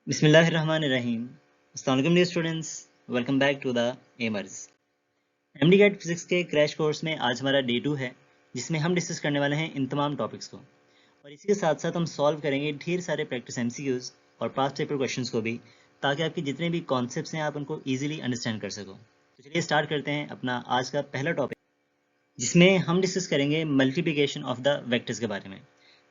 बिस्मिल्लाहिर्रहमानिर्रहीम। अस्सलाम वालेकुम dear students, welcome back to the Aimers. MD CAT physics के क्रैश कोर्स में आज हमारा डे 2 है, जिसमें हम डिस्कस करने वाले हैं इन तमाम टॉपिक्स को, और इसी के साथ साथ हम सॉल्व करेंगे ढेर सारे प्रैक्टिस एमसीक्यूज और पास्ट पेपर क्वेश्चंस को भी, ताकि आपके जितने भी कॉन्सेप्ट्स हैं आप उनको ईजिली अंडरस्टैंड कर सको। तो चलिए स्टार्ट करते हैं अपना आज का पहला टॉपिक, जिसमें हम डिस्कस करेंगे मल्टीप्लिकेशन ऑफ द वेक्टर्स के बारे में।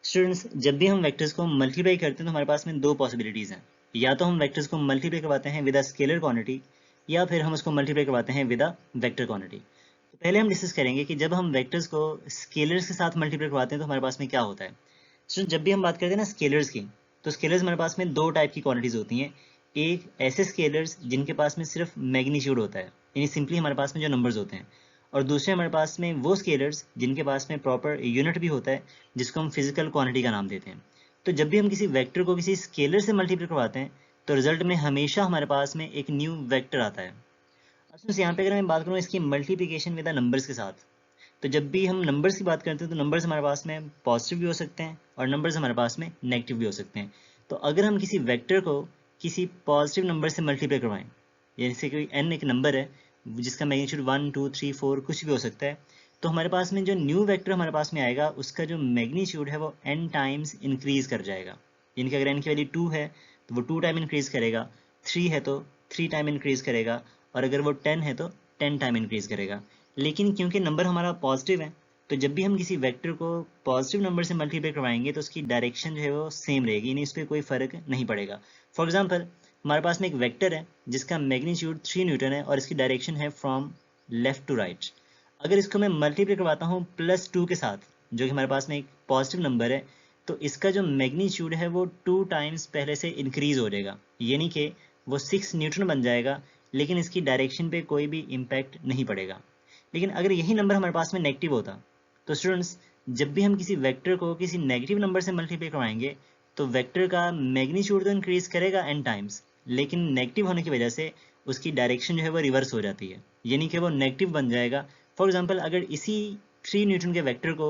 स्टूडेंट्स, जब भी हम वेक्टर्स को मल्टीप्लाई करते हैं तो हमारे पास में दो पॉसिबिलिटीज़ हैं। या तो हम वेक्टर्स को मल्टीप्लाई करवाते हैं विद अ स्केलर क्वांटिटी, या फिर हम उसको मल्टीप्लाई करवाते हैं विद अ वेक्टर क्वांटिटी। तो पहले हम डिस्कस करेंगे कि जब हम वेक्टर्स को स्केलर्स के साथ मल्टीप्लाई करवाते हैं तो हमारे पास में क्या होता है। स्टूडेंट, जब भी हम बात करते हैं ना स्केलर्स की, तो स्केलर्स हमारे पास में दो टाइप की क्वांटिटीज़ होती हैं। एक ऐसे स्केलर्स जिनके पास में सिर्फ मैग्नीट्यूड होता है, यानी सिंपली हमारे पास में जो नंबर्स होते हैं, और दूसरे हमारे पास में वो स्केलर्स जिनके पास में प्रॉपर यूनिट भी होता है, जिसको हम फिजिकल क्वांटिटी का नाम देते हैं। तो जब भी हम किसी वेक्टर को किसी स्केलर से मल्टीप्लाई करवाते हैं तो रिजल्ट में हमेशा हमारे पास में एक न्यू वेक्टर आता है। अब यहाँ पे अगर मैं बात करूँ इसकी मल्टीप्लिकेशन विद नंबर्स के साथ, तो जब भी हम नंबर्स की बात करते हैं तो नंबर्स हमारे पास में पॉजिटिव भी हो सकते हैं और नंबर्स हमारे पास में नेगेटिव भी हो सकते हैं। तो अगर हम किसी वेक्टर को किसी पॉजिटिव नंबर से मल्टीप्लाई करवाएं, जैसे कोई n एक नंबर है जिसका मैग्नीट्यूड 1 2 3 4 कुछ भी हो सकता है, तो हमारे पास में जो न्यू वेक्टर हमारे पास में आएगा उसका जो मैग्नीट्यूड है वो n टाइम्स इंक्रीज कर जाएगा। यानी कि अगर n की वैल्यू 2 है तो वो 2 टाइम इंक्रीज करेगा, 3 है तो 3 टाइम इंक्रीज करेगा, और अगर वो 10 है तो 10 टाइम इंक्रीज करेगा। लेकिन क्योंकि नंबर हमारा पॉजिटिव है, तो जब भी हम किसी वेक्टर को पॉजिटिव नंबर से मल्टीप्लाई करवाएंगे तो उसकी डायरेक्शन जो है वो सेम रहेगी, यानी इस पर कोई फर्क नहीं पड़ेगा। फॉर एग्जाम्पल, हमारे पास में एक वेक्टर है जिसका मैग्नीट्यूड 3 न्यूटन है और इसकी डायरेक्शन है फ्रॉम लेफ्ट टू राइट। अगर इसको मैं मल्टीप्लाई करवाता हूँ +2 के साथ, जो कि हमारे पास में एक पॉजिटिव नंबर है, तो इसका जो मैग्नीट्यूड है वो 2 टाइम्स पहले से इंक्रीज हो जाएगा, यानी कि वो 6 न्यूटन बन जाएगा, लेकिन इसकी डायरेक्शन पे कोई भी इम्पैक्ट नहीं पड़ेगा। लेकिन अगर यही नंबर हमारे पास में नेगेटिव होता, तो स्टूडेंट्स, जब भी हम किसी वेक्टर को किसी नेगेटिव नंबर से मल्टीप्लाई करवाएंगे तो वेक्टर का मैग्नीट्यूड तो इंक्रीज करेगा n टाइम्स, लेकिन नेगेटिव होने की वजह से उसकी डायरेक्शन जो है वो रिवर्स हो जाती है, यानी कि वो नेगेटिव बन जाएगा। फॉर एग्जाम्पल, अगर इसी 3 न्यूटन के वेक्टर को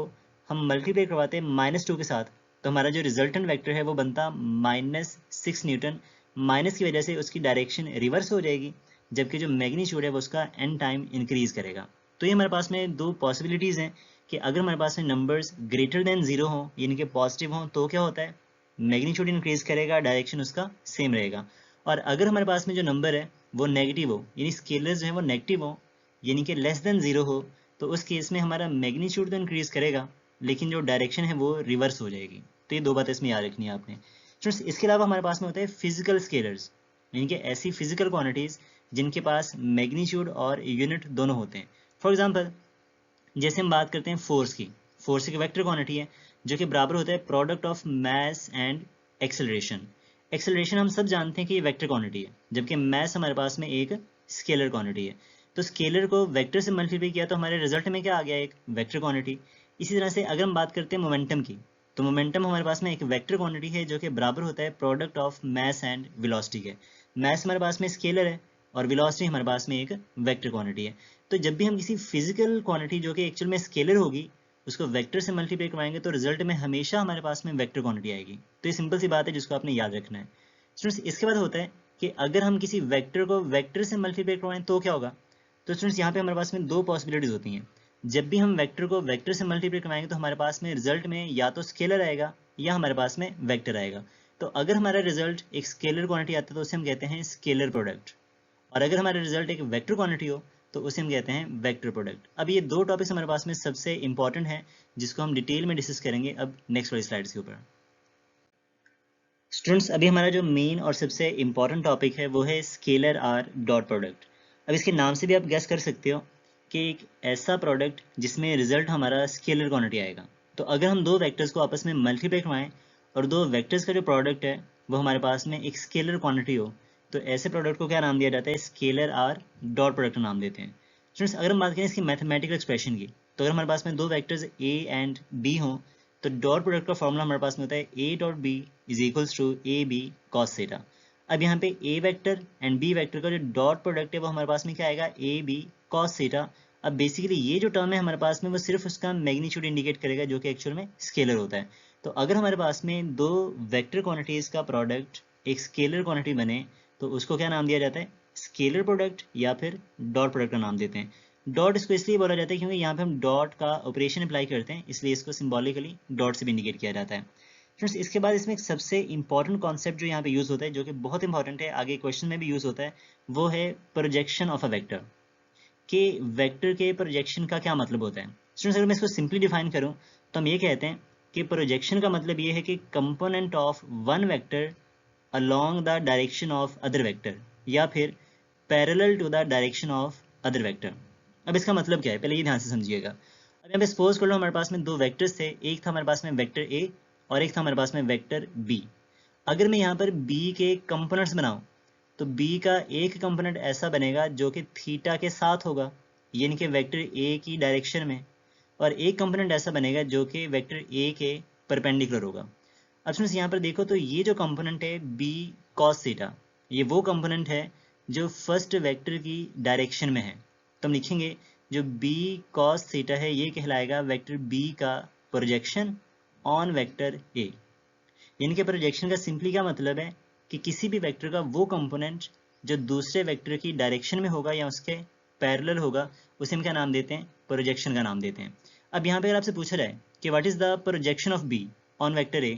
हम मल्टीप्लाई करवाते हैं -2 के साथ, तो हमारा जो रिजल्टेंट वेक्टर है वो बनता -6 न्यूटन। माइनस की वजह से उसकी डायरेक्शन रिवर्स हो जाएगी, जबकि जो मैग्नीट्यूड है वो उसका n टाइम इंक्रीज करेगा। तो ये हमारे पास में दो पॉसिबिलिटीज़ हैं कि अगर हमारे पास में नंबर्स ग्रेटर देन 0 हो, यानी कि पॉजिटिव हों, तो क्या होता है, मैग्नीट्यूड इंक्रीज करेगा, डायरेक्शन उसका सेम रहेगा। और अगर हमारे पास में जो नंबर है वो नेगेटिव हो, यानी स्केलर्स जो है वो नेगेटिव हो, यानी कि लेस देन 0 हो, तो उस केस में हमारा मैग्नीट्यूड तो इंक्रीज करेगा, लेकिन जो डायरेक्शन है वो रिवर्स हो जाएगी। तो ये दो बातें इसमें याद रखनी है आपने। स्टूडेंट्स, इसके अलावा हमारे पास में होता है फिजिकल स्केलर्स, यानी कि ऐसी फिजिकल क्वांटिटीज़ जिनके पास मैग्नीट्यूड और यूनिट दोनों होते हैं। फॉर एग्जांपल, जैसे हम बात करते हैं फोर्स की, फोर्स एक वेक्टर क्वांटिटी है जो कि बराबर होता है product of mass and acceleration. Acceleration हम सब जानते हैं कि ये वेक्टर क्वांटिटी है, जबकि मास हमारे पास में एक स्केलर क्वांटिटी है। तो स्केलर को वेक्टर से मल्टीप्लाई किया तो हमारे रिजल्ट में क्या आ गया, एक वेक्टर क्वांटिटी। इसी तरह से अगर हम बात करते हैं मोमेंटम की, तो मोमेंटम हमारे पास में एक वेक्टर क्वांटिटी है जो कि बराबर होता है product of mass and velocity के। मास हमारे पास में स्केलर है और वेलोसिटी हमारे पास में एक वेक्टर क्वांटिटी है। तो जब भी हम किसी फिजिकल क्वांटिटी जो कि एक्चुअल में स्केलर होगी उसको वेक्टर से मल्टीप्लाई करवाएंगे तो रिजल्ट में हमेशा हमारे पास में वेक्टर क्वांटिटी आएगी। तो ये सिंपल सी बात है जिसको आपने याद रखना है। स्टूडेंट्स, इसके बाद होता है कि अगर हम किसी वेक्टर को वेक्टर से मल्टीप्लाई करवाएं तो क्या होगा। तो स्टूडेंट्स, यहाँ पे हमारे पास में दो पॉसिबिलिटीज होती हैं। जब भी हम वेक्टर को वेक्टर से मल्टीप्लाई करवाएंगे तो हमारे पास में रिजल्ट में या तो स्केलर आएगा या हमारे पास में वेक्टर आएगा। तो अगर हमारा रिजल्ट एक स्केलर क्वांटिटी आता है तो उसे हम कहते हैं स्केलर प्रोडक्ट, और अगर हमारा रिजल्ट एक वेक्टर क्वांटिटी हो तो उसे हम कहते हैं वेक्टर प्रोडक्ट। अब ये दो टॉपिक्स हमारे पास में सबसे इंपॉर्टेंट हैं, जिसको हम डिटेल में डिस्कस करेंगे अब नेक्स्ट वाली स्लाइड्स के ऊपर। स्टूडेंट्स, अभी हमारा जो मेन और सबसे इंपॉर्टेंट टॉपिक है वो है स्केलर आर डॉट प्रोडक्ट। अब इसके नाम से भी आप गेस कर सकते हो कि एक ऐसा प्रोडक्ट जिसमें रिजल्ट हमारा स्केलर क्वांटिटी आएगा। तो अगर हम दो वेक्टर्स को आपस में मल्टीप्लाई करवाएं और दो वेक्टर्स का जो प्रोडक्ट है वो हमारे पास में एक स्केलर क्वांटिटी हो, तो ऐसे प्रोडक्ट को क्या नाम दिया जाता है, स्केलर आर डॉट प्रोडक्ट नाम देते हैं। स्टूडेंट्स, अगर हम बात करें इसकी मैथमेटिकल एक्सप्रेशन की, तो अगर हमारे पास में दो वेक्टर्स ए एंड बी हों तो डॉट प्रोडक्ट का फॉर्मूला हमारे पास में होता है A dot B is equals to A B cos theta. अब यहाँ पे A vector and B vector का जो डॉट प्रोडक्ट है वो हमारे पास में क्या आएगा, ए बी कॉस थीटा। अब बेसिकली ये जो टर्म है हमारे पास में वो सिर्फ उसका मैग्नीट्यूड इंडिकेट करेगा जो कि एक्चुअल में स्केलर होता है। तो अगर हमारे पास में दो वेक्टर क्वांटिटीज का प्रोडक्ट एक स्केलर क्वांटिटी बने तो उसको क्या नाम दिया जाता है, स्केलर प्रोडक्ट या फिर डॉट प्रोडक्ट का नाम देते हैं। डॉट इसको इसलिए बोला जाता है क्योंकि यहाँ पे हम डॉट का ऑपरेशन अप्लाई करते हैं, इसलिए इसको सिंबॉलिकली डॉट से भी इंडिकेट किया जाता है। फ्रेंड्स इसके बाद इसमें एक सबसे इंपॉर्टेंट कॉन्सेप्ट जो यहाँ पे यूज होता है, जो कि बहुत इंपॉर्टेंट है, आगे क्वेश्चन में भी यूज होता है, वो है प्रोजेक्शन ऑफ अ वेक्टर। कि वेक्टर के प्रोजेक्शन का क्या मतलब होता है। स्टूडेंट्स अगर मैं इसको सिंपली डिफाइन करूं तो हम ये कहते हैं कि प्रोजेक्शन का मतलब ये है कि component of one vector along the direction of other vector या फिर parallel to the direction of other vector. अब इसका मतलब क्या है, पहले ये ध्यान से समझिएगा। अब यहाँ पे सपोज कर लो हमारे पास में दो वेक्टर्स थे, एक था हमारे पास में वेक्टर ए और एक था हमारे पास में वेक्टर बी। अगर मैं यहाँ पर बी के कंपोनेंट्स बनाऊं तो b का एक कंपोनेंट ऐसा बनेगा जो कि थीटा के साथ होगा, यानी कि वेक्टर a की डायरेक्शन में, और एक कंपोनेंट ऐसा बनेगा जो कि वेक्टर a के परपेंडिकुलर होगा। अब फ्रेंड्स यहाँ पर देखो तो ये जो कंपोनेंट है b cos थीटा, ये वो कंपोनेंट है जो फर्स्ट वेक्टर की डायरेक्शन में है। तो हम लिखेंगे जो b cos थीटा है ये कहलाएगा वेक्टर b का प्रोजेक्शन ऑन वेक्टर a। यानी कि प्रोजेक्शन का सिंपली क्या मतलब है कि किसी भी वेक्टर का वो कंपोनेंट जो दूसरे वेक्टर की डायरेक्शन में होगा या उसके पैरेलल होगा, उसे हम क्या नाम देते हैं, प्रोजेक्शन का नाम देते हैं। अब यहाँ पे अगर आपसे पूछा जाए कि what is the projection of be on vector A,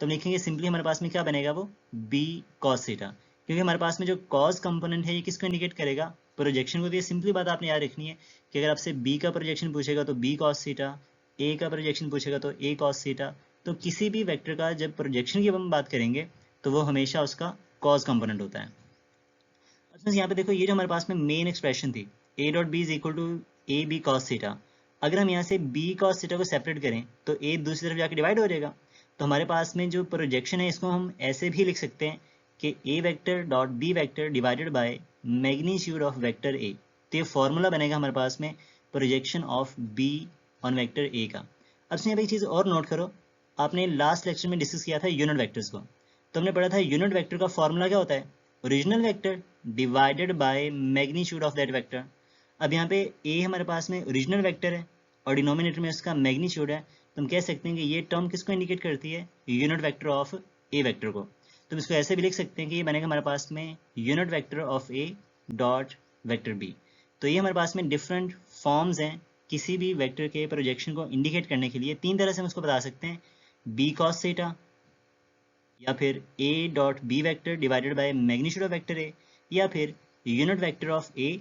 तो हम लिखेंगे सिंपली हमारे पास में क्या बनेगा, वो बी कॉस थीटा, क्योंकि हमारे पास में जो कॉस कंपोनेंट है ये किसको इंडिकेट करेगा, प्रोजेक्शन को। तो ये सिंपली बात आपने याद रखनी है कि अगर आपसे बी का प्रोजेक्शन पूछेगा तो बी कॉस थीटा, ए का प्रोजेक्शन पूछेगा तो ए कॉस थीटा। तो किसी भी वेक्टर का जब प्रोजेक्शन की हम बात करेंगे तो वो हमेशा उसका कॉस कंपोनेंट होता है। अच्छा यहाँ पे देखो ये जो हमारे पास में मेन एक्सप्रेशन थी a dot B is equal to A B cos theta, अगर हम यहाँ से b कॉस थीटा को सेपरेट करें तो a दूसरी तरफ जाके डिवाइड हो जाएगा। तो हमारे पास में जो प्रोजेक्शन है इसको हम ऐसे भी लिख सकते हैं कि a vector dot b vector divided by magnitude of vector a। तो ये फॉर्मूला बनेगा हमारे पास में projection of b on vector a का। अब यहाँ पे एक चीज़ और नोट करो, आपने लास्ट लेक्चर में डिस्कस किया था यूनिट वेक्टर्स को, तो हमने पढ़ा था यूनिट वेक्टर का फॉर्मूला क्या होता है, original vector divided by magnitude of that vector. अब यहाँ पे a हमारे पास में ओरिजिनल वेक्टर है और डिनोमिनेटर में उसका मैग्नीट्यूड है, तो हम कह सकते हैं कि ये टर्म किसको इंडिकेट करती है, unit vector of a vector को। तो इसको ऐसे भी लिख सकते हैं कि ये बनेगा हमारे पास में unit vector of a dot vector b। तो ये हमारे पास में डिफरेंट फॉर्म्स हैं किसी भी वेक्टर के प्रोजेक्शन को इंडिकेट करने के लिए। तीन तरह से हम उसको बता सकते हैं, b cos थीटा, या फिर a dot B vector divided by magnitude of vector a, या फिर unit vector of a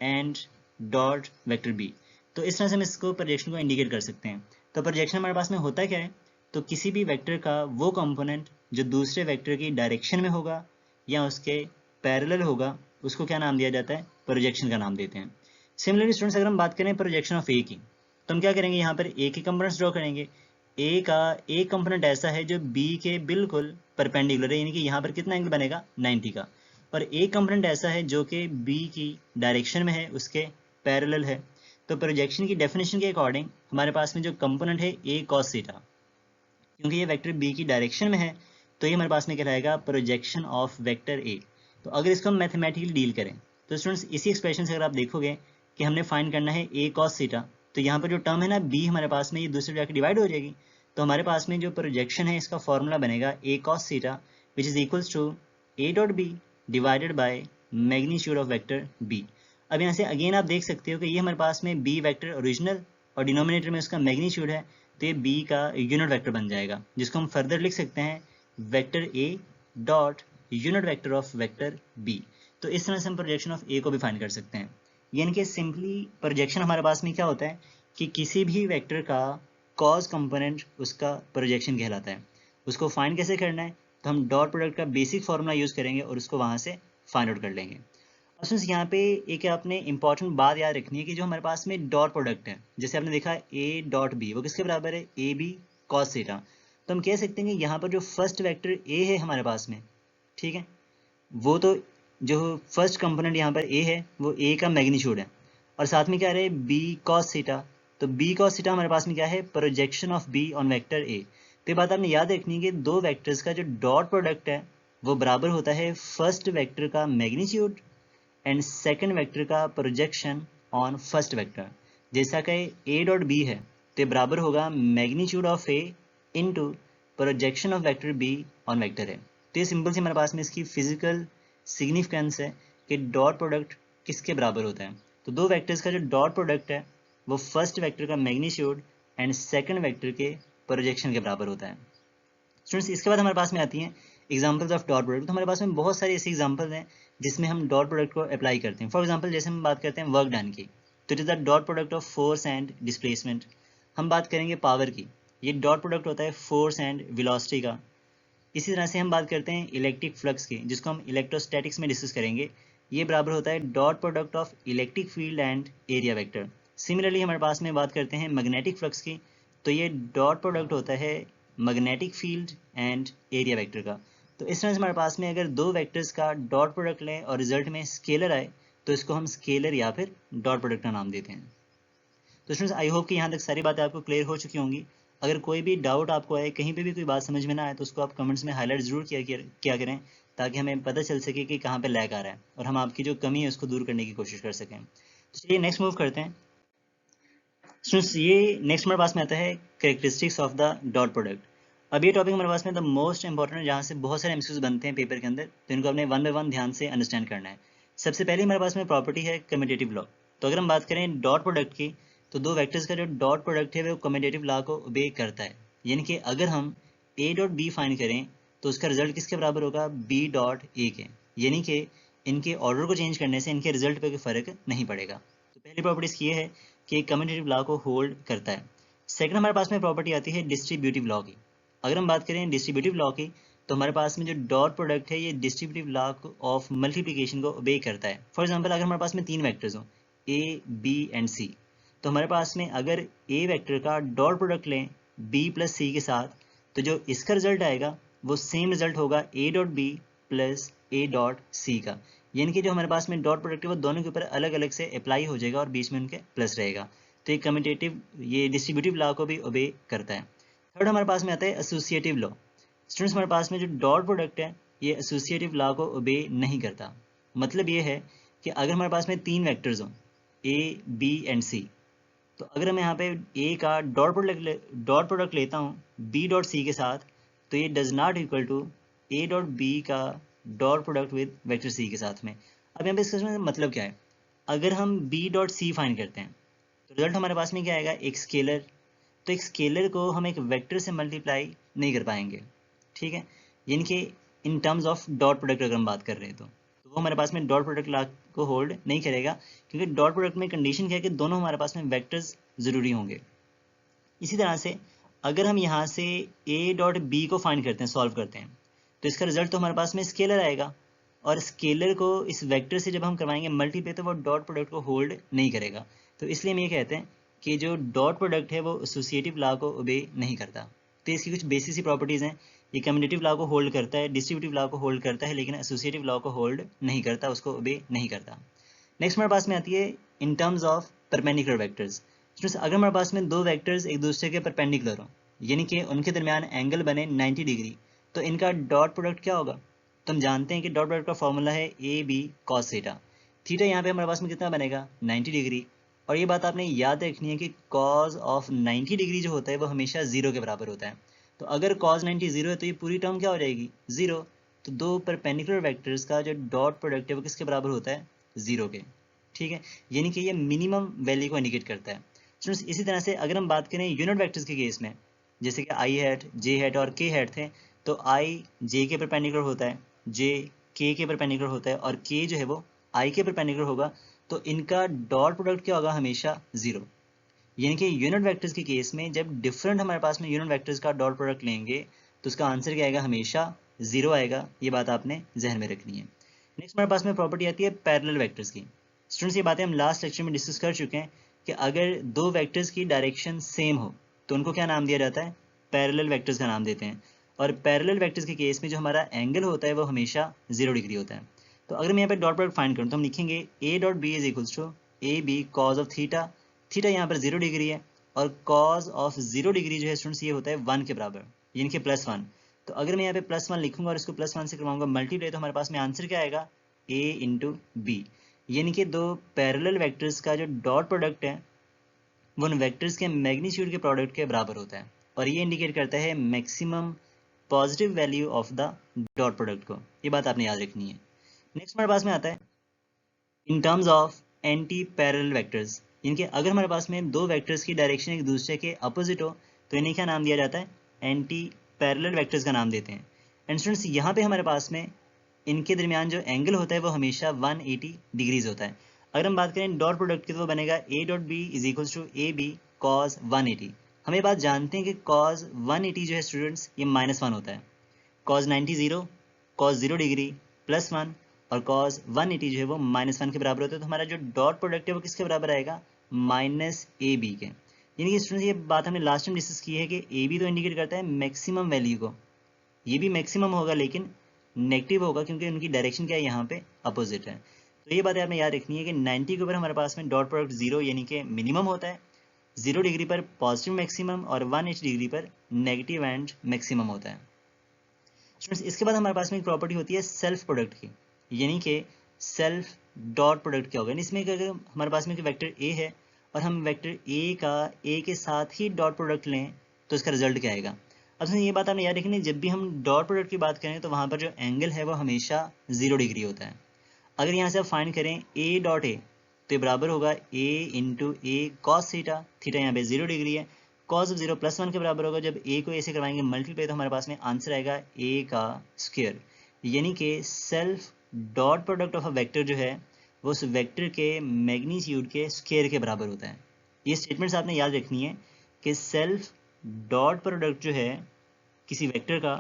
and dot vector b। तो इस तरह से हम इसको प्रोजेक्शन को इंडिकेट कर सकते हैं। तो प्रोजेक्शन हमारे पास में होता क्या है, तो किसी भी वेक्टर का वो कंपोनेंट जो दूसरे वेक्टर की डायरेक्शन में होगा या उसके पैरेलल होगा, उसको क्या नाम दिया जाता है, प्रोजेक्शन का नाम देते हैं। सिमिलरली स्टूडेंट्स अगर हम बात करें प्रोजेक्शन ऑफ ए की, तो हम क्या करेंगे, यहाँ पर ए के कंपोनेंट्स ड्रॉ करेंगे। ए का एक कंपोनेंट ऐसा है जो बी के बिल्कुल परपेंडिकुलर है, यानी कि यहाँ पर कितना एंगल बनेगा, 90 का। और एक कंपोनेंट ऐसा है जो कि बी की डायरेक्शन में है, उसके पैरेलल है। तो प्रोजेक्शन की डेफिनेशन के अकॉर्डिंग हमारे पास में जो कंपोनेंट है ए कॉस थीटा, क्योंकि ये वेक्टर बी की डायरेक्शन में है, तो ये हमारे पास में कहलाएगा प्रोजेक्शन ऑफ वेक्टर ए। तो अगर इसको हम मैथमेटिकली डील करें तो स्टूडेंट्स इसी एक्सप्रेशन से अगर आप देखोगे कि हमने फाइंड करना है ए कॉस थीटा, तो यहाँ पर जो टर्म है ना बी हमारे पास में ये दूसरे जाकर डिवाइड हो जाएगी। तो हमारे पास में जो प्रोजेक्शन है इसका फॉर्मूला बनेगा A cos theta which is equals to A dot B divided by magnitude of vector B. अब यहाँ से अगेन आप देख सकते हो कि ये हमारे पास में बी वेक्टर ओरिजिनल और डिनोमिनेटर में उसका मैग्नीट्यूड है, तो ये बी का यूनिट वेक्टर बन जाएगा, जिसको हम फर्दर लिख सकते हैं vector A dot unit vector of vector B. तो इस तरह से हम प्रोजेक्शन ऑफ ए को भी फाइंड कर सकते हैं। यानी कि सिंपली प्रोजेक्शन हमारे पास में क्या होता है कि किसी भी वेक्टर का कॉज कंपोनेंट उसका प्रोजेक्शन कहलाता है। उसको फाइंड कैसे करना है, तो हम डॉट प्रोडक्ट का बेसिक फॉर्मूला यूज़ करेंगे और उसको वहाँ से फाइंड आउट कर लेंगे। अब सिंस यहाँ पे एक आपने इंपॉर्टेंट बात याद रखनी है कि जो हमारे पास में डॉट प्रोडक्ट है, जैसे आपने देखा ए डॉट बी, वो किसके बराबर है, ए बी कॉस थीटा। तो हम कह सकते हैं कि यहाँ पर जो फर्स्ट वेक्टर ए है हमारे पास में, ठीक है, वो तो जो फर्स्ट कंपोनेंट यहाँ पर ए है वो ए का मैग्नीट्यूड है, और साथ में क्या रहे बी कॉस थीटा। तो बी कॉस थीटा हमारे पास में क्या है, projection of be on vector A. तो ये बात आपने याद रखनी है कि दो वेक्टर्स का जो डॉट प्रोडक्ट है वो बराबर होता है फर्स्ट वेक्टर का मैग्नीट्यूड एंड सेकंड वेक्टर का प्रोजेक्शन ऑन फर्स्ट वेक्टर। जैसा कि ए डॉट बी है तो बराबर होगा magnitude of A into projection of vector be on vector A. तो ये सिंपल सी हमारे पास में इसकी फिजिकल सिग्निफिकेंस है कि डॉट प्रोडक्ट किसके बराबर होता है। तो दो वेक्टर्स का जो डॉट प्रोडक्ट है वो फर्स्ट वेक्टर का मैग्नीट्यूड एंड सेकंड वेक्टर के प्रोजेक्शन के बराबर होता है। स्टूडेंट्स, इसके बाद हमारे पास में आती हैं एग्जांपल्स ऑफ डॉट प्रोडक्ट। तो हमारे पास में बहुत सारे ऐसे एग्जांपल हैं जिसमें हम डॉट प्रोडक्ट को अप्लाई करते हैं। फॉर एग्जांपल जैसे हम बात करते हैं वर्क डन की, तो it is the dot product of force and displacement. हम बात करेंगे पावर की, ये डॉट प्रोडक्ट होता है फोर्स एंड वेलोसिटी का। इसी तरह से हम बात करते हैं इलेक्ट्रिक फ्लक्स की, जिसको हम इलेक्ट्रोस्टैटिक्स में डिस्कस करेंगे। ये बराबर होता है dot product of electric field and area vector. Similarly हमारे पास में बात करते हैं मैग्नेटिक फ्लक्स की, तो ये डॉट प्रोडक्ट होता है magnetic field and area vector का। तो इस तरह से हमारे पास में अगर दो वेक्टर्स का डॉट प्रोडक्ट लें और रिजल्ट में स्केलर आए तो इसको हम स्केलर या फिर डॉट प्रोडक्ट का नाम देते हैं। तो स्टूडेंट्स, आई होप कि यहाँ तक सारी बातें आपको क्लियर हो चुकी होंगी। अगर कोई भी डाउट आपको आए, कहीं पे भी कोई बात समझ में ना आए, तो उसको आप कमेंट्स में हाईलाइट जरूर किया करें, ताकि हमें पता चल सके कि कहाँ पे लैग आ रहा है और हम आपकी जो कमी है उसको दूर करने की कोशिश कर सकें। तो चलिए नेक्स्ट मूव करते हैं। स्टूडेंट्स, ये नेक्स्ट हमारे पास में आता है characteristics of the dot product. अब ये टॉपिक हमारे पास में द मोस्ट इंपॉर्टेंट है, जहाँ से बहुत सारे एमसीक्यूज बनते हैं पेपर के अंदर, तो इनको आपने वन बाय वन ध्यान से अंडरस्टैंड करना है। सबसे पहले हमारे पास में प्रॉपर्टी है कम्यूटेटिव लॉ। तो अगर हम बात करें डॉट प्रोडक्ट की, तो दो वेक्टर्स का जो डॉट प्रोडक्ट है वो कम्यूटेटिव लॉ को ओबे करता है। यानी कि अगर हम ए डॉट बी फाइंड करें तो उसका रिजल्ट किसके बराबर होगा, बी डॉट ए के। यानी कि इनके ऑर्डर को चेंज करने से इनके रिजल्ट पे कोई फर्क नहीं पड़ेगा। तो पहली प्रॉपर्टी इसकी ये है कि कम्यूटेटिव लॉ को होल्ड करता है। सेकंड हमारे पास में प्रॉपर्टी आती है डिस्ट्रीब्यूटिव लॉ की। अगर हम बात करें डिस्ट्रीब्यूटिव लॉ की, तो हमारे पास में जो डॉट प्रोडक्ट है ये डिस्ट्रीब्यूटिव लॉ ऑफ मल्टीप्लिकेशन को ओबे करता है। फॉर एग्जांपल अगर हमारे पास में तीन वेक्टर्स हों ए बी एंड सी, तो हमारे पास में अगर ए वेक्टर का डॉट प्रोडक्ट लें बी प्लस सी के साथ, तो जो इसका रिजल्ट आएगा वो सेम रिजल्ट होगा A dot B plus A dot C का। यानी कि जो हमारे पास में डॉट प्रोडक्ट है वो दोनों के ऊपर अलग अलग से अप्लाई हो जाएगा और बीच में उनके प्लस रहेगा। तो ये कम्यूटेटिव, ये डिस्ट्रीब्यूटिव लॉ को भी ओबे करता है। थर्ड हमारे पास में आता है एसोसिएटिव लॉ। स्टूडेंट्स, हमारे पास में जो डॉट प्रोडक्ट है ये एसोसिएटिव लॉ को ओबे नहीं करता। मतलब ये है कि अगर हमारे पास में तीन वेक्टर्स हों ए बी एंड सी, तो अगर मैं यहाँ पे ए का डॉट प्रोडक्ट लेता हूँ बी डॉट सी के साथ, तो ये does not equal to A dot B का dot product with vector C के साथ में। अब यहाँ पे इसका मतलब क्या है, अगर हम बी डॉट सी फाइंड करते हैं तो रिजल्ट हमारे पास में क्या आएगा, एक स्केलर। तो एक स्केलर को हम एक वेक्टर से मल्टीप्लाई नहीं कर पाएंगे, ठीक है। यानी कि in terms of dot product अगर हम बात कर रहे हैं तो वो हमारे पास में डॉट प्रोडक्ट लॉ को होल्ड नहीं करेगा, क्योंकि डॉट प्रोडक्ट में कंडीशन क्या है कि दोनों हमारे पास में वेक्टर्स ज़रूरी होंगे। इसी तरह से अगर हम यहाँ से ए डॉट बी को फाइंड करते हैं, सॉल्व करते हैं, तो इसका रिजल्ट तो हमारे पास में स्केलर आएगा, और स्केलर को इस वेक्टर से जब हम करवाएंगे मल्टीप्लाई तो वो डॉट प्रोडक्ट को होल्ड नहीं करेगा। तो इसलिए हम ये कहते हैं कि जो डॉट प्रोडक्ट है वो एसोसिएटिव लॉ को ओबे नहीं करता। तो इसकी कुछ बेसिक सी प्रॉपर्टीज़ हैं, ये कम्यूटेटिव लॉ को होल्ड करता है, डिस्ट्रीब्यूटिव लॉ को होल्ड करता है, लेकिन एसोसिएटिव लॉ को होल्ड नहीं करता, उसको ओबे नहीं करता। नेक्स्ट हमारे पास में आती है in terms of perpendicular vectors. अगर हमारे पास में दो वेक्टर्स एक दूसरे के परपेंडिकुलर हो, यानी कि उनके दरमियान एंगल बने 90 डिग्री, तो इनका डॉट प्रोडक्ट क्या होगा। तो हम जानते हैं कि डॉट प्रोडक्ट का फॉर्मूला है A B cos theta. Theta यहाँ पे हमारे पास में कितना बनेगा, 90 डिग्री। और ये बात आपने याद रखनी है कि कॉज ऑफ 90 डिग्री जो होता है वो हमेशा जीरो के बराबर होता है। तो अगर कॉज 90 जीरो है तो ये पूरी टर्म क्या हो जाएगी, जीरो। तो दो परपेंडिकुलर वेक्टर्स का जो डॉट प्रोडक्ट है वो किसके बराबर होता है, जीरो के, ठीक है। यानी कि ये मिनिमम वैल्यू को इंडिकेट करता है। स्टूडेंट्स, इसी तरह से अगर हम बात करें यूनिट वेक्टर्स के केस में, जैसे कि आई हैट, जे हैट और के हैट थे, तो आई जे के परपेंडिकुलर होता है, जे के परपेंडिकुलर होता है, और के जो है वो आई के परपेंडिकुलर होगा। तो इनका डॉट प्रोडक्ट क्या होगा, हमेशा जीरो। यानी कि यूनिट वेक्टर्स के केस में जब डिफरेंट हमारे पास में यूनिट वेक्टर्स का डॉट प्रोडक्ट लेंगे तो उसका आंसर क्या आएगा, हमेशा जीरो आएगा। ये बात आपने जहन में रखनी है। नेक्स्ट हमारे पास में प्रॉपर्टी आती है पैरेलल वेक्टर्स की। स्टूडेंट्स, ये बातें हम लास्ट लेक्चर में डिस्कस कर चुके हैं कि अगर दो वेक्टर्स की डायरेक्शन सेम हो तो उनको क्या नाम दिया जाता है, पैरेलल वेक्टर्स का नाम देते हैं। और पैरेलल वेक्टर्स के केस में जो हमारा एंगल होता है वो हमेशा 0 डिग्री होता है। तो अगर मैं यहाँ पे डॉट प्रोडक्ट फाइंड करूँ तो हम लिखेंगे A dot B is equals to A B cos of theta. Theta यहाँ पर 0 डिग्री है, और कॉज ऑफ 0 डिग्री जो है स्टूडेंट्स ये होता है 1 के बराबर, यानी कि +1। तो अगर मैं यहाँ पे +1 लिखूंगा और इसको +1 से करवाऊंगा मल्टीप्लाई, तो हमारे पास में आंसर क्या आएगा, a इंटू बी। यानी कि दो पैरेलल वेक्टर्स का जो डॉट प्रोडक्ट है वो उन वेक्टर्स के मैग्नीट्यूड के प्रोडक्ट के बराबर होता है, और ये इंडिकेट करता है maximum positive value of the dot product को। ये बात आपने याद रखनी है। नेक्स्ट हमारे पास में आता है in terms of anti parallel vectors, इनके अगर हमारे पास में दो वेक्टर्स की डायरेक्शन एक दूसरे के अपोजिट हो तो इन्हें क्या नाम दिया जाता है, एंटी पैरेलल वेक्टर्स का नाम देते हैं। एंड स्टूडेंट्स यहाँ पे हमारे पास में इनके दरमियान जो एंगल होता है वो हमेशा 180 डिग्रीज होता है। अगर हम बात करें डॉट प्रोडक्ट की तो वो बनेगा a dot B is equals to A B cos 180। हम ये बात जानते हैं कि कॉस 180 जो है स्टूडेंट्स ये -1 होता है। कॉस 90 0, कॉस 0 डिग्री +1 और कॉस 180 जो है वो -1 के बराबर होता है। तो हमारा जो डॉट प्रोडक्ट है वो किसके बराबर आएगा, -ab के। यानी कि स्टूडेंट्स ये बात हमने लास्ट टाइम डिस्कस की है कि ab तो इंडिकेट करता है मैक्सिमम वैल्यू को, ये भी मैक्सिमम होगा लेकिन नेगेटिव होगा क्योंकि उनकी डायरेक्शन क्या है यहाँ पे अपोजिट है। तो ये बात आपने याद रखनी है कि 90 के ऊपर हमारे पास में डॉट प्रोडक्ट 0 यानी कि मिनिमम होता है, 0 डिग्री पर पॉजिटिव मैक्सिमम और 180 डिग्री पर नेगेटिव एंड मैक्सिमम होता है। स्टूडेंट्स इसके बाद हमारे पास में एक प्रॉपर्टी होती है सेल्फ प्रोडक्ट की, यानी कि सेल्फ डॉट प्रोडक्ट क्या होगा। इसमें अगर हमारे पास में वेक्टर ए है और हम वेक्टर ए का ए के साथ ही डॉट प्रोडक्ट लें तो इसका रिजल्ट क्या आएगा। अब ये बात आपने याद रखनी है, जब भी हम डॉट प्रोडक्ट की बात करें तो वहाँ पर जो एंगल है वो हमेशा 0 डिग्री होता है। अगर यहाँ से आप फाइंड करें ए डॉट ए तो ये बराबर होगा ए इंटू ए कॉस थीटा, थीटा यहाँ पे 0 डिग्री है, कॉस ऑफ 0 +1 के बराबर होगा। जब ए को ए से करवाएंगे मल्टीप्लाई तो हमारे पास में आंसर आएगा ए का स्क्वायर, यानी कि self dot product of a vector जो है वो उस वेक्टर के मैग्नीट्यूड के स्क्वायर के बराबर होता है। ये स्टेटमेंट्स आपने याद रखनी है कि सेल्फ डॉट प्रोडक्ट जो है किसी वेक्टर का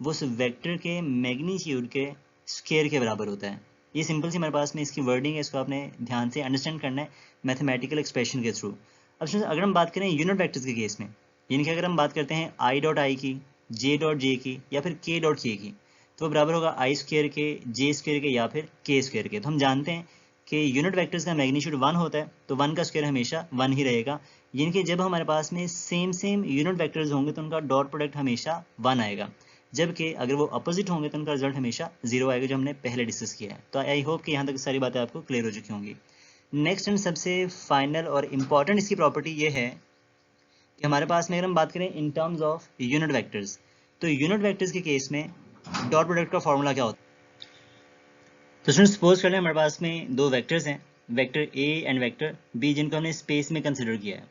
वो उस वेक्टर के मैग्नीट्यूड के स्क्वायर के बराबर होता है। ये सिंपल सी हमारे पास में इसकी वर्डिंग है, इसको आपने ध्यान से अंडरस्टैंड करना है मैथमेटिकल एक्सप्रेशन के थ्रू। अब अगर हम बात करें यूनिट वेक्टर्स के केस में, यानी कि अगर हम बात करते हैं आई डॉट आई की, जे डॉट जे की या फिर के डॉट के की, तो वो बराबर होगा आई स्क्वायर के, जे स्क्वायर के या फिर के स्क्वायर के। तो हम जानते हैं कि यूनिट वेक्टर्स का मैग्नीट्यूड 1 होता है तो 1 का स्क्वायर हमेशा 1 ही रहेगा, यानी कि जब हमारे पास में सेम यूनिट वेक्टर्स होंगे तो उनका डॉट प्रोडक्ट हमेशा 1 आएगा, जबकि अगर वो अपोजिट होंगे तो उनका रिजल्ट हमेशा 0 आएगा, जो हमने पहले डिस्कस किया है। तो आई होप कि यहाँ तक सारी बातें आपको क्लियर हो चुकी होंगी। नेक्स्ट एंड सबसे फाइनल और इम्पॉर्टेंट इसकी प्रॉपर्टी ये है कि हमारे पास में अगर हम बात करें in terms of unit vectors, तो यूनिट वेक्टर्स के केस में डॉट प्रोडक्ट का फॉर्मूला क्या होता है। तो स्टूडेंट सपोज कर लें हमारे पास में दो वेक्टर्स हैं, vector A and vector B, जिनको हमने स्पेस में कंसिडर किया है।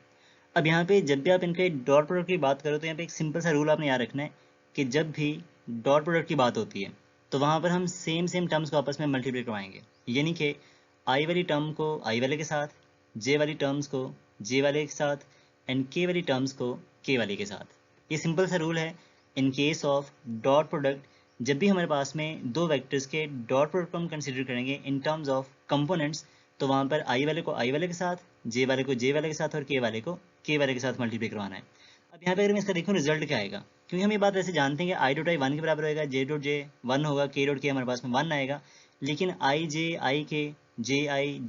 अब यहाँ पे जब भी आप इनके डॉट प्रोडक्ट की बात करो तो यहाँ पे एक सिंपल सा रूल आपने याद रखना है कि जब भी डॉट प्रोडक्ट की बात होती है तो वहाँ पर हम सेम टर्म्स को आपस में मल्टीप्लाई करवाएंगे, यानी कि आई वाली टर्म को आई वाले के साथ, जे वाली टर्म्स को जे वाले के साथ एंड के वाली टर्म्स को के वाले के साथ। ये सिंपल सा रूल है in case of dot product. जब भी हमारे पास में दो वेक्टर्स के डॉट प्रोडक्ट को हम कंसिडर करेंगे इन टर्म्स ऑफ कंपोनेंट्स, तो वहाँ पर आई वाले को आई वाले के साथ, जे वाले को जे वाले के साथ और के वाले को के वाले के साथ मल्टीप्लाई करवाना है। अब यहाँ पे अगर मैं इसका देखूँ रिजल्ट क्या आएगा, क्योंकि हम ये बात वैसे जानते हैं कि आई डॉट आई 1 के बराबर होगा, जे डॉट जे 1 होगा, के डॉट के हमारे पास में 1 आएगा, लेकिन आई के, जे आई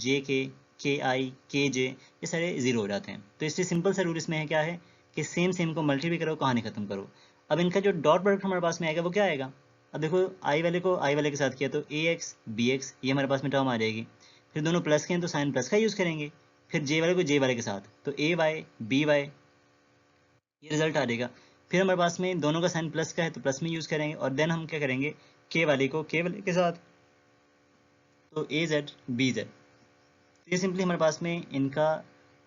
के जे ये सारे 0 हो जाते हैं। तो इससे सिंपल सा रूल इसमें है क्या है कि सेम को मल्टीप्लाई करो, कहानी खत्म करो। अब इनका जो डॉट प्रोडक्ट हमारे पास में आएगा वो क्या आएगा, अब देखो आई वाले को आई वाले के साथ किया तो ए एक्स बी एक्स ये हमारे पास में टर्म आ जाएगी, फिर दोनों प्लस के हैं तो साइन प्लस का यूज़ करेंगे, फिर जे वाले को जे वाले के साथ तो ए वाई बी वाई ये रिजल्ट आ जाएगा, फिर हमारे पास में दोनों का साइन प्लस का है तो प्लस में यूज़ करेंगे, और देन हम क्या करेंगे के वाले को के वाले के साथ तो ए जेड बी जेड। तो ये सिंपली हमारे पास में इनका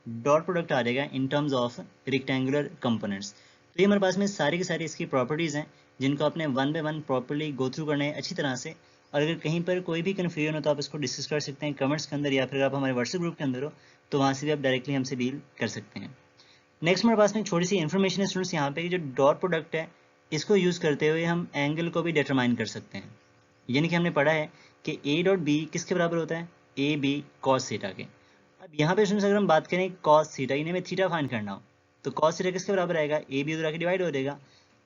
डॉट प्रोडक्ट आ जाएगा in terms of rectangular components. तो ये हमारे पास में सारी की सारी इसकी प्रॉपर्टीज़ हैं जिनको आपने 1 बाय 1 प्रॉपर्ली गो थ्रू करना है अच्छी तरह से। और अगर कहीं पर कोई भी कन्फ्यूजन हो तो आप इसको डिस्कस कर सकते हैं कमेंट्स के अंदर, या फिर आप हमारे व्हाट्सएप ग्रुप के अंदर हो तो वहाँ से भी आप डायरेक्टली हमसे डील कर सकते हैं। नेक्स्ट हमारे पास में छोटी सी इन्फॉर्मेशन है स्टूडेंट्स यहाँ पे, जो डॉट प्रोडक्ट है इसको यूज़ करते हुए हम एंगल को भी डिटरमाइन कर सकते हैं। यानी कि हमने पढ़ा है कि ए डॉट बी किसके बराबर होता है, ए बी कॉस थीटा के। अब यहाँ पे स्टूडेंट्स अगर हम बात करें कॉस थीटा, इन्हें में थीटा फाइंड करना हो तो कॉस थीटा किसके बराबर आएगा, ए बी उधर आके डिवाइड हो जाएगा,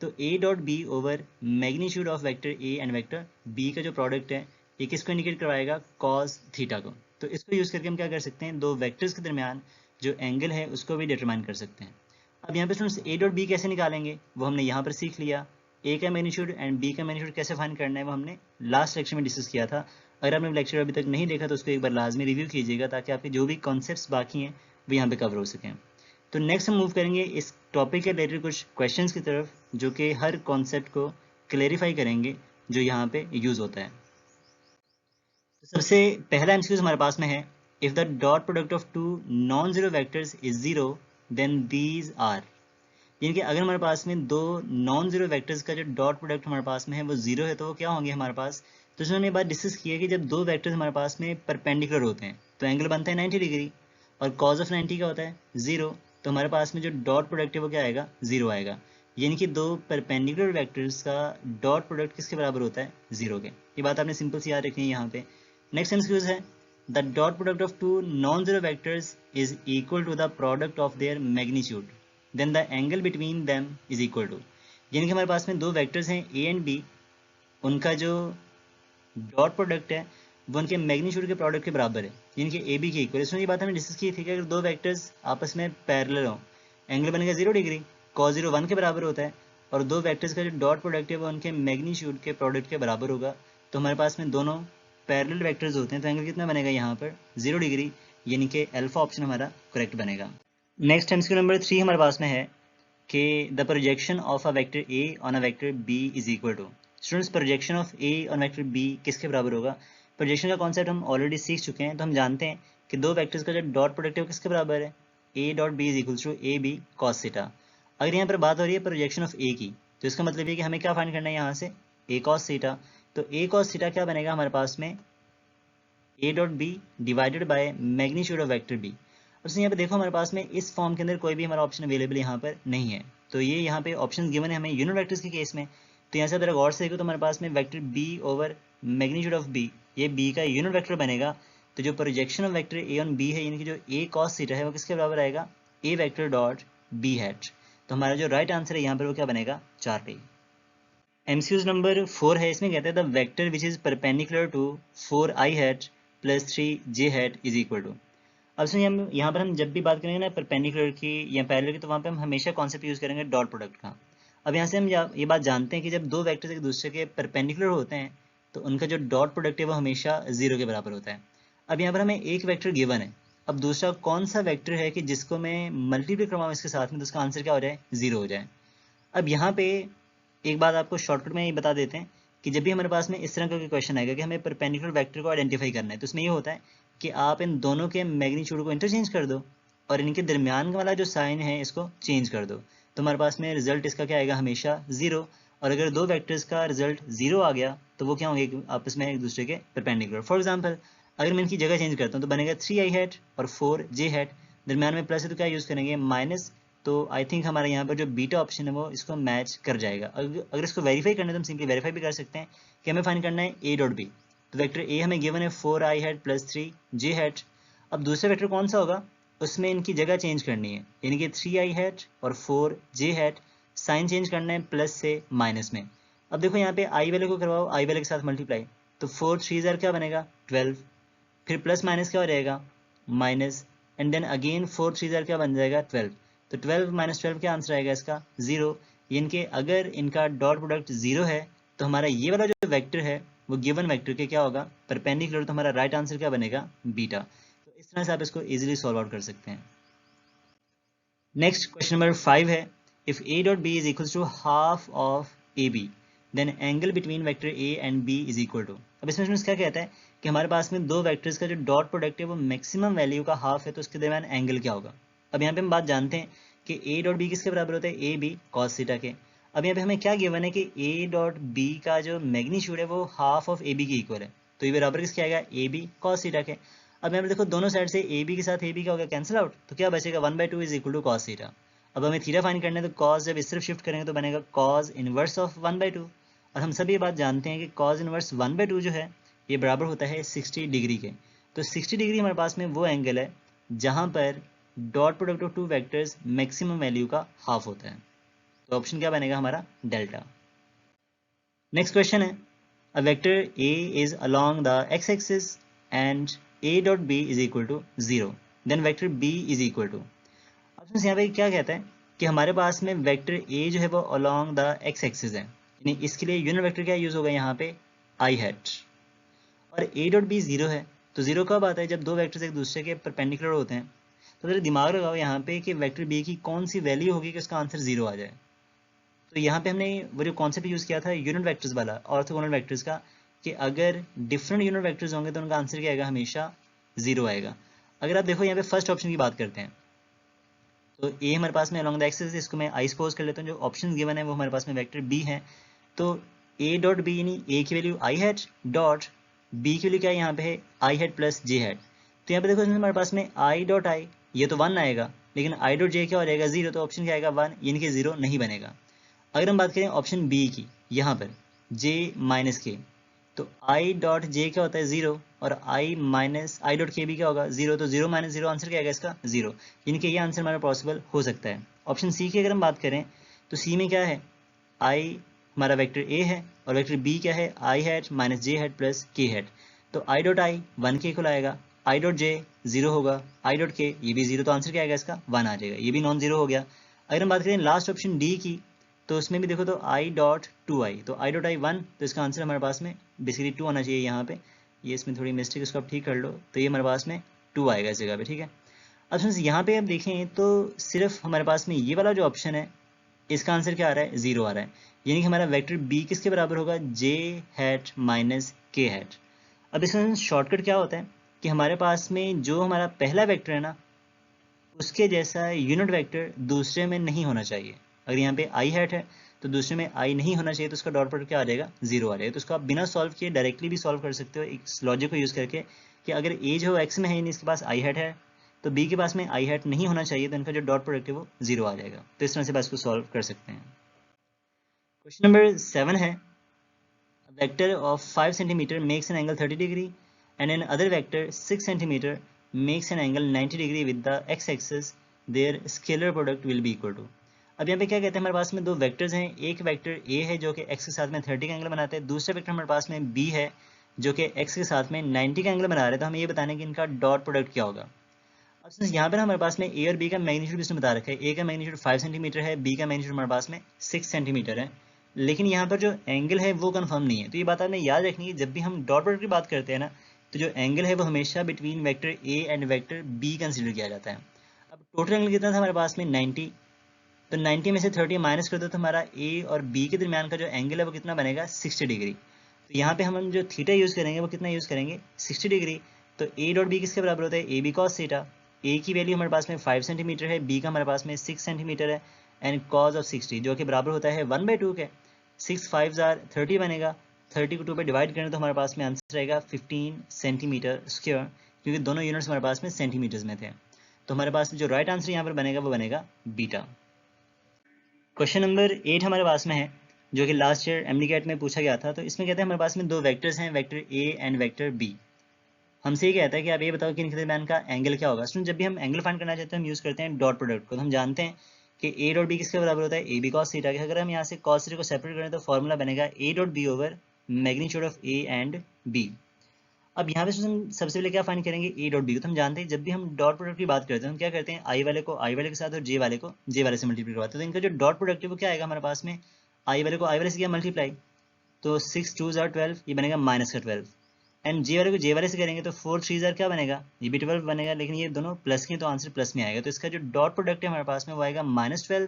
तो A dot B over magnitude of vector A and vector B का जो प्रोडक्ट है ये किसको इंडिकेट करवाएगा, कॉस थीटा को। तो इसको यूज़ करके हम क्या कर सकते हैं, दो वेक्टर्स के दरमियान जो एंगल है उसको भी डिटरमाइन कर सकते हैं। अब यहाँ पे स्टूडेंट्स ए डॉट बी कैसे निकालेंगे वो हमने यहाँ पर सीख लिया, ए का मैग्नीट्यूड एंड बी का मैग्नीट्यूड कैसे फाइंड करना है वो हमने लास्ट लेक्चर में डिस्कस किया था। अगर आपने लेक्चर अभी तक नहीं देखा तो उसको एक बार लाजमी रिव्यू कीजिएगा ताकि आपके जो भी कॉन्सेप्ट्स बाकी हैं वो यहाँ पे कवर हो सकें। तो नेक्स्ट हम मूव करेंगे इस टॉपिक के रिलेटेड कुछ क्वेश्चंस की तरफ जो कि हर कॉन्सेप्ट को क्लेरिफाई करेंगे जो यहाँ पे यूज होता है। तो सबसे पहला एमसीक्यू हमारे पास में है, if the dot product of two non zero vectors is zero then these are, यानी कि अगर हमारे पास में दो नॉन जीरो वेक्टर्स का जो डॉट प्रोडक्ट हमारे पास में है वो जीरो है तो वो क्या होंगे हमारे पास। तो उन्होंने बात डिस्कस की है कि जब दो वेक्टर्स हमारे पास में परपेंडिकुलर होते हैं तो एंगल बनता है 90 डिग्री, और कॉज ऑफ 90 क्या होता है, जीरो। तो हमारे पास में जो डॉट प्रोडक्ट है वो क्या आएगा, जीरो आएगा, यानी कि दो परपेंडिकुलर वेक्टर्स का डॉट प्रोडक्ट किसके बराबर होता है, जीरो के। ये बात आपने सिंपल सी याद रखनी है यहाँ पे। नेक्स्ट एमसीक्यूज है, the dot product of two non zero vectors is equal to the product of their magnitude then the angle between them is equal to, यानी कि हमारे पास में दो वेक्टर्स हैं ए एंड बी, उनका जो डॉट प्रोडक्ट है वो उनके मैग्नीट्यूड के प्रोडक्ट के बराबर है, यानी कि ए बी के इक्वल। इसमें ये बात हमने डिस्कस की थी कि अगर दो वेक्टर्स आपस में पैरेलल हो, एंगल बनेगा 0 डिग्री, कॉस 0 1 के बराबर होता है, और दो वेक्टर्स का जो डॉट प्रोडक्ट है वो उनके मैग्नीट्यूड के प्रोडक्ट के बराबर होगा। तो हमारे पास में दोनों पैरेलल वेक्टर्स होते हैं, तो एंगल कितना बनेगा यहाँ पर, 0 डिग्री, यानी कि अल्फा ऑप्शन हमारा करेक्ट बनेगा। नेक्स्ट एमसीक्यू नंबर 3 हमारे पास में है कि the projection of a vector A on a vector B is equal to. Students, projection of A on vector B किसके बराबर होगा। प्रोजेक्शन का कॉन्सेप्ट हम ऑलरेडी सीख चुके हैं, तो हम जानते हैं कि दो वेक्टर्स का जो डॉट प्रोडक्ट है वो किसके बराबर है, A dot B is equal to A B cos theta. अगर यहाँ पर बात हो रही है प्रोजेक्शन ऑफ ए की, तो इसका मतलब है कि हमें क्या फाइंड करना है यहाँ से, ए कॉस थीटा। तो ए कॉस थीटा क्या बनेगा हमारे पास में, A dot B divided by magnitude of vector B. उसने यहाँ पे देखो हमारे पास में इस फॉर्म के अंदर कोई भी हमारा ऑप्शन अवेलेबल यहाँ पर नहीं है, तो ये यहाँ पे ऑप्शन गिवन है हमें यूनिट वेक्टर्स के केस में। तो यहाँ से अगर गौर से देखो तो हमारे पास में vector B over magnitude of B, ये बी का यूनिट वेक्टर बनेगा। तो जो projection of vector A on B है, यानी कि जो ए कॉस थीटा है वो किसके बराबर आएगा, ए वेक्टर डॉट बी हैट। तो हमारा जो राइट आंसर है यहाँ पर वो क्या बनेगा, 4 पे। एमसीक्यूज नंबर 4 है, इसमें कहते हैं the vector which is perpendicular to 4i hat plus 3j hat is equal to. अब सुनिए, हम यहाँ पर हम जब भी बात करेंगे ना परपेंडिकुलर की या पैरेलल की, तो वहाँ पे हम हमेशा कॉन्सेप्ट यूज करेंगे डॉट प्रोडक्ट का। अब यहाँ से हम ये बात जानते हैं कि जब दो वेक्टर्स एक दूसरे के परपेंडिकुलर होते हैं तो उनका जो डॉट प्रोडक्ट है वो हमेशा 0 के बराबर होता है। अब यहाँ पर हमें एक वेक्टर गिवन है, अब दूसरा कौन सा वेक्टर है कि जिसको मैं मल्टीप्लाई करवाऊँ इसके साथ में तो उसका आंसर क्या हो जाए, 0 हो जाए। अब यहाँ पे एक बात आपको शॉर्टकट में ये बता देते हैं कि जब भी हमारे पास में इस तरह का क्वेश्चन आएगा कि हमें परपेंडिकुलर वेक्टर को आइडेंटिफाई करना है, तो उसमें ये होता है कि आप इन दोनों के मैग्नीट्यूड को इंटरचेंज कर दो और इनके दरमियान वाला जो साइन है इसको चेंज कर दो, तो हमारे पास में रिजल्ट इसका क्या आएगा, हमेशा 0। और अगर दो वेक्टर्स का रिजल्ट 0 आ गया तो वो क्या होंगे, आपस में एक दूसरे के परपेंडिकुलर। फॉर एग्जाम्पल, अगर मैं इनकी जगह चेंज करता हूँ तो बनेगा 3i हैट और 4j हैट, दरमियान में प्लस है तो क्या यूज़ करेंगे, माइनस। तो आई थिंक हमारे यहाँ पर जो बीटा ऑप्शन है वो इसको मैच कर जाएगा। अगर इसको वेरीफाई करना है तो हम सिंपली वेरीफाई भी कर सकते हैं कि हमें फाइंड करना है ए डॉट बी। तो वेक्टर ए हमें गिवन है 4i hat plus 3j hat. अब दूसरा वेक्टर कौन सा होगा, उसमें इनकी जगह चेंज करनी है, यानी कि 3i हैट और 4j हैट, साइन चेंज करना है प्लस से माइनस में। अब देखो यहाँ पे आई वाले को करवाओ, आई वाले के साथ मल्टीप्लाई, तो 4 3 क्या बनेगा 12, फिर प्लस माइनस क्या हो जाएगा माइनस, एंड देन अगेन 4 3 क्या बन जाएगा 12। तो 12 माइनस 12 क्या आंसर आएगा इसका, 0। यानी कि अगर इनका डॉट प्रोडक्ट 0 है तो हमारा ये वाला जो वेक्टर है वो गिवन वेक्टर के क्या होगा, परपेंडिकुलर, तो हमारा राइट आंसर क्या बनेगा, बीटा। तो इस तरह से आप इसको इजीली सॉल्व आउट कर सकते हैं। नेक्स्ट क्वेश्चन नंबर 5 है, if a dot b is equal to half of A B then angle between vector a and b is equal to. अब इसमें क्या कहता है कि हमारे पास में दो वेक्टर्स का जो डॉट प्रोडक्ट है वो मैक्सिमम वैल्यू का हाफ है, तो उसके दरमियान एंगल क्या होगा। अब यहाँ पे हम बात जानते हैं कि a डॉट b किसके बराबर होता है, ए बी कॉस थीटा के। अब यहाँ पे हमें क्या गिवन है कि a डॉट b का जो मैग्नीट्यूड है वो हाफ ऑफ ए बी के इक्वल है, तो ये बराबर किसके आएगा, ए बी कॉस थीटा के। अब यहाँ पे देखो दोनों साइड से ए बी के साथ ए बी क्या होगा, कैंसिल आउट, तो क्या बचेगा 1/2 is equal to cos theta. अब हमें थीटा फाइंड करना है तो कॉस जब इस तरफ शिफ्ट करेंगे तो बनेगा कॉस इनवर्स ऑफ 1/2, और हम सभी ये बात जानते हैं कि कॉस इनवर्स 1/2 जो है ये बराबर होता है 60 डिग्री के। तो 60 डिग्री हमारे पास में वो एंगल है जहां पर dot product of two vectors maximum value का हाफ होता है, तो ऑप्शन क्या बनेगा हमारा, डेल्टा। नेक्स्ट क्वेश्चन है, a vector a is along the x-axis and a dot b is equal to 0 then vector b is equal to। अब यहाँ पे क्या कहता है कि हमारे पास में वेक्टर a जो है वो along the x-axis है, यानी इसके लिए यूनिट वेक्टर क्या यूज होगा यहाँ पे, i हैट, और a डॉट b 0 है। तो 0 कब आता है, जब दो वेक्टर्स एक दूसरे के परपेंडिकुलर होते हैं। तो जरा दिमाग लगाओ यहाँ पे कि वेक्टर b की कौन सी वैल्यू होगी कि उसका आंसर 0 आ जाए। तो यहाँ पे हमने वो जो कॉन्सेप्ट यूज़ किया था यूनिट वेक्टर्स वाला, ऑर्थोगोनल वेक्टर्स का, कि अगर डिफरेंट यूनिट वेक्टर्स होंगे तो उनका आंसर क्या आएगा, हमेशा 0 आएगा। अगर आप देखो यहाँ पे फर्स्ट ऑप्शन की बात करते हैं, तो ए हमारे पास में अलॉन्ग द एक्सिस, इसको मैं आई सपोज कर लेता हूँ, जो ऑप्शन गिवन है वो हमारे पास में वेक्टर बी है। तो ए डॉट बी यानी ए की वैल्यू आई हैट डॉट बी की वैल्यू क्या है यहाँ पे है आई हैट प्लस जे हैट। तो यहाँ पे देखो इसमें हमारे पास में आई डॉट आई ये तो 1 आएगा, लेकिन आई डॉट जे क्या हो जाएगा 0, तो ऑप्शन क्या आएगा 1, यानी कि 0 नहीं बनेगा। अगर हम बात करें ऑप्शन बी की, यहाँ पर जे माइनस के, तो आई डॉट जे क्या होता है 0, और आई माइनस आई डॉट के भी क्या होगा 0, तो 0 माइनस 0 आंसर क्या आएगा इसका 0, यानी कि ये आंसर हमारा पॉसिबल हो सकता है। ऑप्शन सी की अगर हम बात करें, तो सी में क्या है, आई हमारा वेक्टर ए है और वेक्टर बी क्या है, आई हैट माइनस जे हैट प्लस के हैट। तो आई डॉट आई 1 के इक्वल आएगा, आई डॉट जे 0 होगा, आई डॉट के ये भी 0, तो आंसर क्या आएगा इसका 1 आ जाएगा, ये भी नॉन जीरो हो गया। अगर हम बात करें लास्ट ऑप्शन डी की, तो उसमें भी देखो तो आई डॉट टू आई, तो आई डॉट आई 1, तो इसका आंसर हमारे पास में बेसिकली 2 आना चाहिए यहाँ पे, ये इसमें थोड़ी मिस्टेक, इसको आप ठीक कर लो, तो ये हमारे पास में 2 आएगा इस जगह पे, ठीक है। अब फ्रेंड्स यहाँ पे आप देखें तो सिर्फ हमारे पास में ये वाला जो ऑप्शन है इसका आंसर क्या आ रहा है 0 आ रहा है, यानी कि हमारा वेक्टर बी किसके बराबर होगा, जे हैट माइनस के हैट। अब इसका शॉर्टकट क्या होता है कि हमारे पास में जो हमारा पहला वेक्टर है ना, उसके जैसा यूनिट वेक्टर दूसरे में नहीं होना चाहिए। अगर यहाँ पे आई हैट है तो दूसरे में आई नहीं होना चाहिए, तो उसका डॉट प्रोडक्ट क्या आ जाएगा 0 आ जाएगा। तो उसको आप बिना सॉल्व किए डायरेक्टली भी सॉल्व कर सकते हो इस लॉजिक को यूज़ करके, कि अगर ए जो एक्स में है यानी इसके पास आई हैट है, तो बी के पास में आई हैट नहीं होना चाहिए, तो इनका जो डॉट प्रोडक्ट है वो 0 आ जाएगा। तो इस तरह से बस को सॉल्व कर सकते हैं। क्वेश्चन नंबर 7 है, vector of 5 centimeter makes an angle 30 degree and an other vector 6 centimeter makes an angle 90 degree with the x-axis, their scalar product will be equal to। अब यहाँ पे क्या कहते हैं, हमारे पास में दो वेक्टर्स हैं, एक वेक्टर a है जो कि x के साथ में 30 का एंगल बनाते हैं, दूसरा वेक्टर हमारे पास में b है जो कि x के साथ में 90 का एंगल बना रहे हैं। तो हमें ये बताना है कि इनका डॉट प्रोडक्ट क्या होगा। अब सिंस यहाँ पर हमारे पास में a और b का मैग्नीट्यूड इसमें बता रखा है, a का मैग्नीट्यूड 5 सेंटीमीटर है, b का मैग्नीट्यूड हमारे पास में 6 सेंटीमीटर है, लेकिन यहाँ पर जो एंगल है वो कंफर्म नहीं है। तो ये बात आपने याद रखनी है, जब भी हम डॉट प्रोडक्ट की बात करते हैं ना, तो जो एंगल है वो हमेशा between vector a and vector b consider किया जाता है। अब टोटल एंगल कितना था हमारे पास में 90, तो 90 में से 30 माइनस कर दो तो हमारा a और b के दरमियान का जो एंगल है वो कितना बनेगा 60 डिग्री। तो यहाँ पे हम जो थीटा यूज़ करेंगे वो कितना यूज़ करेंगे 60 डिग्री। तो a डॉट b किसके बराबर होता है, A B cos theta. a की वैल्यू हमारे पास में 5 सेंटीमीटर है, b का हमारे पास में 6 सेंटीमीटर है, एंड कॉस ऑफ 60 जो कि बराबर होता है 1/2 के। 6 5 30 बनेगा, 30 को 2 पे डिवाइड करें तो हमारे पास में आंसर रहेगा 15 सेंटीमीटर स्क्वायर, क्योंकि दोनों यूनिट्स हमारे पास में सेंटीमीटर्स में थे। तो हमारे पास जो राइट आंसर यहाँ पर बनेगा वो बनेगा बीटा। क्वेश्चन नंबर 8 हमारे पास में है, जो कि लास्ट ईयर एमडीकैट में पूछा गया था। तो इसमें कहते हैं हमारे पास में दो वेक्टर्स हैं, vector A and vector B. हमसे ये कहता है कि आप ये बताओ कि इनके दरमियान का एंगल क्या होगा। जब भी हम एंगल फाइंड करना चाहते हैं हम यूज़ करते हैं डॉट प्रोडक्ट को। तो हम जानते हैं कि ए डॉट बी किसके बराबर होता है, ए बी कॉस थीटा के। अगर हम यहाँ से कॉस थीटा को सेपरेट करें तो फॉर्मूला बनेगा A dot B over magnitude of A and B. अब यहाँ पे हम सबसे पहले क्या फाइंड करेंगे, ए डॉट बी। तो हम जानते हैं जब भी हम डॉट प्रोडक्ट की बात करते हैं हम क्या करते हैं, आई वाले को आई वाले के साथ और जे वाले को जे वाले से मल्टीप्लाई करवाते हैं। तो इनका जो डॉट प्रोडक्ट है वो क्या आएगा हमारे पास में, आई वाले को आई वाले से किया मल्टीप्लाई, तो 6 2 12, ये बनेगा माइनस का 12, एंड जे वाले को जे वाले से करेंगे तो 4 3 क्या बनेगा, ये भी 12 बनेगा, लेकिन ये दोनों प्लस के तो आंसर प्लस में आएगा। तो इसका जो डॉट प्रोडक्ट है हमारे पास में वो आएगा -12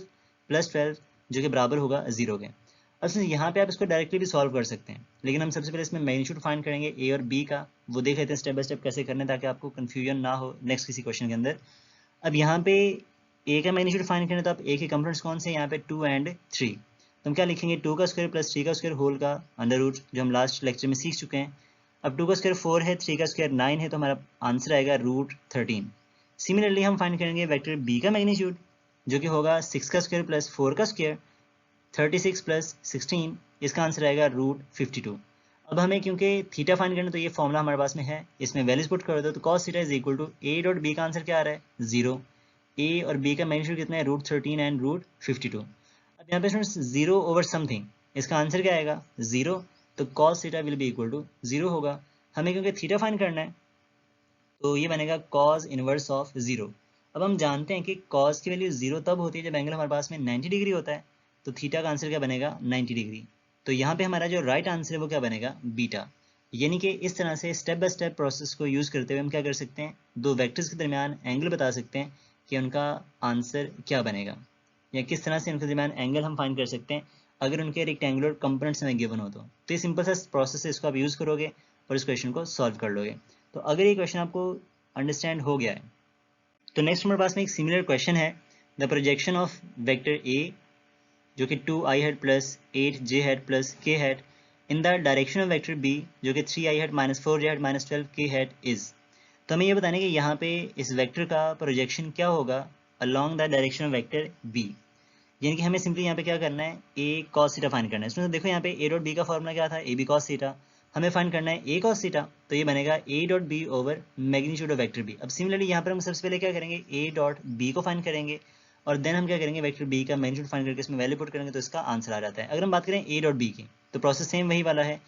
+ 12, जो कि बराबर होगा 0 के। अब यहाँ पे आप इसको डायरेक्टली भी सॉल्व कर सकते हैं, लेकिन हम सबसे पहले इसमें मैग्नीट्यूड फाइंड करेंगे ए और बी का, वो देख लेते हैं स्टेप बाय स्टेप कैसे करने, ताकि आपको कंफ्यूजन ना हो नेक्स्ट किसी क्वेश्चन के अंदर। अब यहाँ पे ए का मैग्नीट्यूड फाइंड करें तो आप ए के कंपोनेंट्स कौन से, यहाँ पे 2 और 3। तो हम क्या लिखेंगे, 2 का स्क्वायर प्लस 3 का स्क्वायर होल का अंडर रूट, जो हम लास्ट लेक्चर में सीख चुके हैं। अब 2 का स्क्वायर 4 है, 3 का स्क्वायर 9 है, तो हमारा आंसर आएगा √13। सिमिलरली हम फाइंड करेंगे वेक्टर बी का मैग्नीट्यूड, जो कि होगा 6 का स्क्वायर प्लस 4 का स्क्वायर 36 + 16, इसका आंसर आएगा √52। अब हमें क्योंकि थीटा फाइंड करना तो ये फॉर्मूला हमारे पास में है, इसमें वैल्यूज पुट कर दो तो cos theta is equal to A dot B का आंसर क्या आ रहा है 0, ए और बी का मैग्नीट्यूड कितना है √13 एंड √52। अब यहाँ पे 0 ओवर समथिंग, इसका आंसर क्या आएगा 0, तो cos theta will be equal to 0 होगा। हमें क्योंकि थीटा फाइंड करना है तो ये बनेगा cos इनवर्स ऑफ 0। अब हम जानते हैं कि cos की वैल्यू 0 तब होती है जब एंगल हमारे पास में 90 डिग्री होता है, तो थीटा का आंसर क्या बनेगा 90 डिग्री। तो यहाँ पे हमारा जो राइट आंसर है वो क्या बनेगा बीटा। यानी कि इस तरह से स्टेप बाय स्टेप प्रोसेस को यूज़ करते हुए हम क्या कर सकते हैं, दो वेक्टर्स के दरमियान एंगल बता सकते हैं कि उनका आंसर क्या बनेगा। या किस तरह से उनके दरमियान एंगल हम फाइंड कर सकते हैं अगर उनके रेक्टेंगुलर कंपोनेंट्स हमें गिवन हो। तो ये सिंपल सा प्रोसेस है, इसको आप यूज़ करोगे और इस क्वेश्चन को सॉल्व कर लोगे। तो अगर ये क्वेश्चन आपको अंडरस्टैंड हो गया है तो नेक्स्ट हमारे पास में एक सिमिलर क्वेश्चन है, द प्रोजेक्शन ऑफ वेक्टर ए जो कि 2i hat plus 8j hat plus k hat in the direction of vector b जो कि 3i hat minus 4j hat minus 12k hat is. तो हमें ये बताना है कि यहाँ पे इस वेक्टर का प्रोजेक्शन क्या होगा along the direction of vector b। यानी कि हमें सिंपली यहाँ पे क्या करना है, a cos थीटा फाइंड करना है। इसमें देखो यहाँ पे a डॉट b का फॉर्मूला क्या था, a b cos थीटा। हमें फाइंड करना है a cos थीटा, तो ये बनेगा a dot b over magnitude of vector b। अब सिमिलरली यहाँ पर हम सबसे पहले क्या करेंगे, a डॉट b को फाइंड करेंगे और देन हम क्या करेंगे, वेक्टर b का मैग्नीट्यूड फाइंड करके इसमें वैल्यू पुट करेंगे तो इसका आंसर आ जाता है। अगर हम बात करें a डॉट b की तो प्रोसेस सेम वही वाला है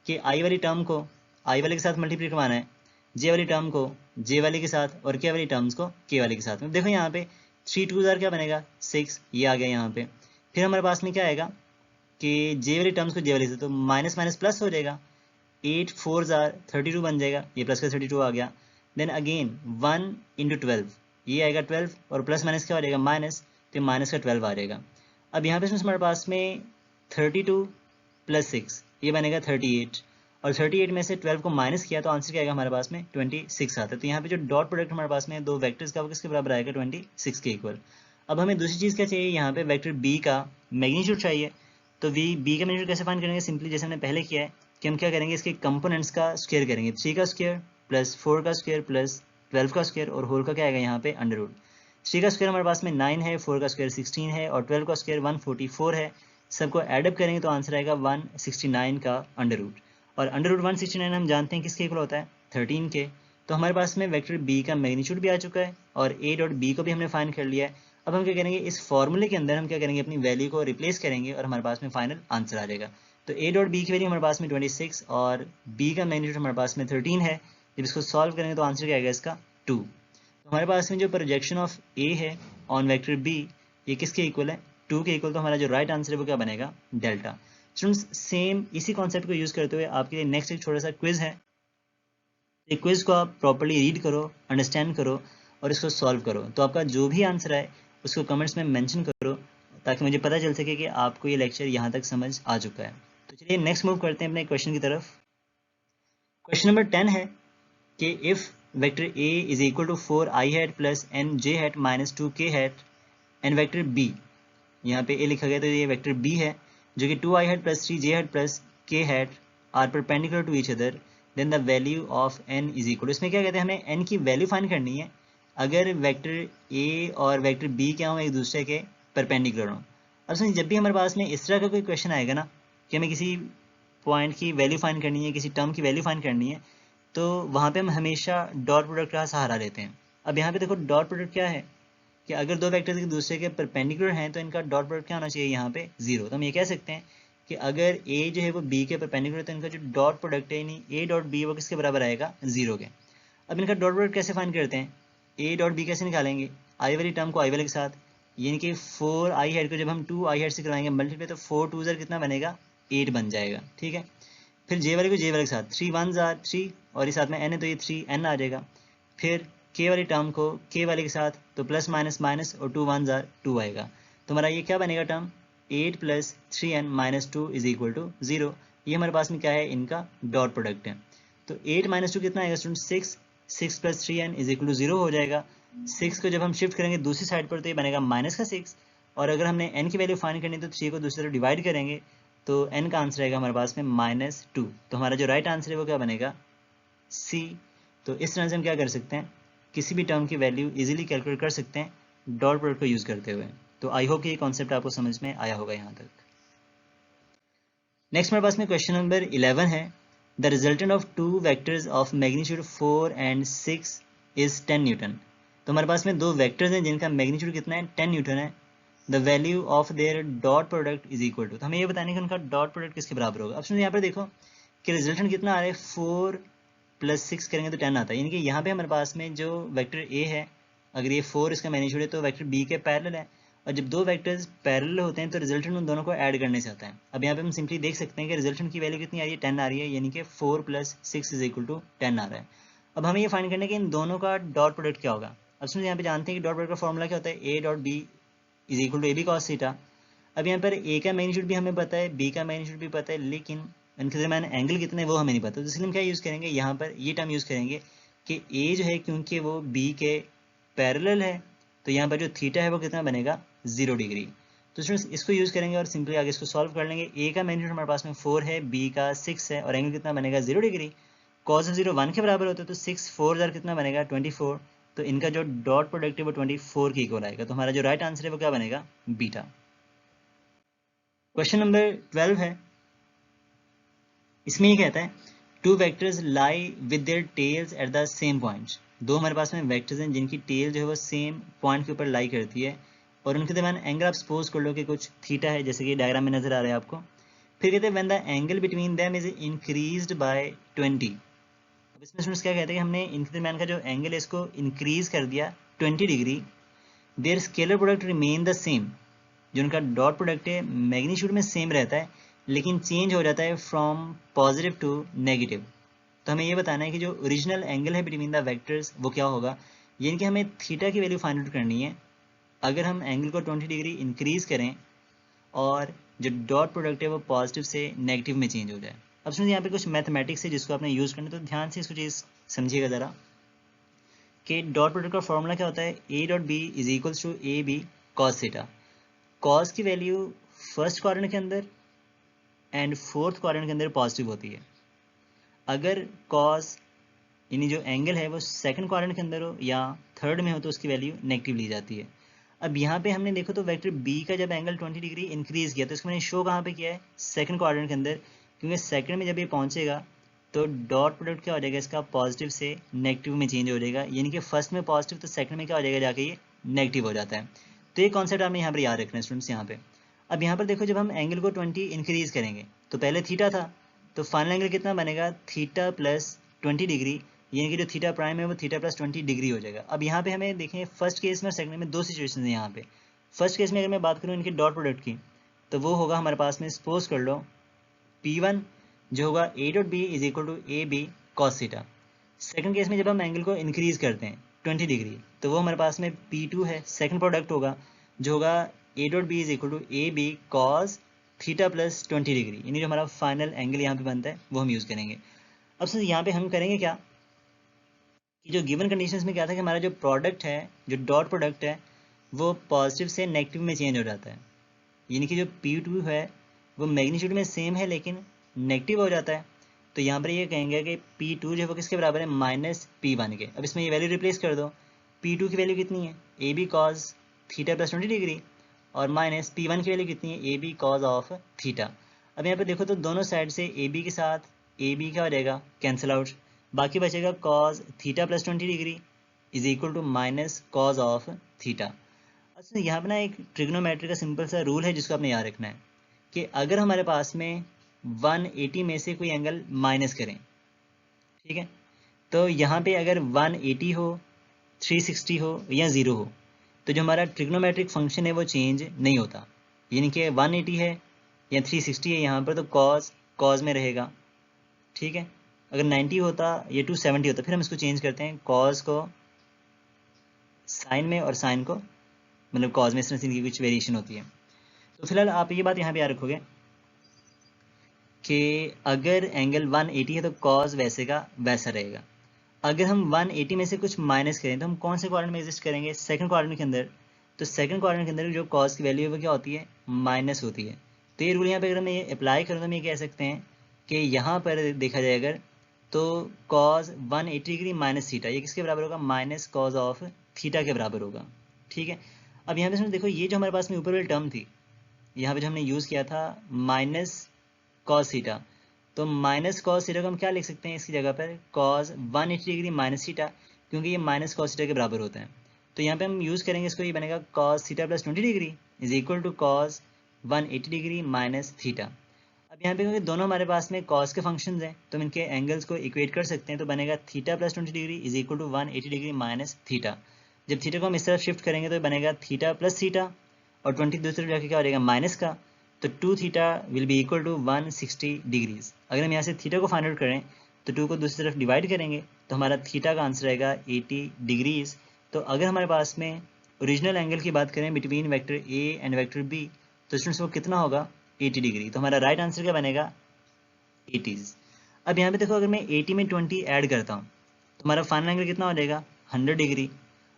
कि i वाली टर्म को i वाले के साथ मल्टीप्लाई करवाना है, j वाली टर्म को j वाले के साथ और k वाली टर्म्स को k वाले के साथ में। देखो यहाँ पे 3 2 क्या बनेगा 6, ये आ गया यहाँ पे। फिर हमारे पास में क्या आएगा कि j वाली टर्म्स को j वाले से तो माइनस माइनस प्लस हो जाएगा, 8 4 32 बन जाएगा, ये प्लस का 32 आ गया। देन अगेन 1 इंटू 12, ये आएगा 12 और प्लस माइनस क्या हो जाएगा माइनस, तो माइनस का 12 आ जाएगा। अब यहाँ पे हमारे पास में 32 प्लस 6 ये बनेगा 38 और 38 में से 12 को माइनस किया तो आंसर क्या आएगा हमारे पास में 26 आता है। तो यहाँ पे जो डॉट प्रोडक्ट हमारे पास में दो वेक्टर्स का वो किसके बराबर आएगा 26 के इक्वल। अब हमें दूसरी चीज़ क्या चाहिए, यहाँ पे वेक्टर b का मैग्नीट्यूड चाहिए। तो b का मैग्नीट्यूड कैसे फाइंड करेंगे, सिंपली जैसे हमने पहले किया है कि हम क्या करेंगे, इसके कंपोनेंट्स का स्क्वायर करेंगे, 3 का स्क्वायर प्लस 4 का स्क्वायर प्लस 12 का स्क्वायर और होल का क्या आएगा यहाँ पे अंडर रूट। 3 का स्क्वायर हमारे पास में 9 है, 4 का स्क्वायर 16 है और 12 का स्क्वायर 144 है। सबको एडअप करेंगे तो आंसर आएगा 169 का अंडर रूट। और अंडर रूट 169 हम जानते हैं किसके इक्वल होता है 13 के। तो हमारे पास में वेक्टर b का मैग्नीट्यूड भी आ चुका है और a डॉट b को भी हमने फाइंड कर लिया है। अब हम क्या करेंगे, इस फॉर्मूले के अंदर हम क्या करेंगे, अपनी वैल्यू को रिप्लेस करेंगे और हमारे पास में फाइनल आंसर आ जाएगा। तो a डॉट b की वैल्यू हमारे पास में 26 और b का मैग्नीट्यूड हमारे पास में 13 है। जब इसको सॉल्व करेंगे तो आंसर क्या आएगा इसका 2। तो हमारे पास में जो प्रोजेक्शन ऑफ a है ऑन वेक्टर b ये किसके इक्वल है 2 के इक्वल। तो हमारा जो राइट आंसर है वो क्या बनेगा डेल्टा। स्टूडेंट्स सेम इसी कॉन्सेप्ट को यूज करते हुए आपके लिए नेक्स्ट एक छोटा सा क्विज है। ये क्विज को आप प्रॉपर्ली रीड करो, अंडरस्टैंड करो और इसको सॉल्व करो। तो आपका जो भी आंसर आए उसको कमेंट्स में मेंशन करो ताकि मुझे पता चल सके कि आपको ये लेक्चर यहाँ तक समझ आ चुका है। तो चलिए नेक्स्ट मूव करते हैं अपने क्वेश्चन की तरफ। क्वेश्चन नंबर 10 है कि if vector a is equal to 4i hat plus nj hat minus 2k hat and vector b, यहाँ पे a लिखा गया तो ये वेक्टर b है जो कि 2i hat plus 3j hat plus k hat are perpendicular to each other then the value of n is equal. इसमें क्या कहते हैं, हमें n की वैल्यू फाइंड करनी है अगर वेक्टर a और वेक्टर b क्या हो एक दूसरे के परपेंडिकुलर हो। अब सुनिए जब भी हमारे पास में इस तरह का कोई क्वेश्चन आएगा ना कि हमें किसी पॉइंट की वैल्यू फाइंड करनी है, किसी टर्म की वैल्यू फाइंड करनी है, तो वहाँ पे हम हमेशा डॉट प्रोडक्ट का सहारा लेते हैं। अब यहाँ पे देखो डॉट प्रोडक्ट क्या है कि अगर दो वेक्टर्स एक दूसरे के परपेंडिकुलर हैं तो इनका डॉट प्रोडक्ट क्या होना चाहिए यहाँ पे 0। तो हम ये कह सकते हैं कि अगर a जो है वो b के परपेंडिकुलर है तो इनका जो डॉट प्रोडक्ट है यानी a डॉट b वो किसके बराबर आएगा 0 के। अब इनका डॉट प्रोडक्ट कैसे फाइंड करते हैं, a डॉट b कैसे निकालेंगे, i वाली टर्म को i वाले के साथ, यानी कि 4i हेड को जब हम 2i हेड से करवाएंगे मल्टीप्लाई तो 4 2 कितना बनेगा 8 बन जाएगा, ठीक है। फिर j वाले को j वाले के साथ 3 1 3 और इस साथ में n है तो ये 3n आ जाएगा। फिर k वाली टर्म को k वाले के साथ तो प्लस माइनस माइनस और 2 1 2 आएगा। तो हमारा ये क्या बनेगा term 8 plus 3n minus 2 is equal to 0। ये हमारे पास में क्या है, इनका डॉट प्रोडक्ट है। तो 8 माइनस 2 कितना आएगा student 6, 6 plus 3n is equal to 0 हो जाएगा। 6 को जब हम शिफ्ट करेंगे दूसरी साइड पर तो ये बनेगा माइनस का 6 और अगर हमने n की वैल्यू फाइंड करनी है तो 3 को दूसरी तरफ डिवाइड करेंगे तो n का आंसर आएगा हमारे पास में -2। तो हमारा जो राइट आंसर है वो क्या बनेगा C। तो इस तरह से हम क्या कर सकते हैं, किसी भी टर्म की वैल्यू इजीली कैलकुलेट कर सकते हैं डॉट प्रोडक्ट को यूज करते हुए। तो आई होप कि ये कॉन्सेप्ट आपको समझ में आया होगा यहाँ तक। नेक्स्ट हमारे पास में क्वेश्चन नंबर 11 है, the resultant of two vectors of magnitude 4 and 6 is 10 Newton. तो हमारे पास में दो वेक्टर्स हैं जिनका मैग्नीट्यूड कितना है 10 न्यूटन है। The value of their dot product is equal to, तो हमें ये बताने कि उनका डॉट प्रोडक्ट किसके बराबर होगा। अब सुनिए यहाँ पर देखो कि रिजल्टेंट कितना आ रहा है 4 प्लस 6 करेंगे तो 10 आता है, यानी कि यहाँ पे हमारे पास में जो वेक्टर a है अगर ये 4 इसका मैग्नीट्यूड है तो वेक्टर b के पैरेलल है और जब दो वेक्टर्स पैरेलल होते हैं तो रिजल्टेंट उन दोनों को ऐड करने से आता है। अब यहाँ पे हम सिंपली देख सकते हैं कि रिजल्टेंट की वैल्यू कितनी आ रही है 10 आ रही है, यानी कि 4 प्लस 6 इज इक्वल टू 10 आ रहा है। अब हमें ये फाइंड करना है कि इन दोनों का डॉट प्रोडक्ट क्या होगा। अब सुनिए यहाँ पे जानते हैं कि डॉट प्रोडक्ट का फॉर्मूला क्या होता है, a dot b is equal to A B cos theta. अब यहाँ पर ए का मैग्नीट्यूड भी हमें पता है, बी का मैग्नीट्यूड भी पता है, लेकिन इनके दरमियान एंगल कितने वो हमें नहीं पता। तो इसलिए हम क्या यूज़ करेंगे, यहाँ पर ये टर्म यूज़ करेंगे कि ए जो है क्योंकि वो बी के पैरेलल है, तो यहाँ पर जो थीटा है वो कितना बनेगा 0 डिग्री। तो स्टूडेंट्स इसको यूज़ करेंगे और सिंपली आगे इसको सॉल्व कर लेंगे। ए का मैग्नीट्यूड हमारे पास में 4 है, बी का 6 है और एंगल कितना बनेगा 0 डिग्री। कॉस ऑफ 0 1 के बराबर होता है, तो 6 4 जार कितना बनेगा 24। तो इनका जो डॉट प्रोडक्ट है वो 24 के इक्वल आएगा। तो हमारा जो राइट आंसर है वो क्या बनेगा, बीटा। क्वेश्चन नंबर 12 है, इसमें ये कहता है two vectors lie with their tales at the same point. दो हमारे पास में वेक्टर्स हैं जिनकी टेल जो है वो सेम पॉइंट के ऊपर लाई करती है और उनके दरमियान एंगल आप सपोज कर लो कि कुछ थीटा है, जैसे कि डायग्राम में नजर आ रहा है आपको। फिर कहते हैं when the angle between them is increased by 20। अब इसमें स्टूडेंट्स क्या कहते हैं कि हमने इनके दरमियान का जो एंगल है इसको इंक्रीज कर दिया 20 degree. Their scalar product remain the same. जो उनका डॉट प्रोडक्ट है मैग्नीट्यूड में सेम रहता है, लेकिन चेंज हो जाता है फ्रॉम पॉजिटिव टू नेगेटिव। तो हमें ये बताना है कि जो ओरिजिनल एंगल है बिटवीन द वेक्टर्स वो क्या होगा, यानी कि हमें थीटा की वैल्यू फाइंड आउट करनी है। अगर हम एंगल को 20 डिग्री इंक्रीज करें और जो डॉट प्रोडक्ट है वो पॉजिटिव से नेगेटिव में चेंज हो जाए। अब सुनिए यहाँ पे कुछ मैथमेटिक्स है जिसको आपने यूज करना है, तो ध्यान से इसको चीज़ समझिएगा ज़रा कि डॉट प्रोडक्ट का फॉर्मूला क्या होता है, A dot B is equals to A B cos theta. Cos की वैल्यू फर्स्ट क्वाड्रेंट के अंदर एंड फोर्थ क्वाड्रेंट के अंदर पॉजिटिव होती है। अगर कॉस यानी जो एंगल है वो सेकंड क्वाड्रेंट के अंदर हो या थर्ड में हो तो उसकी वैल्यू नेगेटिव ली जाती है। अब यहाँ पे हमने देखो तो वेक्टर बी का जब एंगल 20 डिग्री इंक्रीज किया तो इसको मैंने शो कहाँ पे किया है, सेकंड क्वाड्रेंट के अंदर, क्योंकि सेकंड में जब ये पहुंचेगा तो डॉट प्रोडक्ट क्या हो जाएगा इसका, पॉजिटिव से नेगेटिव में चेंज हो जाएगा। यानी कि फर्स्ट में पॉजिटिव तो सेकंड में क्या हो जाएगा जाके ये नेगेटिव हो जाता है। तो ये कॉन्सेप्ट हमें यहाँ पर याद रखना है स्टूडेंट्स यहाँ पे। अब यहाँ पर देखो जब हम एंगल को 20 इंक्रीज करेंगे तो पहले थीटा था, तो फाइनल एंगल कितना बनेगा, थीटा प्लस 20 डिग्री, यानी कि जो थीटा प्राइम है वो थीटा प्लस 20 डिग्री हो जाएगा। अब यहाँ पे हमें देखें फर्स्ट केस में और सेकंड में दो सिचुएशन है यहाँ पे। फर्स्ट केस में अगर मैं बात करूँ इनके डॉट प्रोडक्ट की तो वो होगा हमारे पास में, सपोज कर लो P1 जो होगा A dot B is equal to A B cos theta. Second case में जब हम एंगल को इंक्रीज करते हैं 20 डिग्री तो वो हमारे पास में P2 है, सेकंड प्रोडक्ट होगा जो होगा A dot B is equal to A B cos theta plus 20 degree, यानी जो हमारा फाइनल एंगल यहाँ पे बनता है वो हम यूज़ करेंगे। अब सर यहाँ पे हम करेंगे क्या कि जो गिवन कंडीशंस में क्या था कि हमारा जो प्रोडक्ट है, जो डॉट प्रोडक्ट है वो पॉजिटिव से नेगेटिव में चेंज हो जाता है। यानी कि जो P2 है वो मैग्नीट्यूड में सेम है लेकिन नेगेटिव हो जाता है। तो यहाँ पर ये कहेंगे कि P2 जो है वो किसके बराबर है, माइनस P1 के। अब इसमें ये वैल्यू रिप्लेस कर दो, P2 की वैल्यू कितनी है, A B cos theta plus 20 degree, और माइनस P1 की वैल्यू कितनी है, A B cos of theta. अब यहाँ पर देखो तो दोनों साइड से ए बी के साथ ए बी क्या हो जाएगा, कैंसिल आउट, बाकी बचेगा cos theta plus 20 degree is equal to minus cos of theta. अच्छा यहाँ पर ना एक ट्रिग्नोमेट्री का सिंपल सा रूल है जिसको आपने याद रखना है कि अगर हमारे पास में 180 में से कोई एंगल माइनस करें, ठीक है, तो यहाँ पे अगर 180 हो, 360 हो या 0 हो तो जो हमारा ट्रिग्नोमेट्रिक फंक्शन है वो चेंज नहीं होता। यानी कि 180 है या 360 है यहाँ पर तो कॉस कॉस में रहेगा, ठीक है। अगर 90 होता या 270 होता फिर हम इसको चेंज करते हैं, कॉस को साइन में और साइन को मतलब कॉस में, इस तरह से इनकी कुछ वेरिएशन होती है। तो फिलहाल आप ये बात यहाँ पे याद रखोगे कि अगर एंगल 180 है तो कॉस वैसे का वैसा रहेगा। अगर हम 180 में से कुछ माइनस करें तो हम कौन से क्वाड्रेंट में एग्जिस्ट करेंगे, सेकंड क्वाड्रेंट के अंदर। तो सेकंड क्वाड्रेंट के अंदर जो कॉस की वैल्यू है वो क्या होती है, माइनस होती है। तो ये रूल यहाँ पे अगर मैं ये अप्लाई करूँ तो हम ये कह सकते हैं कि यहाँ पर देखा जाए अगर तो कॉस 180 डिग्री माइनस थीटा ये किसके बराबर होगा, माइनस कॉस ऑफ थीटा के बराबर होगा, ठीक है। अब यहाँ पे देखो ये जो हमारे पास में ऊपर वाली टर्म थी यहाँ पे जो हमने यूज़ किया था माइनस कॉस थीटा, तो माइनस कॉस थीटा को हम क्या लिख सकते हैं इसकी जगह पर, कॉस 180 डिग्री माइनस थीटा, क्योंकि ये माइनस कॉस थीटा के बराबर होता है। तो यहाँ पे हम यूज़ करेंगे इसको, ये बनेगा cos theta plus 20 degree is equal to cos 180 degree minus theta. अब यहाँ पे क्योंकि दोनों हमारे पास में कॉस के फंक्शंस हैं तो हम इनके एंगल्स को इक्वेट कर सकते हैं। तो बनेगा theta plus 20 degree is equal to 180 degree minus theta. जब थीटा को हम इस तरफ शिफ्ट करेंगे तो बनेगा थीटा प्लस थीटा और 20 दूसरी तरफ जाके क्या हो जाएगा माइनस का, तो 2 theta will be equal to 160 degrees. अगर हम यहाँ से थीटा को फाइंड आउट करें तो 2 को दूसरी तरफ डिवाइड करेंगे तो हमारा थीटा का आंसर आएगा 80 डिग्रीज। तो अगर हमारे पास में ओरिजिनल एंगल की बात करें between vector A and vector B, तो स्टूडेंट्स वो कितना होगा 80 डिग्री। तो हमारा राइट आंसर क्या बनेगा 80s। अब यहाँ पे देखो अगर मैं 80 में 20 ऐड करता हूँ तो हमारा फाइनल एंगल कितना हो जाएगा 100 डिग्री,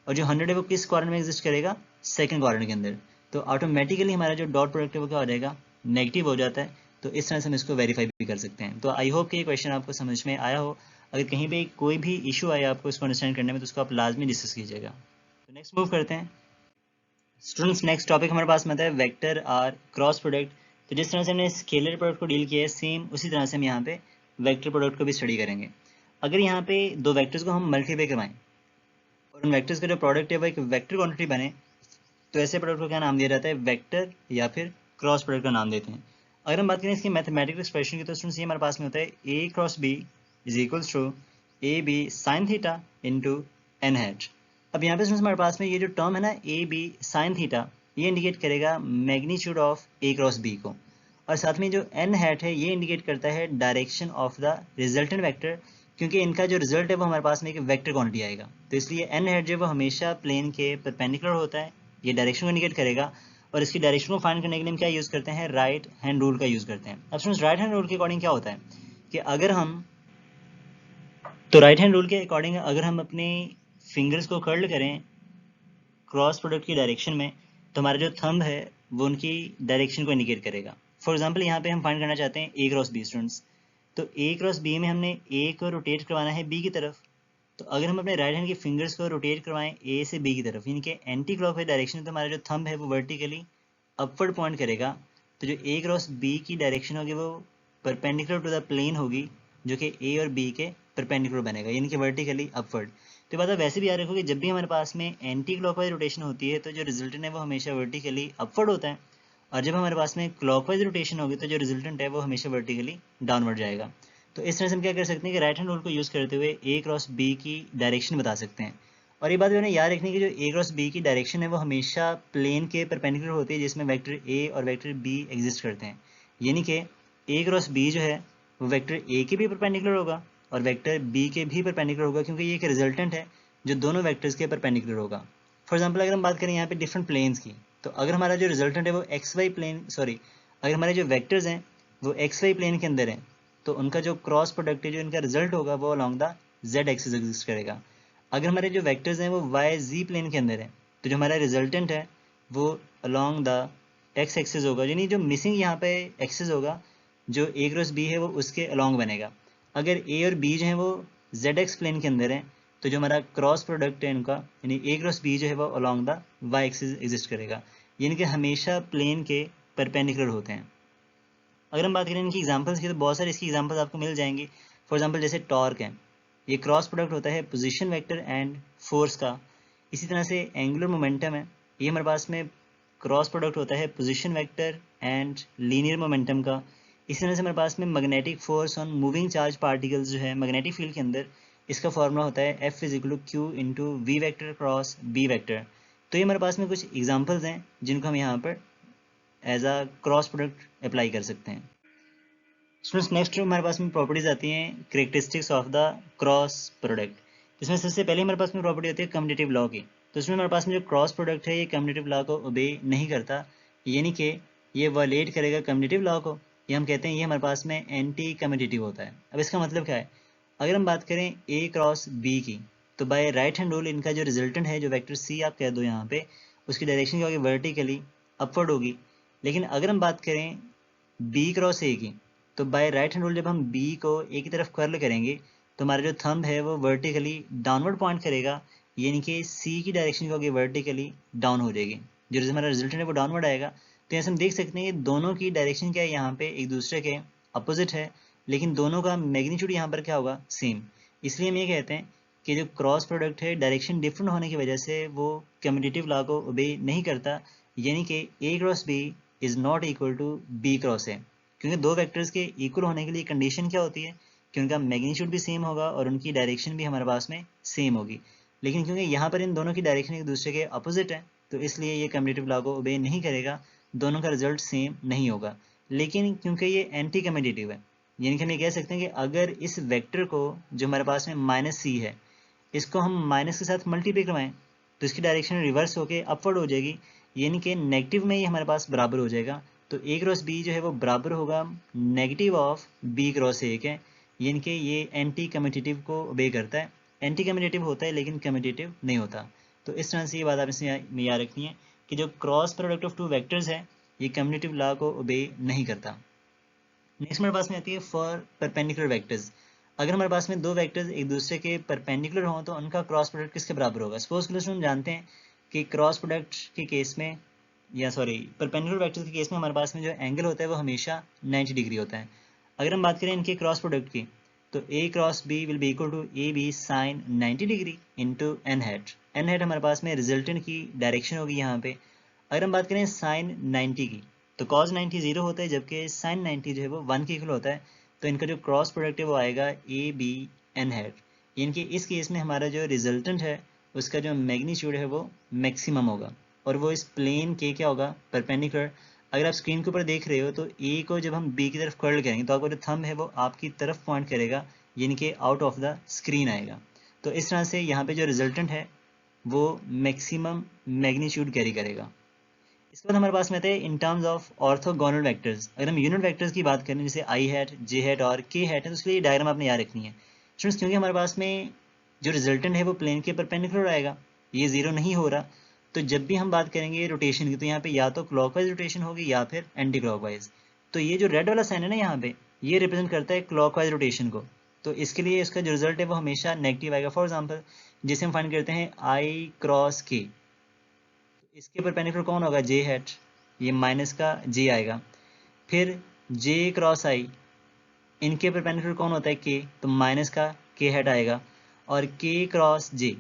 और जो 100 है वो किस क्वाड्रेंट में एग्जिस्ट करेगा सेकंड क्वाड्रेंट के अंदर। तो ऑटोमेटिकली हमारा जो डॉट प्रोडक्ट है वो क्या हो जाएगा नेगेटिव हो जाता है। तो इस तरह से हम इसको वेरीफाई भी कर सकते हैं। तो आई होप कि ये क्वेश्चन आपको समझ में आया हो। अगर कहीं पे कोई भी इशू आए आपको इसको अंडरस्टैंड करने में तो उसको आप लाजमी डिस्कस कीजिएगा। तो नेक्स्ट मूव करते हैं स्टूडेंट्स। नेक्स्ट टॉपिक हमारे पास में आता है वेक्टर आर क्रॉस प्रोडक्ट। तो जिस तरह से हमने स्केलर प्रोडक्ट को डील किया है सेम उसी तरह से हम यहाँ पे वेक्टर प्रोडक्ट को भी स्टडी करेंगे। अगर यहाँ पे दो वेक्टर्स को हम मल्टीप्लाई करवाएं और उन वेक्टर्स का जो प्रोडक्ट है वो एक वेक्टर क्वांटिटी बने, तो ऐसे प्रोडक्ट को क्या नाम दिया जाता है वेक्टर या फिर क्रॉस प्रोडक्ट का नाम देते हैं। अगर हम बात करें इसकी मैथमेटिकल एक्सप्रेशन की तो स्टूडेंट्स ये हमारे पास में होता है A cross B is equals to A B sine theta into N hat. अब यहाँ पे स्टूडेंट्स हमारे पास में ये जो टर्म है ना ए बी साइन थीटा, ये इंडिकेट करेगा magnitude of A cross B को, और साथ में जो एन हैट है ये इंडिकेट करता है direction of the resultant vector, क्योंकि इनका जो रिजल्ट है वो हमारे पास में एक वेक्टर क्वांटिटी आएगा। तो इसलिए एन हैट जो वो हमेशा प्लेन के परपेंडिकुलर होता है, ये डायरेक्शन को इंडिकेट करेगा। और इसकी डायरेक्शन को फाइंड करने के लिए हम क्या यूज़ करते हैं राइट हैंड रूल का यूज़ करते हैं। अब स्टूडेंट्स राइट हैंड रूल के अकॉर्डिंग क्या होता है कि राइट हैंड रूल के अकॉर्डिंग अगर हम अपने फिंगर्स को कर्ल करें क्रॉस प्रोडक्ट की डायरेक्शन में, तो हमारा जो थंब है वो उनकी डायरेक्शन को इंडिकेट करेगा। फॉर एग्जांपल यहाँ पे हम फाइंड करना चाहते हैं ए क्रॉस बी स्टूडेंट्स, तो ए क्रॉस बी में हमने ए को रोटेट करवाना है बी की तरफ। तो अगर हम अपने राइट हैंड के फिंगर्स को रोटेट करवाएं ए से बी की तरफ यानी कि एंटी क्लॉकवाइज डायरेक्शन में, तो हमारा जो थंब है वो वर्टिकली अपवर्ड पॉइंट करेगा। तो जो ए क्रॉस बी की डायरेक्शन होगी वो परपेंडिकुलर टू द प्लेन होगी, जो कि ए और बी के परपेंडिकुलर बनेगा यानी कि वर्टिकली अपवर्ड। तो बात आप वैसे भी याद रखो कि जब भी हमारे पास में एंटी क्लॉकवाइज रोटेशन होती है तो जो रिजल्टेंट है वो हमेशा वर्टिकली अपवर्ड होता है, और जब हमारे पास में क्लॉकवाइज रोटेशन होगी तो जो रिजल्टेंट है वो हमेशा वर्टिकली डाउनवर्ड जाएगा। तो इस तरह से हम क्या कर सकते हैं कि राइट हैंड रूल को यूज़ करते हुए ए क्रॉस बी की डायरेक्शन बता सकते हैं। और ये बात मैंने याद रखनी कि जो ए क्रॉस बी की डायरेक्शन है वो हमेशा प्लेन के परपेंडिकुलर होती है जिसमें वेक्टर ए और वेक्टर बी एग्जिस्ट करते हैं, यानी कि ए क्रॉस बी जो है वो वेक्टर ए के भी परपेंडिकुलर होगा और वेक्टर बी के भी परपेंडिकुलर होगा, क्योंकि ये एक रिजल्टेंट है जो दोनों वेक्टर्स के परपेंडिकुलर होगा। फॉर एग्जांपल अगर हम बात करें यहाँ पे डिफरेंट प्लेन्स की, तो अगर हमारा जो रिजल्टेंट है वो एक्स वाई प्लेन अगर हमारे जो वेक्टर्स हैं वो एक्स वाई प्लेन के अंदर हैं, तो उनका जो क्रॉस प्रोडक्ट है जो इनका रिजल्ट होगा वो along the Z axis exist करेगा। अगर हमारे जो वेक्टर्स हैं वो वाई जी प्लेन के अंदर है, तो जो हमारा रिजल्टेंट है वो अलॉन्ग द एक्स एक्सिस होगा, यानी जो मिसिंग यहाँ पे एक्सिस होगा जो ए क्रॉस बी है वो उसके अलॉन्ग बनेगा। अगर ए और बी जो है वो जेड एक्स प्लेन के अंदर है, तो जो हमारा क्रॉस प्रोडक्ट है इनका यानी ए क्रॉस बी जो है वो along the Y axis exist करेगा, यानी कि हमेशा प्लेन के परपेंडिकुलर होते हैं। अगर हम बात करें इनकी एग्जांपल्स की तो बहुत सारे इसकी एग्जांपल्स आपको मिल जाएंगी। फॉर एग्जांपल जैसे टॉर्क है, ये क्रॉस प्रोडक्ट होता है पोजीशन वेक्टर एंड फोर्स का। इसी तरह से एंगुलर मोमेंटम है, ये हमारे पास में क्रॉस प्रोडक्ट होता है position vector and linear momentum का। इसी तरह से हमारे पास में magnetic force on moving charge particles जो है मैग्नेटिक फील्ड के अंदर, इसका फॉर्मूला होता है F is equal to Q into V vector cross B vector. तो ये हमारे पास में कुछ एग्जांपल्स हैं जिनको हम यहाँ पर as a cross product apply कर सकते हैं। स्टूडेंट्स नेक्स्ट हमारे पास में प्रॉपर्टीज आती हैं characteristics of the cross product, जिसमें सबसे पहले हमारे पास में प्रॉपर्टी होती है कम्यूटेटिव लॉ की। तो इसमें हमारे पास में जो क्रॉस प्रोडक्ट है ये कम्यूटेटिव लॉ को ओबे नहीं करता, यानी कि ये वायलेट करेगा कम्यूटेटिव लॉ को, ये हम कहते हैं ये हमारे पास में एंटी कम्यूटेटिव होता है। अब इसका मतलब क्या है, अगर हम बात करें ए क्रॉस बी की, तो बाय राइट हैंड रूल इनका जो रिजल्टेंट है जो वेक्टर सी आप कह दो यहाँ पे, उसकी डायरेक्शन क्या होगी वर्टिकली अपवर्ड होगी। लेकिन अगर हम बात करें बी क्रॉस ए की, तो बाय राइट हैंड रूल जब हम बी को ए की तरफ कर्ल करेंगे तो हमारा जो थंब है वो वर्टिकली डाउनवर्ड पॉइंट करेगा, यानी कि सी की डायरेक्शन क्या होगी वर्टिकली डाउन हो जाएगी, जो हमारा रिजल्टेंट है वो डाउनवर्ड आएगा। तो ऐसे हम देख सकते हैं कि दोनों की डायरेक्शन क्या है यहाँ पे एक दूसरे के अपोजिट है, लेकिन दोनों का मैग्नीट्यूड यहाँ पर क्या होगा सेम। इसलिए हम ये कहते हैं कि जो क्रॉस प्रोडक्ट है डायरेक्शन डिफरेंट होने की वजह से वो कम्यूटेटिव लॉ को ओबे नहीं करता, यानी कि A cross B is not equal to B cross A, क्योंकि दो वेक्टर्स के इक्वल होने के लिए कंडीशन क्या होती है कि उनका मैग्नीट्यूड भी सेम होगा और उनकी डायरेक्शन भी हमारे पास में सेम होगी। लेकिन क्योंकि यहाँ पर इन दोनों की डायरेक्शन एक दूसरे के अपोजिट है, तो इसलिए ये कम्यूटेटिव लॉ को ओबे नहीं करेगा, दोनों का रिजल्ट सेम नहीं होगा। लेकिन क्योंकि ये एंटी कम्यूटेटिव है, यानी कि हम ये कह सकते हैं कि अगर इस वेक्टर को जो हमारे पास में माइनस सी है, इसको हम माइनस के साथ मल्टीप्लाई करवाएं तो इसकी डायरेक्शन रिवर्स होके अपवर्ड हो जाएगी, यानी कि नेगेटिव में ही हमारे पास बराबर हो जाएगा। तो ए क्रॉस बी जो है वो बराबर होगा negative of B cross A के, यानी कि ये एंटी कम्यूटेटिव को ओबे करता है। एंटी कम्यूटेटिव होता है लेकिन कम्यूटेटिव नहीं होता। तो इस तरह से ये बात आप इसमें याद रखनी है कि जो cross product of two vectors है ये कम्यूटेटिव लॉ को ओबे नहीं करता। नेक्स्ट हमारे पास में आती है फॉर परपेंडिकुलर वेक्टर्स। अगर हमारे पास में दो वेक्टर्स एक दूसरे के परपेंडिकुलर हों तो उनका क्रॉस प्रोडक्ट किसके बराबर होगा। सपोज करो हम जानते हैं कि क्रॉस प्रोडक्ट के केस में या सॉरी परपेंडिकुलर वेक्टर्स के केस में हमारे पास में जो एंगल होता है वो हमेशा 90 डिग्री होता है। अगर हम बात करें इनके क्रॉस प्रोडक्ट की तो A cross B will be equal to A B sine 90 degree into N hat. N hat हमारे पास में रिजल्टेंट की डायरेक्शन होगी यहाँ पे। अगर हम बात करें साइन 90 की तो cos 90 0 होता है जबकि sin 90 जो है वो 1 के इक्वल होता है। तो इनका जो क्रॉस प्रोडक्ट है वो आएगा ए बी एन हैट, यानी कि इस केस में हमारा जो रिजल्टेंट है उसका जो मैग्नीट्यूड है वो मैक्सिमम होगा और वो इस प्लेन के क्या होगा परपेंडिकुलर। अगर आप स्क्रीन के ऊपर देख रहे हो तो ए को जब हम बी की तरफ कर्ल करेंगे तो आपका जो थंब है वो आपकी तरफ पॉइंट करेगा, यानी कि आउट ऑफ द स्क्रीन आएगा। तो इस तरह से यहाँ पे जो रिजल्टेंट है वो मैक्सिमम मैग्नीट्यूड कैरी करेगा। इसके बाद हमारे पास में आते हैं in terms of orthogonal vectors. अगर हम यूनिट वेक्टर्स की बात करें जैसे आई हैट जे हैट और के हैट है तो उसके लिए डायग्राम आपने याद रखनी है स्टूडेंट्स, क्योंकि हमारे पास में जो रिजल्टेंट है वो प्लेन के परपेंडिकुलर आएगा, ये जीरो नहीं हो रहा। तो जब भी हम बात करेंगे रोटेशन की तो यहाँ पे या तो क्लॉकवाइज रोटेशन होगी या फिर एंटी क्लॉकवाइज। तो ये जो रेड वाला साइन है ना यहाँ पे ये रिप्रेजेंट करता है क्लॉकवाइज रोटेशन को। तो इसके लिए इसका जो रिजल्ट है वो हमेशा नेगेटिव आएगा। फॉर एग्जाम्पल जैसे हम फाइंड करते हैं आई क्रॉस के, इसके परपेंडिकुलर कौन होगा जे हैट, ये माइनस का जे आएगा। फिर जे क्रॉस आई इनके परपेंडिकुलर कौन होता है के, तो माइनस का के हैट आएगा। और के क्रॉस जे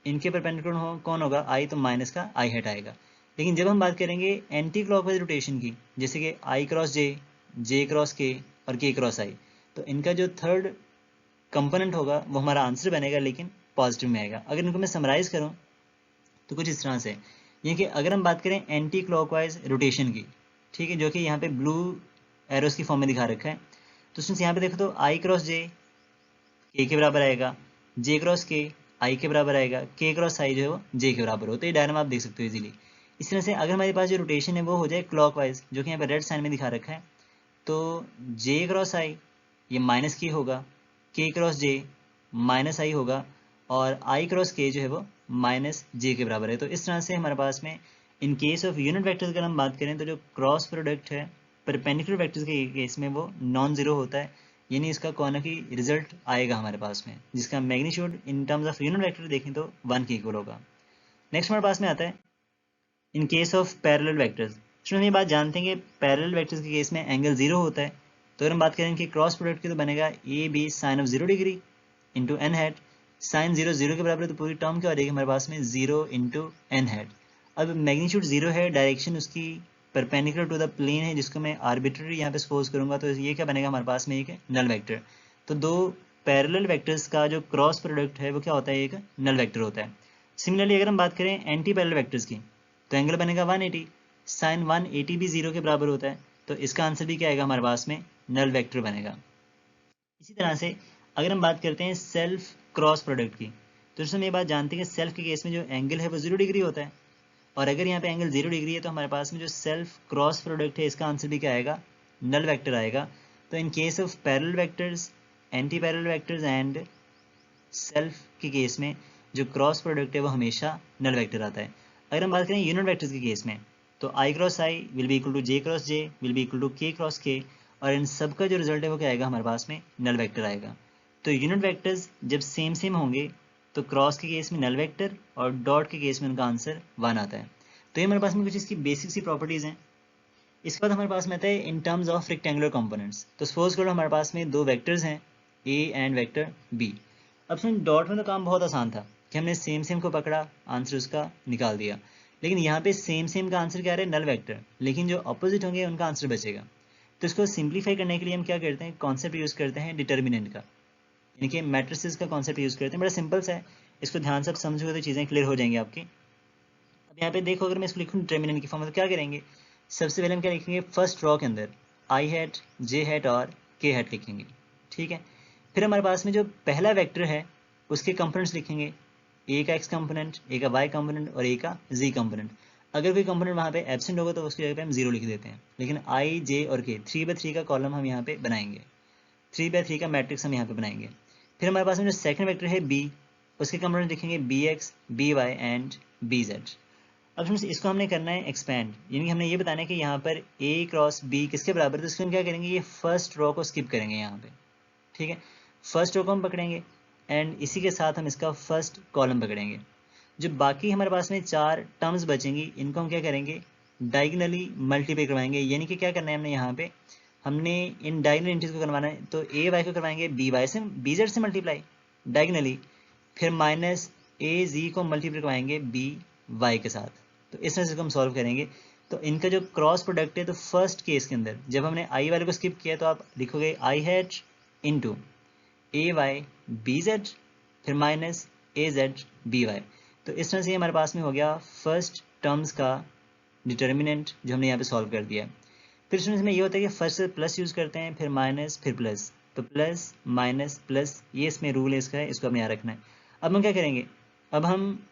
इनके परपेंडिकुलर कौन होगा आई, तो माइनस का आई हैट आएगा। लेकिन जब हम बात करेंगे एंटी क्लॉकवाइज रोटेशन की जैसे कि आई क्रॉस जे क्रॉस के और के क्रॉस आई, तो इनका जो थर्ड कंपोनेंट होगा वो हमारा आंसर बनेगा लेकिन पॉजिटिव में आएगा। अगर इनको मैं समराइज करूं तो कुछ इस तरह से, ये कि अगर हम बात करें एंटी क्लॉकवाइज रोटेशन की, ठीक है, जो कि यहाँ पे ब्लू एरोस की फॉर्म में दिखा रखा है, तो सिंस यहाँ पे देखो तो आई क्रॉस जे के बराबर आएगा, जे क्रॉस के आई के बराबर आएगा, के क्रॉस आई जो है वो जे के बराबर हो। तो ये डायग्राम आप देख सकते हो इजीली। इस तरह से अगर हमारे पास जो रोटेशन है वो हो जाए क्लॉकवाइज जो कि यहाँ पे रेड साइन में दिखा रखा है, तो जे क्रॉस आई ये माइनस के होगा, के क्रॉस जे माइनस आई होगा और आई क्रॉस के जो है वो माइनस जे के बराबर है। तो इस तरह से हमारे पास में in case of unit vectors अगर हम बात करें तो जो क्रॉस प्रोडक्ट है परपेंडिकुलर वेक्टर्स के केस में वो नॉन जीरो होता है, यानी इसका कौन की रिजल्ट आएगा हमारे पास में जिसका magnitude in terms of unit vector देखें तो 1 के इक्वल होगा। नेक्स्ट हमारे पास में आता है in case of parallel vectors. हम ये बात जानते हैं कि पैरेलल वेक्टर्स के केस में एंगल जीरो होता है। तो अगर हम बात करें कि क्रॉस प्रोडक्ट की तो बनेगा A B sine of 0 degree into N hat. Sine 0 0 के बराबर है तो पूरी टर्म क्या हो जाएगी हमारे पास में 0 इंटू एन हैट। अब मैग्नीट्यूड 0 है, डायरेक्शन उसकी परपेंडिकुलर टू द प्लेन है जिसको मैं आर्बिट्ररी यहाँ पे सपोज करूंगा, तो ये क्या बनेगा हमारे पास में एक नल वेक्टर। तो दो पैरेलल वेक्टर्स का जो क्रॉस प्रोडक्ट है वो क्या होता है, एक नल वेक्टर होता है। सिमिलरली अगर हम बात करें एंटी पैरेलल वेक्टर्स की तो एंगल बनेगा 180, साइन 180 भी 0 के बराबर होता है, तो इसका आंसर भी क्या आएगा हमारे पास में नल वेक्टर बनेगा। इसी तरह से अगर हम बात करते हैं सेल्फ क्रॉस प्रोडक्ट की तो हम ये बात जानते हैं कि सेल्फ के केस में जो एंगल है वो 0 डिग्री होता है, और अगर यहाँ पे एंगल 0 डिग्री है तो हमारे पास में जो सेल्फ क्रॉस प्रोडक्ट है इसका आंसर भी क्या आएगा, नल वेक्टर आएगा। तो in case of parallel vectors, anti parallel vectors and self के केस में जो क्रॉस प्रोडक्ट है वो हमेशा नल वेक्टर आता है। अगर हम बात करें यूनिट वेक्टर्स के केस में तो I cross I will be equal to J cross J will be equal to K cross K, और इन सब का जो रिजल्ट है वो क्या आएगा हमारे पास में नल वेक्टर आएगा। तो यूनिट वेक्टर्स जब सेम सेम होंगे तो क्रॉस के केस में नल वेक्टर और डॉट के केस में उनका आंसर 1 आता है। तो ये हमारे पास में कुछ इसकी बेसिक सी प्रॉपर्टीज़ हैं। इसके बाद हमारे पास में आता है in terms of rectangular components. तो सपोज करो हमारे पास में दो वेक्टर्स हैं ए एंड वेक्टर बी। अब सुन डॉट में तो काम बहुत आसान था कि हमने सेम सेम को पकड़ा, आंसर उसका निकाल दिया, लेकिन यहाँ पे सेम सेम का आंसर क्या है, नल वेक्टर, लेकिन जो अपोजिट होंगे उनका आंसर बचेगा। तो इसको सिंप्लीफाई करने के लिए हम क्या करते हैं, कॉन्सेप्ट यूज़ करते हैं डिटर्मिनेंट का, यानी कि मैट्रिसेस का कॉन्सेप्ट यूज़ करते हैं। बड़ा सिंपल सा है, इसको ध्यान से आप समझोगे तो चीज़ें क्लियर हो जाएंगी आपकी। अब यहाँ पे देखो अगर मैं इसको लिखूँ डिटर्मिनेंट की फॉर्म में तो क्या करेंगे, सबसे पहले हम क्या लिखेंगे, फर्स्ट रॉ के अंदर आई हैट जे हैट और के हैट लिखेंगे, ठीक है। फिर हमारे पास में जो पहला वेक्टर है उसके कंपोनेंट्स लिखेंगे, ए का एक्स कंपोनेंट, ए का वाई कंपोनेंट और ए का जी कंपोनेंट। अगर कोई कंपोनेंट वहाँ पे एब्सेंट होगा तो उसकी जगह पे हम 0 लिख देते हैं। लेकिन आई, जे और के 3x3 का कॉलम हम यहाँ पे बनाएंगे, 3x3 का मैट्रिक्स हम यहाँ पे बनाएंगे। फिर हमारे पास में जो सेकंड वेक्टर है बी, उसके कंपोनेंट लिखेंगे B X, B Y and B Z. अब फ्रेंड्स इसको हमने करना है एक्सपैंड, यानी कि हमने ये बताना है कि यहाँ पर ए क्रॉस बी किसके बराबर है। तो इसको हम क्या करेंगे, ये फर्स्ट रो को स्किप करेंगे यहाँ पे, ठीक है। फर्स्ट रो को हम पकड़ेंगे एंड इसी के साथ हम इसका फर्स्ट कॉलम पकड़ेंगे। जो बाकी हमारे पास में 4 टर्म्स बचेंगी इनको हम क्या करेंगे, डायगनली मल्टीप्लाई करवाएंगे। यानी कि क्या करना है हमने यहाँ पे, हमने इन डायगनल एंट्रीज को करवाना है। तो ए वाई को करवाएंगे बी वाई से, बी जेड से मल्टीप्लाई डायगनली, फिर माइनस ए जी को मल्टीप्लाई करवाएंगे बी वाई के साथ। तो इस तरह से हम सॉल्व करेंगे। तो इनका जो क्रॉस प्रोडक्ट है, तो फर्स्ट केस के अंदर जब हमने आई वाले को स्किप किया तो आप लिखोगे I hat into A Y B Z, फिर minus A Z B Y. तो इस तरह से हमारे पास में हो गया फर्स्ट टर्म्स का डिटर्मिनेंट जो हमने यहाँ पे सॉल्व कर दिया। फिर इसमें ये होता है कि फर्स्ट से प्लस यूज़ करते हैं, फिर माइनस, फिर प्लस। तो प्लस माइनस प्लस, ये इसमें रूल है इसका है, इसको हमें यहाँ रखना है। अब हम क्या करेंगे, अब हम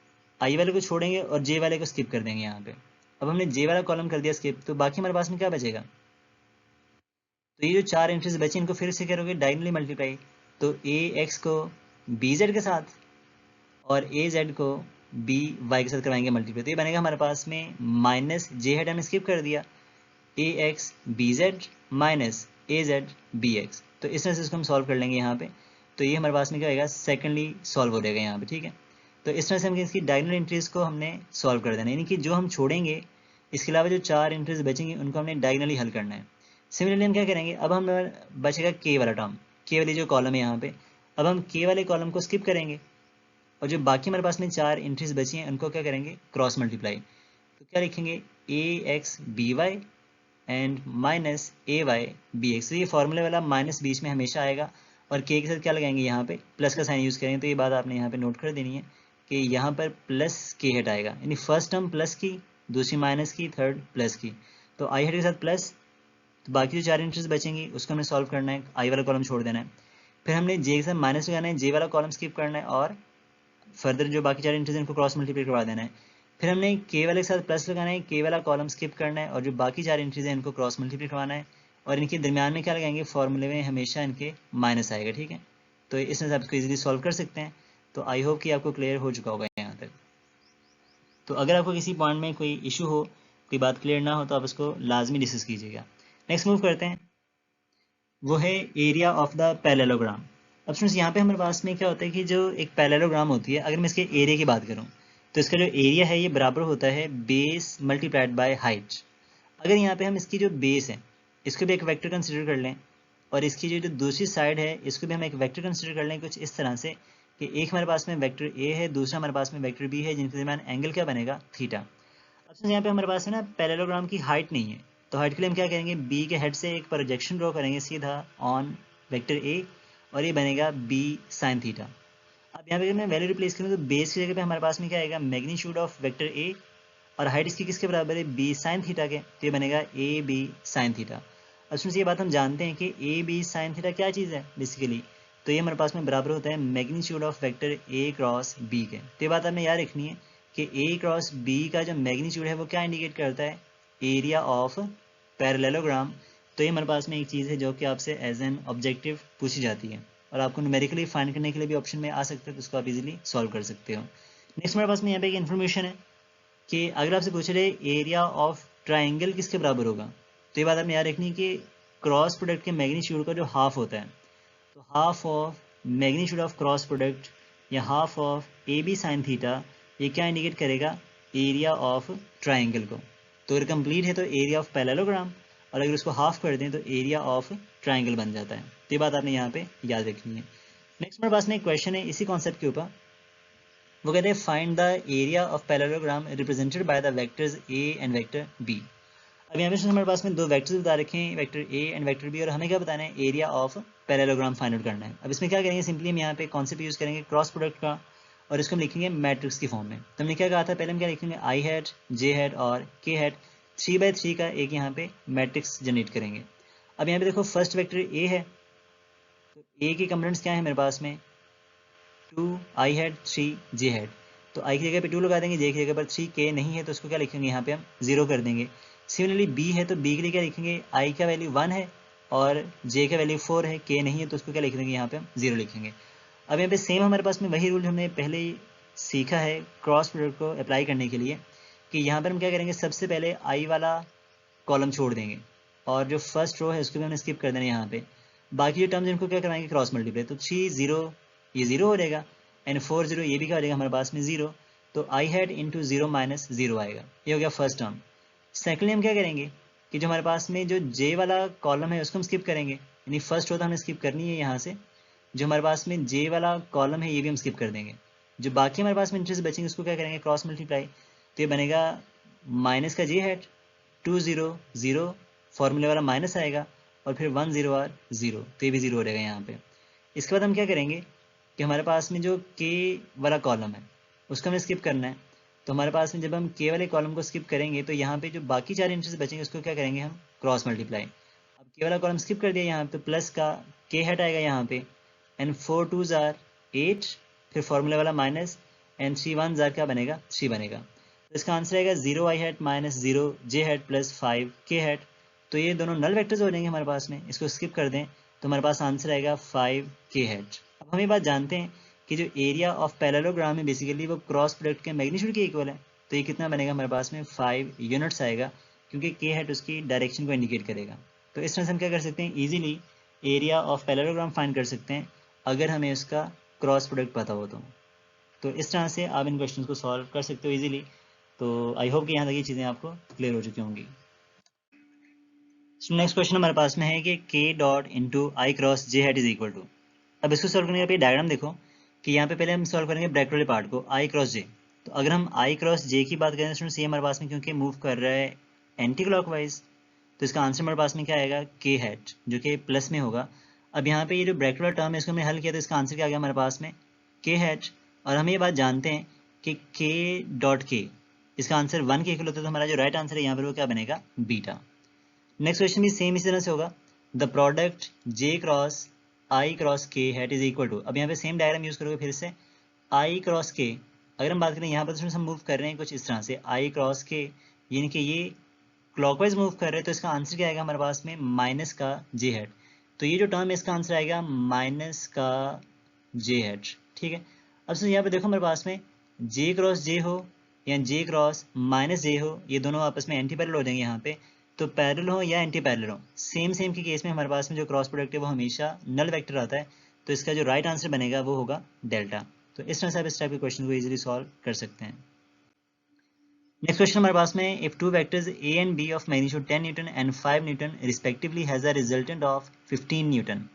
आई वाले को छोड़ेंगे और जे वाले को स्किप कर देंगे यहाँ पे। अब हमने जे वाला कॉलम कर दिया स्किप, तो बाकी हमारे पास में क्या बचेगा। तो ये जो 4 एंट्रीज बची इनको फिर से करोगे डायगनली मल्टीप्लाई। तो ए एक्स को बी जेड के साथ और ए जेड को बी वाई के साथ करवाएंगे मल्टीप्लाई। तो ये बनेगा हमारे पास में माइनस जे हेड हमने स्किप कर दिया, ए X B Z minus A Z B X. तो इस तरह से इसको हम सॉल्व कर लेंगे यहाँ पे। तो ये हमारे पास में क्या होगा, सेकेंडली सॉल्व हो जाएगा यहाँ पे, ठीक है। तो इस तरह से हम इसकी डायगनल एंट्रीज को हमने सॉल्व कर देना है, यानी कि जो हम छोड़ेंगे इसके अलावा जो 4 एंट्रीज बचेंगी उनको हमने डायगनली हल करना है। सिमिलरली हम क्या करेंगे, अब हम बचेगा के वाला टर्म, के वाली जो कॉलम है यहाँ पे। अब हम के वाले कॉलम को स्किप करेंगे और जो बाकी हमारे पास में 4 एंट्रीज बची हैं उनको क्या करेंगे, क्रॉस मल्टीप्लाई। तो क्या लिखेंगे, A X B Y and minus A Y B X. तो ये फॉर्मूले वाला माइनस बीच में हमेशा आएगा और के साथ क्या लगाएंगे, यहाँ पे प्लस का साइन यूज़ करेंगे। तो ये बात आपने यहाँ पे नोट कर देनी है कि यहाँ पर प्लस के हेड आएगा, यानी फर्स्ट टर्म प्लस की, दूसरी माइनस की, थर्ड प्लस की। तो आई हेड के साथ प्लस, तो बाकी जो 4 एंट्रीज बचेंगी उसको हमें सॉल्व करना है, आई वाला कॉलम छोड़ देना है। फिर हमने जे के साथ माइनस लगाना है, जे वाला कॉलम स्किप करना है और फर्दर जो बाकी 4 एंट्रीज इनको क्रॉस मल्टीप्लाई करवा देना है। फिर हमने के वाले के साथ प्लस लगाना है, के वाला कॉलम स्किप करना है और जो बाकी 4 एंट्रीज हैं इनको क्रॉस मल्टीप्लाई करवाना है। और इनके दरमियान में क्या लगाएंगे, फॉर्मूले में हमेशा इनके माइनस आएगा, ठीक है। तो इसमें से आप इसको ईजिली सॉल्व कर सकते हैं। तो आई होप कि आपको क्लियर हो चुका होगा यहाँ तक। तो अगर आपको किसी पॉइंट में कोई इशू हो, कोई बात क्लियर ना हो, तो आप इसको लाजमी डिस्कस कीजिएगा। नेक्स्ट मूव करते हैं, वो है एरिया ऑफ द पैरेललोग्राम। अब फ्रेंड्स यहाँ पे हमारे पास में क्या होता है कि जो एक पैरेललोग्राम होती है, अगर मैं इसके एरिया की बात करूँ तो इसका जो एरिया है ये बराबर होता है बेस मल्टीप्लाइड बाय हाइट। अगर यहाँ पे हम इसकी जो बेस है इसको भी एक वेक्टर कंसिडर कर लें और इसकी जो दूसरी साइड है इसको भी हम एक वेक्टर कंसिडर कर लें, कुछ इस तरह से कि एक हमारे पास में वेक्टर ए है, दूसरा हमारे पास में वेक्टर बी है, जिनके दरमियान एंगल क्या बनेगा, थीटा। अब यहाँ पे हमारे पास है ना पैरेललोग्राम की हाइट नहीं है, तो हाइट के लिए हम क्या करेंगे, बी के हेड से एक प्रोजेक्शन ड्रॉ करेंगे सीधा ऑन वेक्टर ए और ये बनेगा बी साइन थीटा। अब यहाँ पे अगर मैं वैल्यू रिप्लेस करूँ तो बेस की जगह पे हमारे पास में क्या आएगा, मैग्नीट्यूड ऑफ वेक्टर ए और हाइट इसकी किसके बराबर है, बी साइन थीटा के। तो ये बनेगा ए बी साइन थीटा। अब सुन ये बात हम जानते हैं कि ए बी साइन थीटा क्या चीज़ है बेसिकली, तो ये हमारे पास में बराबर होता है magnitude of vector A cross B के। तो ये बात हमें याद रखनी है कि ए क्रॉस बी का जो मैग्नीट्यूड है वो क्या इंडिकेट करता है, एरिया ऑफ पैरेललोग्राम। तो ये हमारे पास में एक चीज़ है जो कि आपसे एज एन ऑब्जेक्टिव पूछी जाती है और आपको न्यूमेरिकली फाइंड करने के लिए भी ऑप्शन में आ सकता है, तो उसको आप इजीली सॉल्व कर सकते हो। नेक्स्ट हमारे पास में यहाँ पे एक इन्फॉर्मेशन है कि अगर आपसे पूछ रहे एरिया ऑफ ट्राइंगल किसके बराबर होगा, तो ये बात आपने याद रखनी है कि क्रॉस प्रोडक्ट के मैग्नीट्यूड का जो हाफ होता है, तो half of magnitude of cross product या half of A B sine theta, ये क्या इंडिकेट करेगा, एरिया ऑफ ट्राइंगल को। तो अगर कंप्लीट है तो एरिया ऑफ पैरेललोग्राम और अगर उसको हाफ कर दें तो एरिया ऑफ ट्राइंगल बन जाता है। तो ये बात आपने यहाँ पे याद रखनी है। नेक्स्ट हमारे पास में एक क्वेश्चन है इसी कॉन्सेप्ट के ऊपर, वो कहते हैं find the area of parallelogram represented by the vectors A and vector B. अब यहाँ पे हमारे पास में दो वेक्टर्स बता रखे हैं, vector A and vector B, और हमें क्या बताना है, area of parallelogram find out करना है। अब इसमें क्या करेंगे, सिंपली हम यहाँ पे कॉन्सेप्ट यूज करेंगे क्रॉस प्रोडक्ट का और इसको हम लिखेंगे मैट्रिक्स की फॉर्म में। तो हमने क्या कहा था, पहले हम क्या लिखेंगे, आई हेड, जे हेड और के हेड 3x3 का एक यहाँ पे मैट्रिक्स जनरेट करेंगे। अब यहाँ पे देखो फर्स्ट वेक्टर ए है, तो ए के कंपोनेंट्स क्या है मेरे पास में, 2 आई हेड 3 जे हेड। तो आई की जगह पे 2 लगा देंगे, जे की जगह पर 3, के नहीं है तो उसको क्या लिखेंगे यहाँ पे हम 0 कर देंगे। सिमिलरली बी है तो बी के लिए क्या लिखेंगे, आई का वैल्यू 1 है और जे का वैल्यू 4 है, के नहीं है तो उसको क्या लिख देंगे यहाँ पे हम 0 लिखेंगे। अब यहाँ पे सेम हमारे पास में वही रूल हमने पहले ही सीखा है क्रॉस प्रोडक्ट को अप्लाई करने के लिए, कि यहाँ पर हम क्या करेंगे, सबसे पहले आई वाला कॉलम छोड़ देंगे और जो फर्स्ट रो है उसको भी हमने स्किप कर देना यहाँ पे। बाकी जो टर्म्स इनको क्या करवाएंगे, क्रॉस मल्टीप्लाई, तो 3 0 ये 0 हो जाएगा एंड 4 0 ये भी क्या हो जाएगा हमारे पास में 0, तो आई हैड इंटू 0 माइनस 0 आएगा। ये हो गया फर्स्ट टर्म। सेकेंडली हम क्या करेंगे कि जो हमारे पास में जो जे वाला कॉलम है उसको हम स्किप करेंगे, यानी फर्स्ट रो तो हमें स्किप करनी है यहाँ से, जो हमारे पास में जे वाला कॉलम है ये भी हम स्किप कर देंगे। जो बाकी हमारे पास में इंटरेस्ट बचेंगे उसको क्या करेंगे, क्रॉस मल्टीप्लाई, तो ये बनेगा माइनस का जे हैड 2 0 0, फॉर्मूले वाला माइनस आएगा और फिर 1 0 और 0, तो ये भी 0 हो जाएगा यहाँ पे। इसके बाद हम क्या करेंगे कि हमारे पास में जो के वाला कॉलम है उसको हमें स्किप करना है, तो हमारे पास में जब हम के वाले कॉलम को स्किप करेंगे तो यहाँ पे जो बाकी 4 इंटरेस्ट बचेंगे उसको क्या करेंगे हम क्रॉस मल्टीप्लाई। अब के वाला कॉलम स्किप कर दिया यहाँ पे, प्लस का के हैट आएगा यहाँ पे एंड 4 2s are 8, फिर फॉर्मूले वाला माइनस एंड 3 1s are क्या बनेगा 3 बनेगा। तो इसका आंसर आएगा 0 आई हैट माइनस 0 जे हैट प्लस 5 के हैट। तो ये दोनों नल वेक्टर्स हो जाएंगे हमारे पास में, इसको स्किप कर दें तो हमारे पास आंसर आएगा 5 के हैट। अब हम ये बात जानते हैं कि जो एरिया ऑफ पैरेललोग्राम है बेसिकली वो क्रॉस प्रोडक्ट के मैग्नीट्यूड के इक्वल है, तो ये कितना बनेगा हमारे पास में 5 यूनिट्स आएगा, क्योंकि के हैट उसकी डायरेक्शन को इंडिकेट करेगा। तो इस तरह से हम क्या कर सकते हैं, easily area of parallelogram find कर सकते हैं अगर हमें उसका क्रॉस प्रोडक्ट पता हो तो इस तरह से आप इन क्वेश्चंस को सॉल्व कर सकते हो इजीली। तो आई होप कि यहाँ तक ये चीज़ें आपको क्लियर हो चुकी होंगी। नेक्स्ट क्वेश्चन हमारे पास में है कि k dot into I cross J hat is equal to. अब इसको सॉल्व करने का डायग्राम देखो कि यहाँ पे पहले हम सॉल्व करेंगे ब्रैकेट वाले पार्ट को, आई क्रॉस जे। तो अगर हम आई क्रॉस जे की बात करें तो ये हमारे पास में क्योंकि मूव कर रहा है एंटी क्लॉकवाइज, तो इसका आंसर हमारे पास में क्या आएगा के हैट, जो कि प्लस में होगा। अब यहाँ पे ये जो ब्रैकेट वाला टर्म है इसको हमने हल किया तो इसका आंसर क्या आ गया हमारे पास में के हैट। और हम ये बात जानते हैं कि के डॉट के इसका आंसर 1 के इक्वल होता है, तो हमारा जो राइट आंसर है यहाँ पर वो क्या बनेगा बीटा। नेक्स्ट क्वेश्चन भी सेम इसी तरह से होगा, the product J cross I cross के हैट इज इक्वल टू। अब यहाँ पे सेम डायग्राम यूज करोगे फिर से, आई क्रॉस के अगर हम बात करें यहाँ पर तो हम मूव कर रहे हैं कुछ इस तरह से, आई क्रॉस के यानी कि ये क्लॉकवाइज मूव कर रहे हैं, तो इसका आंसर क्या आएगा हमारे पास में माइनस का जे हैट। तो ये जो टर्म है इसका आंसर आएगा माइनस का जे हैट, ठीक है। अब से यहाँ पे देखो हमारे पास में जे क्रॉस जे हो या जे क्रॉस माइनस जे हो, ये दोनों आपस में एंटी पैरेलल हो जाएंगे यहाँ पे, तो पैरेलल हो या एंटी पैरेलल हो सेम सेम के केस में हमारे पास में जो क्रॉस प्रोडक्ट है वो हमेशा नल वेक्टर आता है, तो इसका जो राइट आंसर बनेगा वो होगा डेल्टा। तो इस तरह से आप इस टाइप के क्वेश्चन को इजीली सॉल्व कर सकते हैं। नेक्स्ट क्वेश्चन हमारे पास में, if two vectors a and b of magnitude 10 Newton and 5 Newton respectively has a resultant of 15 Newton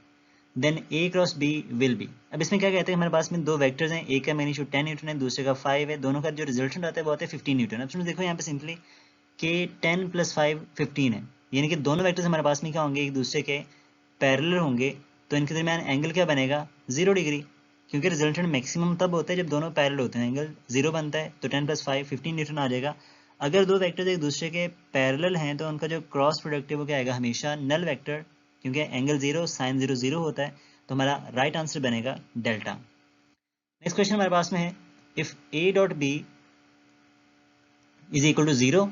then a cross b will be। अब इसमें क्या कहते हैं, हमारे पास में दो वेक्टर्स हैं, एक का मैग्नीट्यूड 10 न्यूटन है दूसरे का 5 है, दोनों का जो रिजल्टेंट आता है वो आता है 15 न्यूटन। अब देखो यहाँ पे सिंपली कि 10 + 5 15 है, यानी कि दोनों वेक्टर्स हमारे पास में क्या होंगे एक दूसरे के पैरेलल होंगे, तो इनके दरमियान एंगल क्या बनेगा 0 डिग्री, क्योंकि रिजल्टेंट मैक्सिमम तब होता है जब दोनों पैरेलल होते हैं, एंगल 0 बनता है, तो 10 + 5 15 न्यूटन आ जाएगा। अगर दो वेक्टर्स एक दूसरे के पैरेलल हैं तो उनका जो क्रॉस प्रोडक्ट है वो क्या आएगा हमेशा नल वेक्टर, क्योंकि एंगल 0 sin 0 0 होता है, तो हमारा राइट आंसर बनेगा डेल्टा। नेक्स्ट क्वेश्चन हमारे पास में है, if a dot b is equal to 0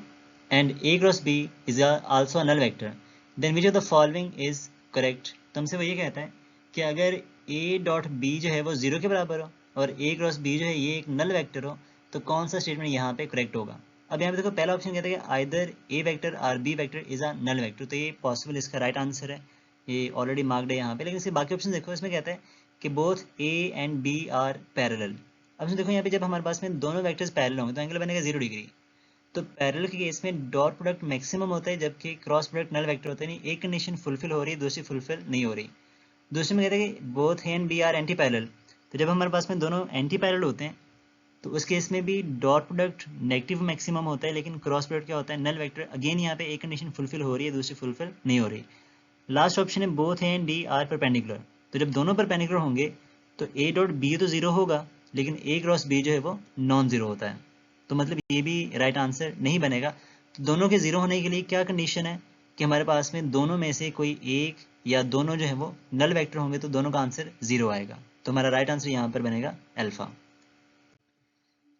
and a cross b is also a null vector then which of the following is correct. तो हमसे वो ये कहता है कि अगर a डॉट b जो है वो 0 के बराबर हो और a क्रॉस b जो है ये एक नल वेक्टर हो, तो कौन सा स्टेटमेंट यहाँ पे करेक्ट होगा। अब यहाँ पे देखो पहला ऑप्शन कहता है कि आइदर a वेक्टर और b vector is a null vector, तो ये पॉसिबल इसका राइट आंसर है, ये ऑलरेडी मार्क्ड है यहाँ पे। लेकिन इसके बाकी ऑप्शन देखो, इसमें कहता है कि both a and b are parallel. अब देखो यहाँ पे जब हमारे पास में दोनों वेक्टर्स पैरेलल होंगे तो एंगल बनेगा 0 डिग्री, तो पैरेलल के केस में डॉट प्रोडक्ट मैक्सिमम होता है जबकि क्रॉस प्रोडक्ट नल वेक्टर होता है, नहीं एक कंडीशन फुलफिल हो रही है दूसरी फुलफिल नहीं हो रही। दूसरे में कहते हैं कि both A and B are anti parallel, तो जब हमारे पास में दोनों एंटी पैरेलल होते हैं तो उस केस में भी डॉट प्रोडक्ट नेगेटिव मैक्सिमम होता है, लेकिन क्रॉस प्रोडक्ट क्या होता है नल वेक्टर। अगेन यहाँ पे एक कंडीशन फुलफिल हो रही है दूसरी फुलफिल नहीं हो रही। लास्ट ऑप्शन है both A and D R perpendicular, तो जब दोनों परपेंडिकुलर होंगे तो ए डॉट बी तो 0 होगा लेकिन ए क्रॉस बी जो है वो नॉन जीरो होता है, तो मतलब ये भी राइट आंसर नहीं बनेगा। तो दोनों के जीरो होने के लिए क्या कंडीशन है कि हमारे पास में दोनों में से कोई एक या दोनों जो है वो नल वेक्टर होंगे, तो दोनों का आंसर 0 आएगा, तो हमारा राइट आंसर यहाँ पर बनेगा अल्फा।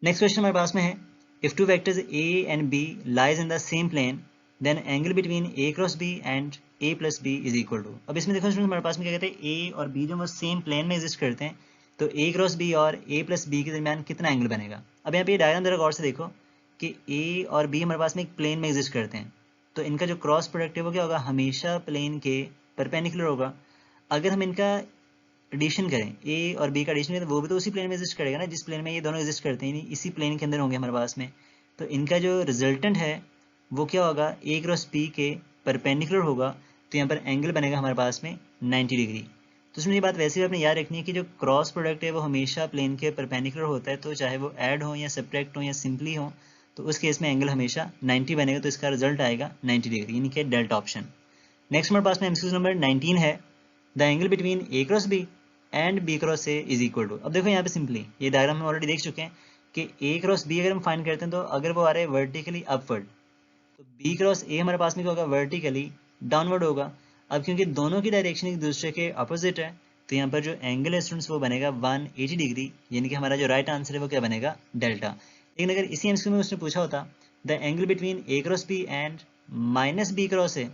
नेक्स्ट क्वेश्चन हमारे पास में है, if two vectors A and B lies in the same plane then angle between A cross B and A plus B is equal to. अब इसमें देखो हमारे पास में क्या कहते हैं, ए और बी जो वो सेम प्लेन में एग्जिस्ट करते हैं, तो ए क्रॉस बी और ए प्लस बी के दरमियान कितना एंगल बनेगा। अब यहाँ पे डायग्राम जरा गौर से देखो कि ए और बी हमारे पास में एक प्लेन में एग्जिस्ट करते हैं, तो इनका जो क्रॉस प्रोडक्ट है वो क्या होगा, हमेशा प्लेन के परपेंडिकुलर होगा। अगर हम इनका एडिशन करें, ए और बी का एडिशन करें, तो वो भी तो उसी प्लेन में एग्जिस्ट करेगा ना जिस प्लेन में ये दोनों एग्जिस्ट करते हैं, इसी प्लेन के अंदर होंगे हमारे पास में। तो इनका जो रिजल्टेंट है वो क्या होगा, ए क्रॉस बी के परपेंडिकुलर होगा, तो यहाँ पर एंगल बनेगा हमारे पास में 90 डिग्री। तो उसमें ये बात वैसे भी आपने याद रखनी है कि जो क्रॉस प्रोडक्ट है वो हमेशा प्लेन के परपेंडिकुलर होता है, तो चाहे वो ऐड हो या सब्ट्रैक्ट हो या सिंपली हो, तो उस केस में एंगल हमेशा 90 बनेगा, तो इसका रिजल्ट आएगा 90 डिग्री, यानी कि डेल्टा ऑप्शन। नेक्स्ट हमारे पास में एमसीक्यू नंबर 19 है, the angle between A cross B and B cross A is equal to. अब देखो यहाँ पे सिंपली ये डायग्राम हम ऑलरेडी देख चुके हैं कि ए क्रॉस बी अगर हम फाइंड करते हैं, तो अगर वो आ रहे हैं वर्टिकली अपवर्ड, तो बी क्रॉस ए हमारे पास में क्या होगा, वर्टिकली डाउनवर्ड होगा। अब क्योंकि दोनों की डायरेक्शन एक दूसरे के अपोजिट है, तो यहाँ पर जो एंगल है स्टूडेंट्स वो बनेगा 180 डिग्री, यानी कि हमारा जो राइट आंसर है वो क्या बनेगा, डेल्टा। लेकिन अगर इसी एमसीक्यू में उसने पूछा होता the angle between A cross B and minus B cross A,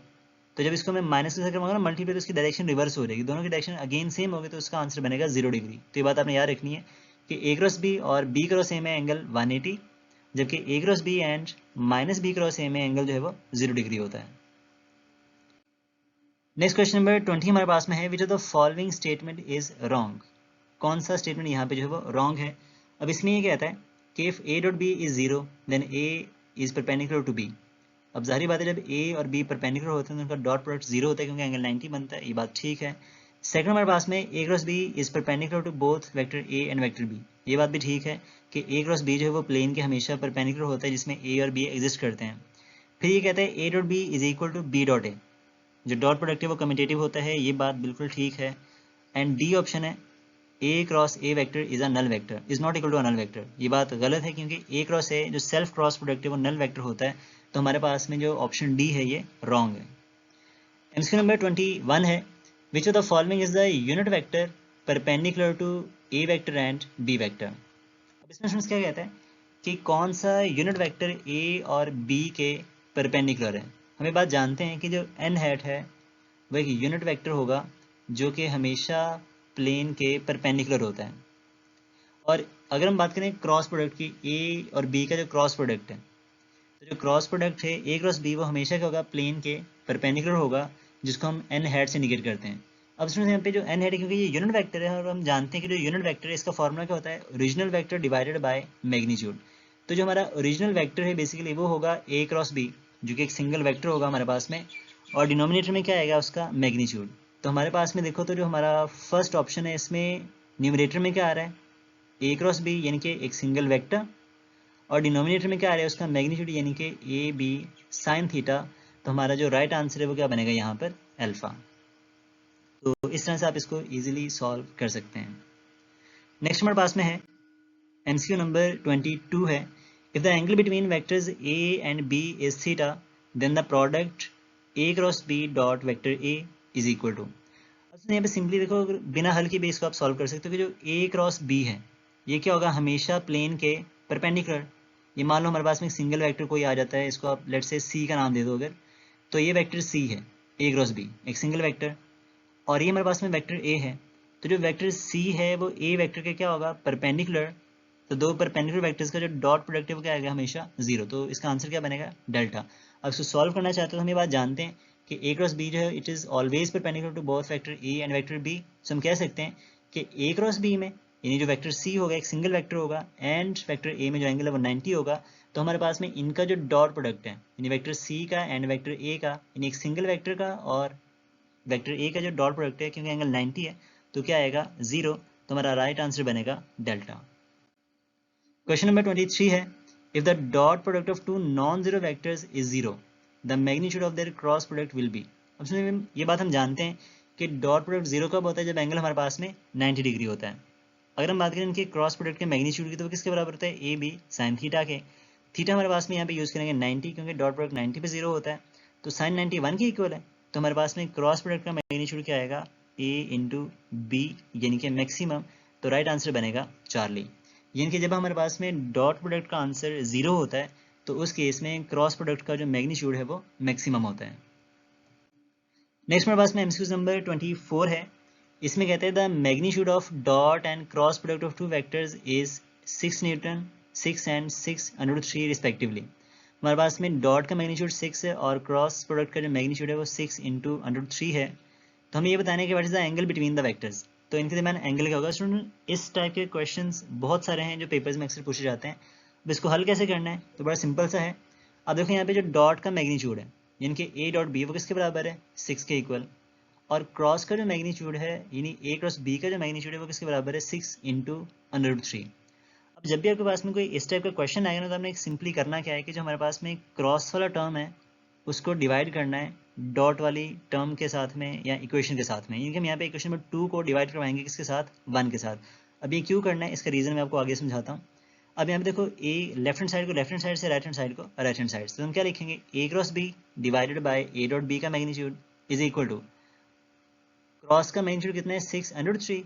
तो जब इसको मैं माइनस से करवाऊंगा ना मल्टीप्लाई, तो इसकी डायरेक्शन रिवर्स हो जाएगी, दोनों की डायरेक्शन अगेन सेम होगी, तो उसका आंसर बनेगा 0 डिग्री। तो ये बात आपने याद रखनी है कि ए क्रॉस बी और बी क्रॉस ए में एंगल 180, जबकि A cross B and minus B cross A में एंगल जो है वो 0 डिग्री होता है। नेक्स्ट क्वेश्चन नंबर 20 हमारे पास में है, which of the following statement is wrong. कौन सा स्टेटमेंट यहाँ पे जो है वो रॉन्ग है। अब इसमें ये कहता है कि if A dot B is 0 then A is perpendicular to B. अब जाहिर बात है जब ए और बी परपेंडिकुलर होते हैं तो उनका डॉट प्रोडक्ट 0 होता है, क्योंकि एंगल 90 बनता है, ये बात ठीक है। सेकंड हमारे पास में A cross B is perpendicular to both vector A and vector B, ये बात भी ठीक है कि ए क्रॉस बी जो है वो प्लेन के हमेशा परपेंडिकुलर होता है जिसमें ए और बी एग्जिस्ट करते हैं। फिर ये कहता है A dot B is equal to B dot A, जो डॉट प्रोडक्ट है वो कम्यूटेटिव होता है, ये बात बिल्कुल ठीक है। एंड डी ऑप्शन है A cross A vector is a null vector, is not equal to a null vector, ये बात गलत है, क्योंकि ए क्रॉस ए जो सेल्फ क्रॉस प्रोडक्ट है वो नल वेक्टर होता है, तो हमारे पास में जो ऑप्शन डी है ये रॉन्ग है। एमसीक्यू नंबर 21 है, which of the following is the unit vector perpendicular to A vector and B vector. अब इसमें स्टूडेंट्स क्या कहता है कि कौन सा यूनिट वेक्टर ए और बी के परपेंडिकुलर है। हमें बात जानते हैं कि जो एन हैट है वो एक यूनिट वेक्टर होगा जो कि हमेशा प्लेन के परपेंडिकुलर होता है। और अगर हम बात करें क्रॉस प्रोडक्ट की, ए और बी का जो क्रॉस प्रोडक्ट है, तो जो क्रॉस प्रोडक्ट है ए क्रॉस बी वो हमेशा क्या होगा, प्लेन के परपेंडिकुलर होगा, जिसको हम एन हेड से निगेट करते हैं। अब सुनिए यहाँ पे जो एन हेड है, क्योंकि ये यूनिट वेक्टर है और हम जानते हैं कि जो यूनिट वेक्टर है इसका फॉर्मूला क्या होता है, original vector divided by magnitude. तो जो हमारा ओरिजिनल वेक्टर है बेसिकली वो होगा ए क्रॉस बी, जो कि एक सिंगल वेक्टर होगा हमारे पास में, और डिनोमिनेटर में क्या आएगा उसका मैग्नीट्यूड। तो हमारे पास में देखो तो जो हमारा फर्स्ट ऑप्शन है इसमें न्यूमरेटर में क्या आ रहा है, ए क्रॉस बी यानी कि एक सिंगल वेक्टर, और डिनोमिनेटर में क्या आ रहा है उसका मैग्नीट्यूड यानी कि ए बी साइन थीटा। तो हमारा जो राइट आंसर है वो क्या बनेगा यहाँ पर, अल्फा। तो इस तरह से आप इसको इजीली सॉल्व कर सकते हैं। नेक्स्ट हमारे पास में है एमसीक्यू नंबर 22 है, if the angle between vectors A and B is theta then the product A cross B dot vector A is equal to. अब यहाँ पे सिंपली देखो, अगर बिना हल के बेस को आप सॉल्व कर सकते हो कि जो ए क्रॉस बी है ये क्या होगा, हमेशा प्लेन के परपेंडिकुलर। ये मान लो हमारे पास में एक सिंगल वेक्टर कोई आ जाता है, इसको आप लेट से सी का नाम दे दो अगर, तो ये वेक्टर सी है, ए क्रॉस बी एक सिंगल वेक्टर, और ये हमारे पास में वेक्टर ए है। तो जो वेक्टर सी है वो ए वेक्टर के क्या होगा, परपेंडिकुलर। तो दो परपेंडिकुलर वेक्टर्स का जो डॉट प्रोडक्ट है वो क्या आएगा, हमेशा 0। तो इसका आंसर क्या बनेगा, डेल्टा। अब इसको सॉल्व करना चाहते हो तो हम ये बात जानते हैं कि ए क्रॉस बी जो है it is always perpendicular to both vector A and vector B. So हम कह सकते हैं कि ए क्रॉस बी में यानी जो वेक्टर सी होगा एक सिंगल वेक्टर होगा, एंड वेक्टर ए में जो एंगल है वो 90 होगा, तो हमारे पास में इनका जो डॉट प्रोडक्ट है यानी वेक्टर सी का एंड वेक्टर ए का, यानी एक सिंगल वेक्टर का और वेक्टर ए का जो डॉट प्रोडक्ट है, क्योंकि एंगल 90 है तो क्या आएगा, 0। तो हमारा राइट आंसर बनेगा डेल्टा। क्वेश्चन नंबर 23 है, if the dot product of two non zero vectors is 0 the magnitude of their cross product will be. अब सुनिए ये बात हम जानते हैं कि डॉट प्रोडक्ट 0 कब होता है, जब एंगल हमारे पास में 90 डिग्री होता है। अगर हम बात करें इनके क्रॉस प्रोडक्ट के मैग्नीट्यूड की, तो वो किसके बराबर होता है, ए बी साइन थीटा के। थीटा हमारे पास में यहाँ पे यूज करेंगे 90, क्योंकि डॉट प्रोडक्ट 90 पे 0 होता है, तो साइन 91 के इक्वल है। तो हमारे पास में क्रॉस प्रोडक्ट का मैग्नीट्यूड क्या आएगा, ए इंटू बी यानी कि मैक्सिमम। तो राइट आंसर बनेगा चार्ली। यानी कि जब हमारे पास में डॉट प्रोडक्ट का आंसर 0 होता है तो उस केस में क्रॉस प्रोडक्ट का जो मैग्नीट्यूड है वो मैक्सिमम होता है। नेक्स्ट हमारे पास में एमसीक्यू नंबर 24 है। इसमें कहते हैं the magnitude of dot and cross product of two vectors is 6 Newton 6 and 6√3 respectively. हमारे पास में डॉट का मैग्नीट्यूड 6 है और क्रॉस प्रोडक्ट का जो मैग्नीट्यूड है वो 6 इंटू √3 है। तो हमें ये बताना है कि what is the angle between the vectors. तो इनके दरमियान एंगल क्या होगा। स्टूडेंट, इस टाइप के क्वेश्चंस बहुत सारे हैं जो पेपर्स में अक्सर पूछे जाते हैं। अब इसको हल कैसे करना है तो बड़ा सिंपल सा है। अब देखो यहाँ पे जो डॉट का मैग्नीट्यूड है यानी कि ए डॉट बी वो किसके बराबर है 6 के इक्वल, और क्रॉस का जो मैग्नीट्यूड है यानी ए क्रॉस बी का जो मैग्नीट्यूड है वो किसके बराबर है 6 इंटू √3। अब जब भी आपके पास में कोई इस टाइप का क्वेश्चन आएगा ना तो हमने सिंपली करना क्या है कि जो हमारे पास में क्रॉस वाला टर्म है उसको डिवाइड करना है डॉट वाली टर्म के साथ में या इक्वेशन के साथ में। यानी कि हम यहाँ पे इक्वेशन नंबर 2 को डिवाइड करवाएंगे किसके साथ 1 के साथ। अब ये क्यों करना है इसका रीज़न मैं आपको आगे समझाता हूँ। अब यहाँ पे देखो ए लेफ्ट हैंड साइड को लेफ्ट हैंड साइड से राइट हैंड साइड को राइट हैंड साइड से, तो हम क्या लिखेंगे A cross B divided by A dot B का magnitude is equal to cross का मैग्नीट्यूड कितना है 6√3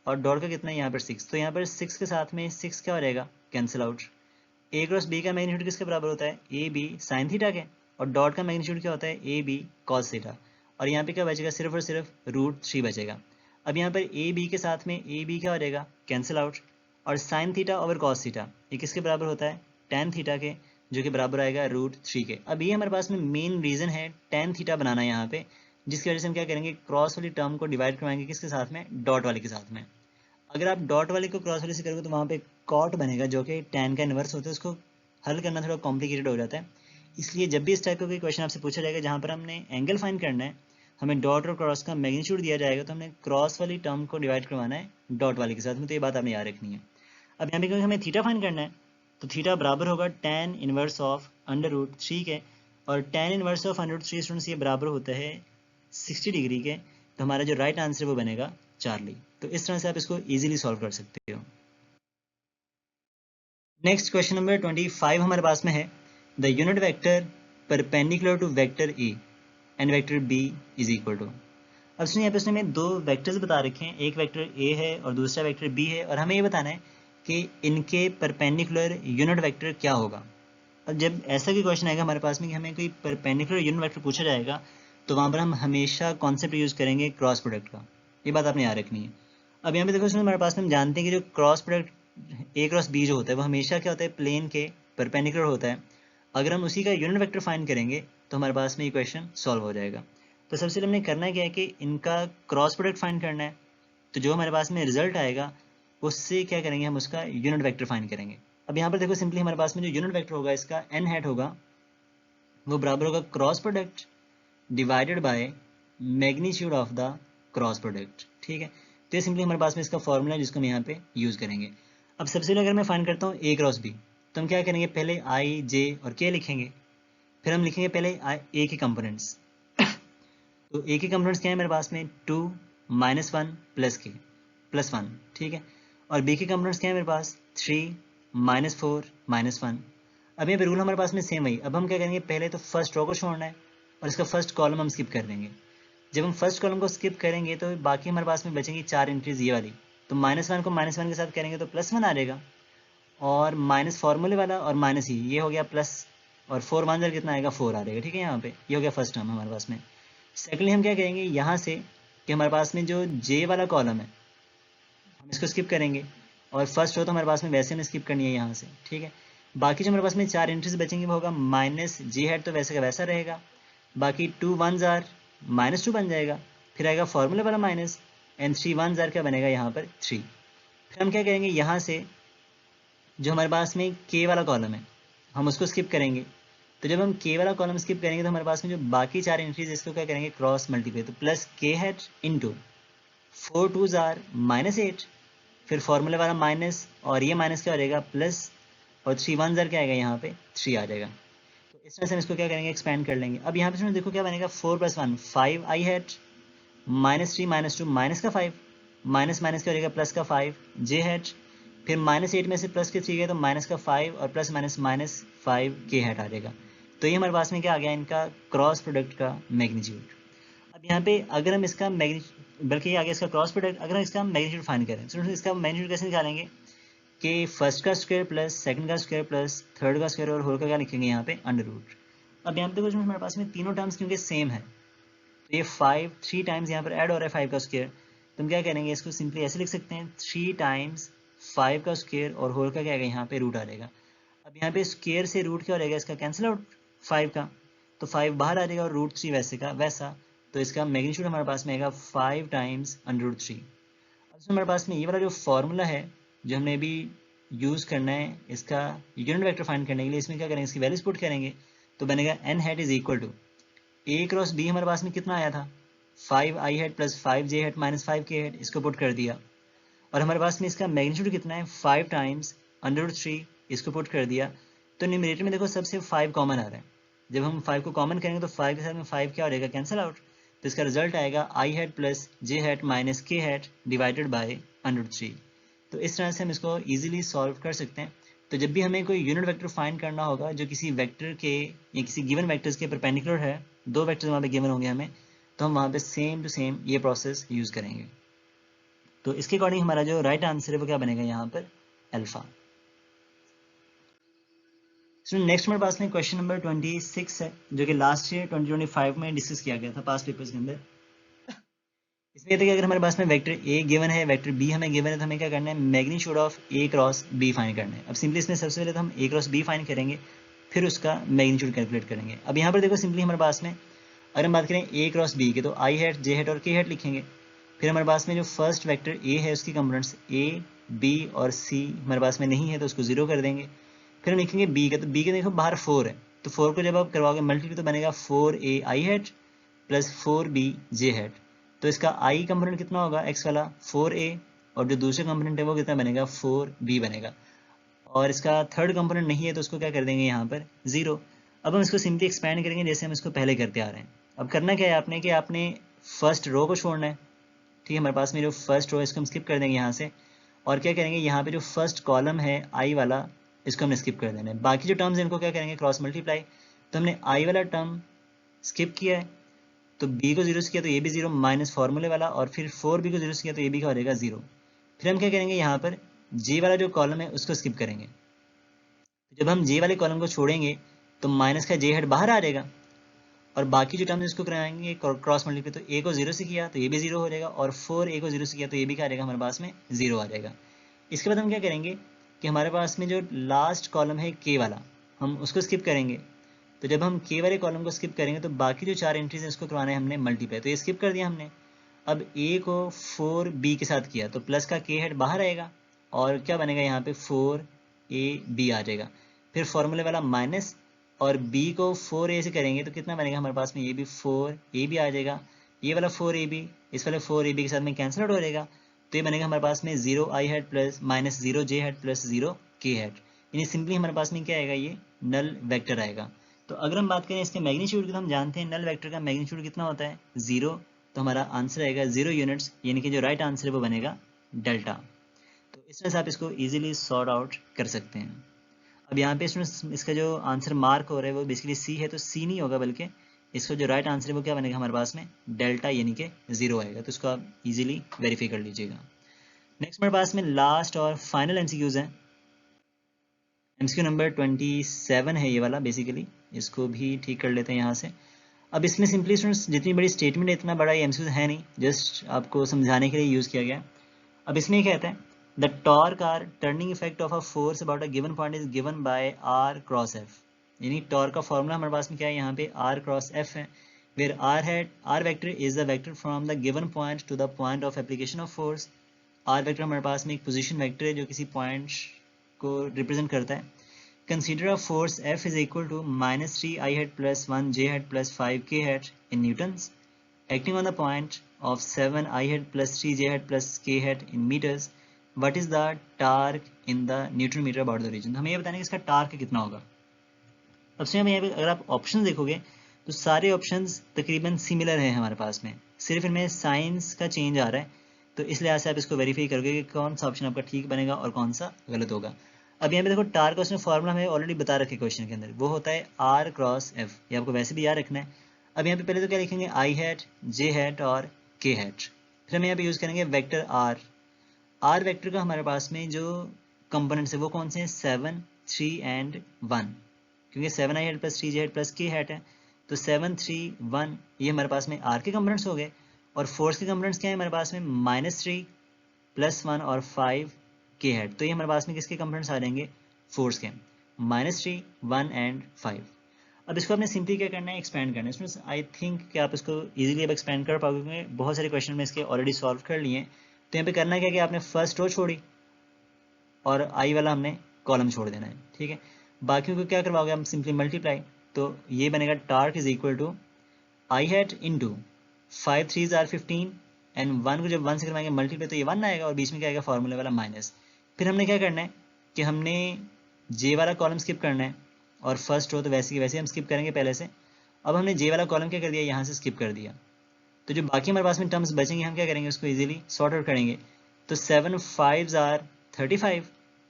और डॉट का कितना है यहाँ पर 6। तो यहाँ पर 6 के साथ में 6 क्या हो जाएगा कैंसिल आउट। ए क्रॉस बी का मैग्नीट्यूड किसके बराबर होता है ए बी साइन थीटा के, और डॉट का मैग्नीट्यूड क्या होता है ए बी कॉस थीटा, और यहाँ पे क्या बचेगा सिर्फ और सिर्फ √3 बचेगा। अब यहाँ पर ए बी के साथ में ए बी क्या हो जाएगा कैंसिल आउट, और sine theta over cos theta ये किसके बराबर होता है टेन थीटा के, जो कि बराबर आएगा √3 के। अब ये हमारे पास में मेन रीजन है टेन थीटा बनाना यहाँ पे, जिसकी वजह से हम क्या करेंगे क्रॉस वाली टर्म को डिवाइड करवाएंगे किसके साथ में डॉट वाले के साथ में। अगर आप डॉट वाले को क्रॉस वाले से करोगे तो वहाँ पे कॉट बनेगा जो कि टेन का इनवर्स होता है, उसको हल करना थोड़ा कॉम्प्लिकेटेड हो जाता है। इसलिए जब भी इस टाइप का कोई क्वेश्चन आपसे पूछा जाएगा जहाँ पर हमने एंगल फाइंड करना है, हमें डॉट और क्रॉस का मैग्नीट्यूड दिया जाएगा तो हमने क्रॉस वाली टर्म को डिवाइड करवाना है डॉट वाले के साथ में, तो ये बात आपने याद रखनी है। अब यहाँ पे क्योंकि हमें थीटा फाइंड करना है तो थीटा बराबर होगा टेन इनवर्स ऑफ √3 के, और टेन इनवर्स ऑफ √3 स्टूडेंट्स ये बराबर होता है 60 डिग्री के। तो हमारा जो राइट आंसर है वो बनेगा चार्ली। तो इस तरह से आप इसको इजीली सॉल्व कर सकते हो। नेक्स्ट क्वेश्चन नंबर 25 हमारे पास में है the unit vector perpendicular to vector A and vector B is equal to. अब सुनिए यहाँ पे उसने हमें दो वेक्टर्स बता रखे हैं, एक वेक्टर ए है और दूसरा वेक्टर बी है, और हमें ये बताना है कि इनके परपेंडिकुलर यूनिट वेक्टर क्या होगा। अब जब ऐसा कोई क्वेश्चन आएगा हमारे पास में कि हमें कोई परपेंडिकुलर यूनिट वेक्टर पूछा जाएगा तो वहाँ पर हम हमेशा कॉन्सेप्ट यूज़ करेंगे क्रॉस प्रोडक्ट का, ये बात आपने याद रखनी है। अब यहाँ पे देखो हमारे पास में हम जानते हैं कि जो cross product A cross B जो होता है वो हमेशा क्या होता है प्लेन के परपेंडिकुलर होता है। अगर हम उसी का यूनिट वेक्टर फाइंड करेंगे तो हमारे पास में ये क्वेश्चन सॉल्व हो जाएगा। तो सबसे पहले हमने करना क्या है कि इनका क्रॉस प्रोडक्ट फाइंड करना है। तो जो हमारे पास में रिजल्ट आएगा उससे क्या करेंगे हम उसका यूनिट वेक्टर फाइंड करेंगे। अब यहाँ पर देखो सिंपली हमारे पास में जो यूनिट वेक्टर होगा इसका एन हैट होगा वो बराबर होगा cross product divided by magnitude of the cross product. ठीक है, तो ये सिंपली हमारे पास में इसका फॉर्मूला है जिसको हम यहाँ पे यूज़ करेंगे। अब सबसे पहले अगर मैं फाइंड करता हूँ ए क्रॉस बी तो हम क्या करेंगे पहले आई जे और के लिखेंगे, फिर हम लिखेंगे पहले ए के कंपोनेंट्स। तो ए के कंपोनेंट्स क्या है मेरे पास में 2 -1 प्लस के प्लस 1। ठीक है, और बी के कंपोनेंट्स क्या है मेरे पास 3 -4 -1। अब यहाँ पे रूल हमारे पास में सेम वही। अब हम क्या करेंगे पहले तो फर्स्ट रो को छोड़ना है और इसका फर्स्ट कॉलम हम स्किप कर देंगे। जब हम फर्स्ट कॉलम को स्किप करेंगे तो बाकी हमारे पास में बचेंगी 4 एंट्रीज ये वाली। तो -1 को -1 के साथ करेंगे तो +1 आ जाएगा, और माइनस फार्मूले वाला और माइनस ये हो गया प्लस, और 4 1 कितना आएगा 4 आ जाएगा। ठीक है, यहाँ पे ये हो गया फर्स्ट टर्म हमारे पास में। सेकेंडली हम क्या करेंगे यहाँ से कि हमारे पास में जो जे वाला कॉलम है हम इसको स्किप करेंगे, और फर्स्ट रो तो हमारे पास में वैसे हमें स्किप करनी है यहाँ से। ठीक है, बाकी जो हमारे पास में 4 एंट्रीज बचेंगी वो होगा माइनस जी हेड तो वैसे का वैसा रहेगा, बाकी 2 1 जार -2 बन जाएगा, फिर आएगा फॉर्मूला वाला माइनस, एंड 3 1 जार क्या बनेगा यहाँ पर 3। फिर हम क्या करेंगे यहाँ से जो हमारे पास में के वाला कॉलम है हम उसको स्किप करेंगे। तो जब हम के वाला कॉलम स्किप करेंगे तो हमारे पास में जो बाकी 4 एंट्रीज इसको क्या करेंगे क्रॉस मल्टीप्लाई, तो प्लस के हेड इंटू 4 2 जार -8, फिर फॉर्मूले वाला माइनस और ये माइनस क्या हो जाएगा प्लस, और 3 1 जार क्या आएगा यहाँ पे 3 आ जाएगा। तो इस तरह से हम इसको क्या करेंगे एक्सपेंड कर लेंगे। अब यहाँ पे देखो क्या बनेगा 4 + 1 5 आई हेड -3 -2 माइनस का 5 माइनस माइनस क्या हो जाएगा प्लस का 5 जे हेड, फिर -8 में से प्लस के 3 गए तो माइनस का 5 और प्लस माइनस -5 के हेड आ जाएगा। तो ये हमारे पास में क्या आ गया इनका क्रॉस प्रोडक्ट का मैग्नीट्यूड। अब यहाँ पे अगर हम इसका बल्कि ये आ गया इसका क्रॉस प्रोडक्ट, अगर हम इसका मैग्नीट्यूड फाइंड करें तो इसका मैग्नीट्यूड कैसे निकालेंगे कि फर्स्ट का स्क्वायर प्लस सेकंड का स्क्वायर प्लस थर्ड का स्क्वायर और होल का क्या लिखेंगे यहाँ पे अंडर रूट। अब यहाँ पे देखो हमारे पास में तीनों टर्म्स क्योंकि सेम है तो ये 3 टाइम्स यहाँ पर ऐड हो रहा है 5 का स्क्वायर, तो हम क्या करेंगे इसको सिंपली ऐसे लिख सकते हैं 3 टाइम्स 5 का स्क्वायर और होल का क्या आएगा यहाँ पे रूट आ जाएगा। अब यहाँ पे स्क्वायर से रूट क्या हो जाएगा इसका कैंसिल आउट 5 का, तो 5 बाहर आ जाएगा और रूट 3 वैसे का वैसा, तो इसका मैग्नीट्यूड हमारे पास में आएगा 5 टाइम्स अंडर रूट 3। अब इसमें हमारे पास में ये वाला जो फॉर्मूला है जो हमने अभी यूज़ करना है इसका यूनिट वेक्टर फाइंड करने के लिए, इसमें क्या करेंगे इसकी वैल्यूज पुट करेंगे तो बनेगा n hat is equal to a cross b हमारे पास में कितना आया था 5i hat plus 5j hat minus 5k hat, इसको पुट कर दिया और हमारे पास में इसका मैग्नीट्यूड कितना है 5 टाइम्स अंडर रूट 3, इसको पुट कर दिया। तो न्यूमरेटर में देखो सबसे 5 कॉमन आ रहा है, जब हम 5 को कॉमन करेंगे तो 5 के साथ में 5 क्या हो जाएगा कैंसिल आउट, तो इसका रिजल्ट आएगा i hat plus j hat minus k hat divided by under root 3। तो इस तरह से हम इसको ईजिली सॉल्व कर सकते हैं। तो जब भी हमें कोई यूनिट वेक्टर फाइंड करना होगा जो किसी वेक्टर के या किसी गिवन वेक्टर्स के परपेंडिकुलर है, दो वेक्टर्स वहाँ पे गिवन होंगे हमें, तो हम वहाँ पे सेम टू सेम ये प्रोसेस यूज़ करेंगे। तो इसके अकॉर्डिंग हमारा जो राइट आंसर है वो क्या बनेगा यहाँ पर अल्फा। नेक्स्ट हमारे पास में क्वेश्चन नंबर 26 है जो कि लास्ट ईयर 2025 में डिस्कस किया गया था पास्ट पेपर्स के अंदर। इसमें कहते हैं कि अगर हमारे पास में वेक्टर ए गिवन है वेक्टर बी हमें गिवन है तो हमें क्या करना है magnitude of A cross B find करना है। अब सिंपली इसमें सबसे पहले तो हम ए क्रॉस बी फाइंड करेंगे फिर उसका मैग्नीट्यूड कैलकुलेट करेंगे। अब यहाँ पर देखो सिंपली हमारे पास में अगर हम बात करें ए क्रॉस बी की तो आई हैट जे हैट और के हैट लिखेंगे। फिर हमारे पास में जो फर्स्ट वेक्टर ए है उसकी कंपोनेंट्स ए बी और सी हमारे पास में नहीं है तो उसको जीरो कर देंगे। फिर हम लिखेंगे बी का, तो बी के देखो बाहर 4 है तो 4 को जब आप करवाओगे मल्टीप्लाई तो बनेगा 4a आई हैट प्लस 4b जे हैट। तो इसका आई कंपोनेंट कितना होगा एक्स वाला 4a और जो दूसरे कंपोनेंट है वो कितना बनेगा 4b बनेगा, और इसका थर्ड कंपोनेंट नहीं है तो उसको क्या कर देंगे यहाँ पर 0। अब हम इसको सिंपली एक्सपैंड करेंगे जैसे हम इसको पहले करते आ रहे हैं। अब करना क्या है आपने कि आपने फर्स्ट रो को छोड़ना है, ठीक है। हमारे पास में जो फर्स्ट रो है इसको हम स्किप कर देंगे यहाँ से, और क्या करेंगे यहाँ पे जो फर्स्ट कॉलम है आई वाला इसको हमने स्किप कर देना है। बाकी जो टर्म्स हैं इनको क्या करेंगे क्रॉस मल्टीप्लाई, तो हमने आई वाला टर्म स्किप किया है तो बी को जीरो से किया तो ये भी जीरो माइनस फॉर्मूले वाला, और फिर 4b को जीरो से किया तो ये भी क्या हो जाएगा जीरो। फिर हम क्या करेंगे यहाँ पर जे वाला जो कॉलम है उसको स्किप करेंगे, तो जब हम जे वाले कॉलम को छोड़ेंगे तो माइनस का जे हेड बाहर आ जाएगा और बाकी जो टर्म्स इसको कराएंगे क्रॉस मल्टीप्लाई, तो ए को जीरो से किया तो ये भी जीरो हो जाएगा और 4a को जीरो से किया तो ये भी क्या आ जाएगा हमारे पास में जीरो आ जाएगा। इसके बाद हम क्या करेंगे कि हमारे पास में जो लास्ट कॉलम है के वाला हम उसको स्किप करेंगे, तो जब हम के वाले कॉलम को स्किप करेंगे तो बाकी जो 4 एंट्रीज है इसको करवाना है हमने मल्टीप्लाई, तो ये स्किप कर दिया हमने। अब ए को 4b के साथ किया तो प्लस का के हेड बाहर आएगा और क्या बनेगा यहाँ पे 4ab आ जाएगा। फिर फॉर्मूले वाला माइनस और b को 4a से करेंगे तो कितना बनेगा हमारे पास में ये भी 4ab आ जाएगा। ये वाला 4ab इस वाले 4ab के साथ में कैंसिल आउट हो जाएगा, तो ये बनेगा हमारे पास में 0 आई हैट प्लस माइनस 0 जे हैट प्लस 0 के हैट, यानी सिंपली हमारे पास में क्या आएगा ये नल वेक्टर आएगा। तो अगर हम बात करें इसके मैग्नीट्यूड की तो हम जानते हैं नल वेक्टर का मैग्नीट्यूड कितना होता है 0, तो हमारा आंसर आएगा 0 यूनिट्स, यानी कि जो राइट आंसर है वो बनेगा डेल्टा। तो इस तरह से आप इसको ईजिली सॉर्ट आउट कर सकते हैं। अब यहाँ पे इसका जो आंसर मार्क हो रहा है वो बेसिकली सी है, तो सी नहीं होगा बल्कि इसका जो राइट आंसर है वो क्या बनेगा हमारे पास में डेल्टा यानी कि 0 आएगा, तो इसको आप इजीली वेरीफाई कर लीजिएगा। नेक्स्ट हमारे पास में लास्ट और फाइनल एमसीक्यूज हैं। एमसीक्यू नंबर 27 है ये वाला, बेसिकली इसको भी ठीक कर लेते हैं यहाँ से। अब इसमें सिंपली स्टूडेंट्स जितनी बड़ी स्टेटमेंट है इतना बड़ा ये एमसीक्यू है नहीं, जस्ट आपको समझाने के लिए यूज़ किया गया। अब इसमें ये कहता है the torque or turning effect of a force about a given point is given by R cross F, यानी टॉर्क का फॉर्मूला हमारे पास में क्या है यहाँ पे आर क्रॉस एफ है, where R vector is the vector from the given point to the point of application of force. R vector हमारे पास में एक पोजीशन वेक्टर है जो किसी पॉइंट को रिप्रेजेंट करता है। Consider a force F is equal to -3 I hat plus 1 J hat plus 5 K hat in newtons acting on the point of 7 I head plus 3 J head plus K head in meters. What is the torque in the Newton meter about the region? हमें ये बताना है कि इसका torque कितना होगा। अब से हम यहाँ पे अगर आप ऑप्शन देखोगे तो सारे ऑप्शंस तकरीबन सिमिलर हैं हमारे पास में, सिर्फ इनमें साइंस का चेंज आ रहा है, तो इस लिहाज से आप इसको वेरीफाई करोगे कि कौन सा ऑप्शन आपका ठीक बनेगा और कौन सा गलत होगा। अब यहाँ पे देखो टार्क का उसने फॉर्मूला हमें ऑलरेडी बता रखे क्वेश्चन के अंदर, वो होता है आर क्रॉस एफ, ये आपको वैसे भी याद रखना है। अब यहाँ पे पहले तो क्या लिखेंगे आई हैट जे हैट और के हैट, फिर हम यहाँ पे यूज़ करेंगे वेक्टर आर। आर वेक्टर का हमारे पास में जो कंपोनेंट्स है वो कौन से हैं, 7, 3 एंड 1, क्योंकि 7 I had plus 3 J had plus के हैड है, तो 7, 3, 1 ये हमारे पास में आर के कंपोनेंट्स हो गए, और फोर्स के कंपोनेंट्स क्या है हमारे पास में, -3 +1 और 5 के हैड, तो ये हमारे पास में किसके कंपोनेंट्स आ जाएंगे, फोर्स के, -3, 1 एंड 5। अब इसको आपने सिंपली क्या करना है, एक्सपेंड करना है। इसमें आई थिंक कि आप इसको इजीली अब एक्सपेंड कर पाओगे, बहुत सारे क्वेश्चन में इसके ऑलरेडी सॉल्व कर लिए हैं। तो यहाँ पे करना क्या कि आपने फर्स्ट रो छोड़ी और आई वाला हमने कॉलम छोड़ देना है, ठीक है। बाकियों को क्या करवाओगे हम, सिंपली मल्टीप्लाई, तो ये बनेगा torque is equal to I hat into 5 3s are 15 and 1 को जब 1 से करवाएंगे मल्टीप्लाई तो ये 1 आएगा, और बीच में क्या आएगा, फॉर्मूले वाला माइनस। फिर हमने क्या करना है कि हमने जे वाला कॉलम स्किप करना है, और फर्स्ट रो तो वैसे ही वैसे हम स्किप करेंगे पहले से। अब हमने जे वाला कॉलम क्या कर दिया, यहाँ से स्किप कर दिया, तो जो बाकी हमारे पास में टर्म्स बचेंगे हम क्या करेंगे, उसको इजीली सॉर्ट आउट करेंगे। तो 7 5s are 35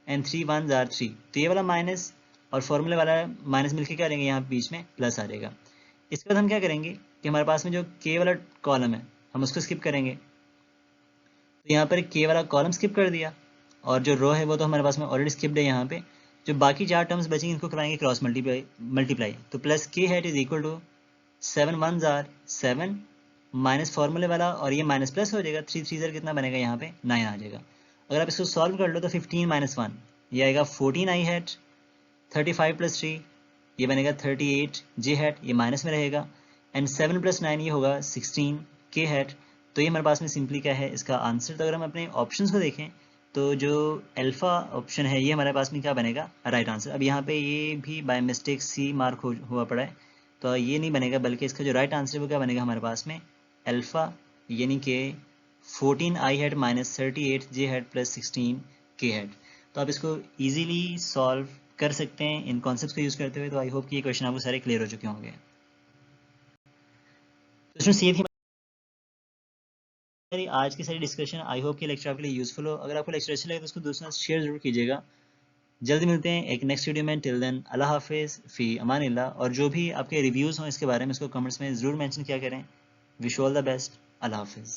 and 3 1s are 3, तो ये वाला माइनस और फॉर्मूले वाला माइनस मिलके क्या करेंगे, यहाँ बीच में प्लस आ जाएगा। इसके बाद हम क्या करेंगे कि हमारे पास में जो के वाला कॉलम है हम उसको स्किप करेंगे, तो यहाँ पर के वाला कॉलम स्किप कर दिया, और जो रो है वो तो हमारे पास में ऑलरेडी स्किप्ड है। यहाँ पे जो बाकी 4 टर्म्स बचेंगे इनको करवाएंगे क्रॉस मल्टीप्लाई, तो plus K hat is equal to 7 1s are 7 minus फॉर्मूले वाला, और ये माइनस प्लस हो जाएगा, 3 3 कितना बनेगा, यहाँ पे 9 आ जाएगा। अगर आप इसको सॉल्व कर लो तो 15 - 1 ये आएगा 14 आई हैट, 35 + 3 ये बनेगा 38 जे हैट, ये माइनस में रहेगा, एंड 7 + 9 ये होगा 16 के हैट। तो ये हमारे पास में सिंपली क्या है इसका आंसर। तो अगर हम अपने ऑप्शंस को देखें तो जो अल्फा ऑप्शन है ये हमारे पास में क्या बनेगा, राइट आंसर। अब यहाँ पे ये भी बाय मिस्टेक सी मार्क हुआ पड़ा है, तो ये नहीं बनेगा, बल्कि इसका जो राइट आंसर है वो क्या बनेगा हमारे पास में, अल्फा यानी कि 14 आई हैट -38 जे हैट प्लस 16 के हैट। तो आप इसको इजीली सॉल्व कर सकते हैं इन कॉन्सेप्ट्स को यूज करते हुए। तो आई होप कि ये क्वेश्चन आपको सारे क्लियर हो चुके होंगे। तो इसमें ये थी मेरी आज की सारी डिस्कशन। आई होप कि लेक्चर आपके लिए यूजफुल हो। अगर आपको लेक्चर अच्छा लगे तो उसको दूसरों से शेयर जरूर कीजिएगा। जल्दी मिलते हैं एक नेक्स्ट वीडियो में। टिल देन अल्लाह हाफिज़ फ़ी अमानिल्लाह। और जो भी आपके रिव्यूज़ हों इसके बारे में इसको कमेंट्स में ज़रूर मेंशन किया करें। Wish all the best. अल्लाह हाफिज़।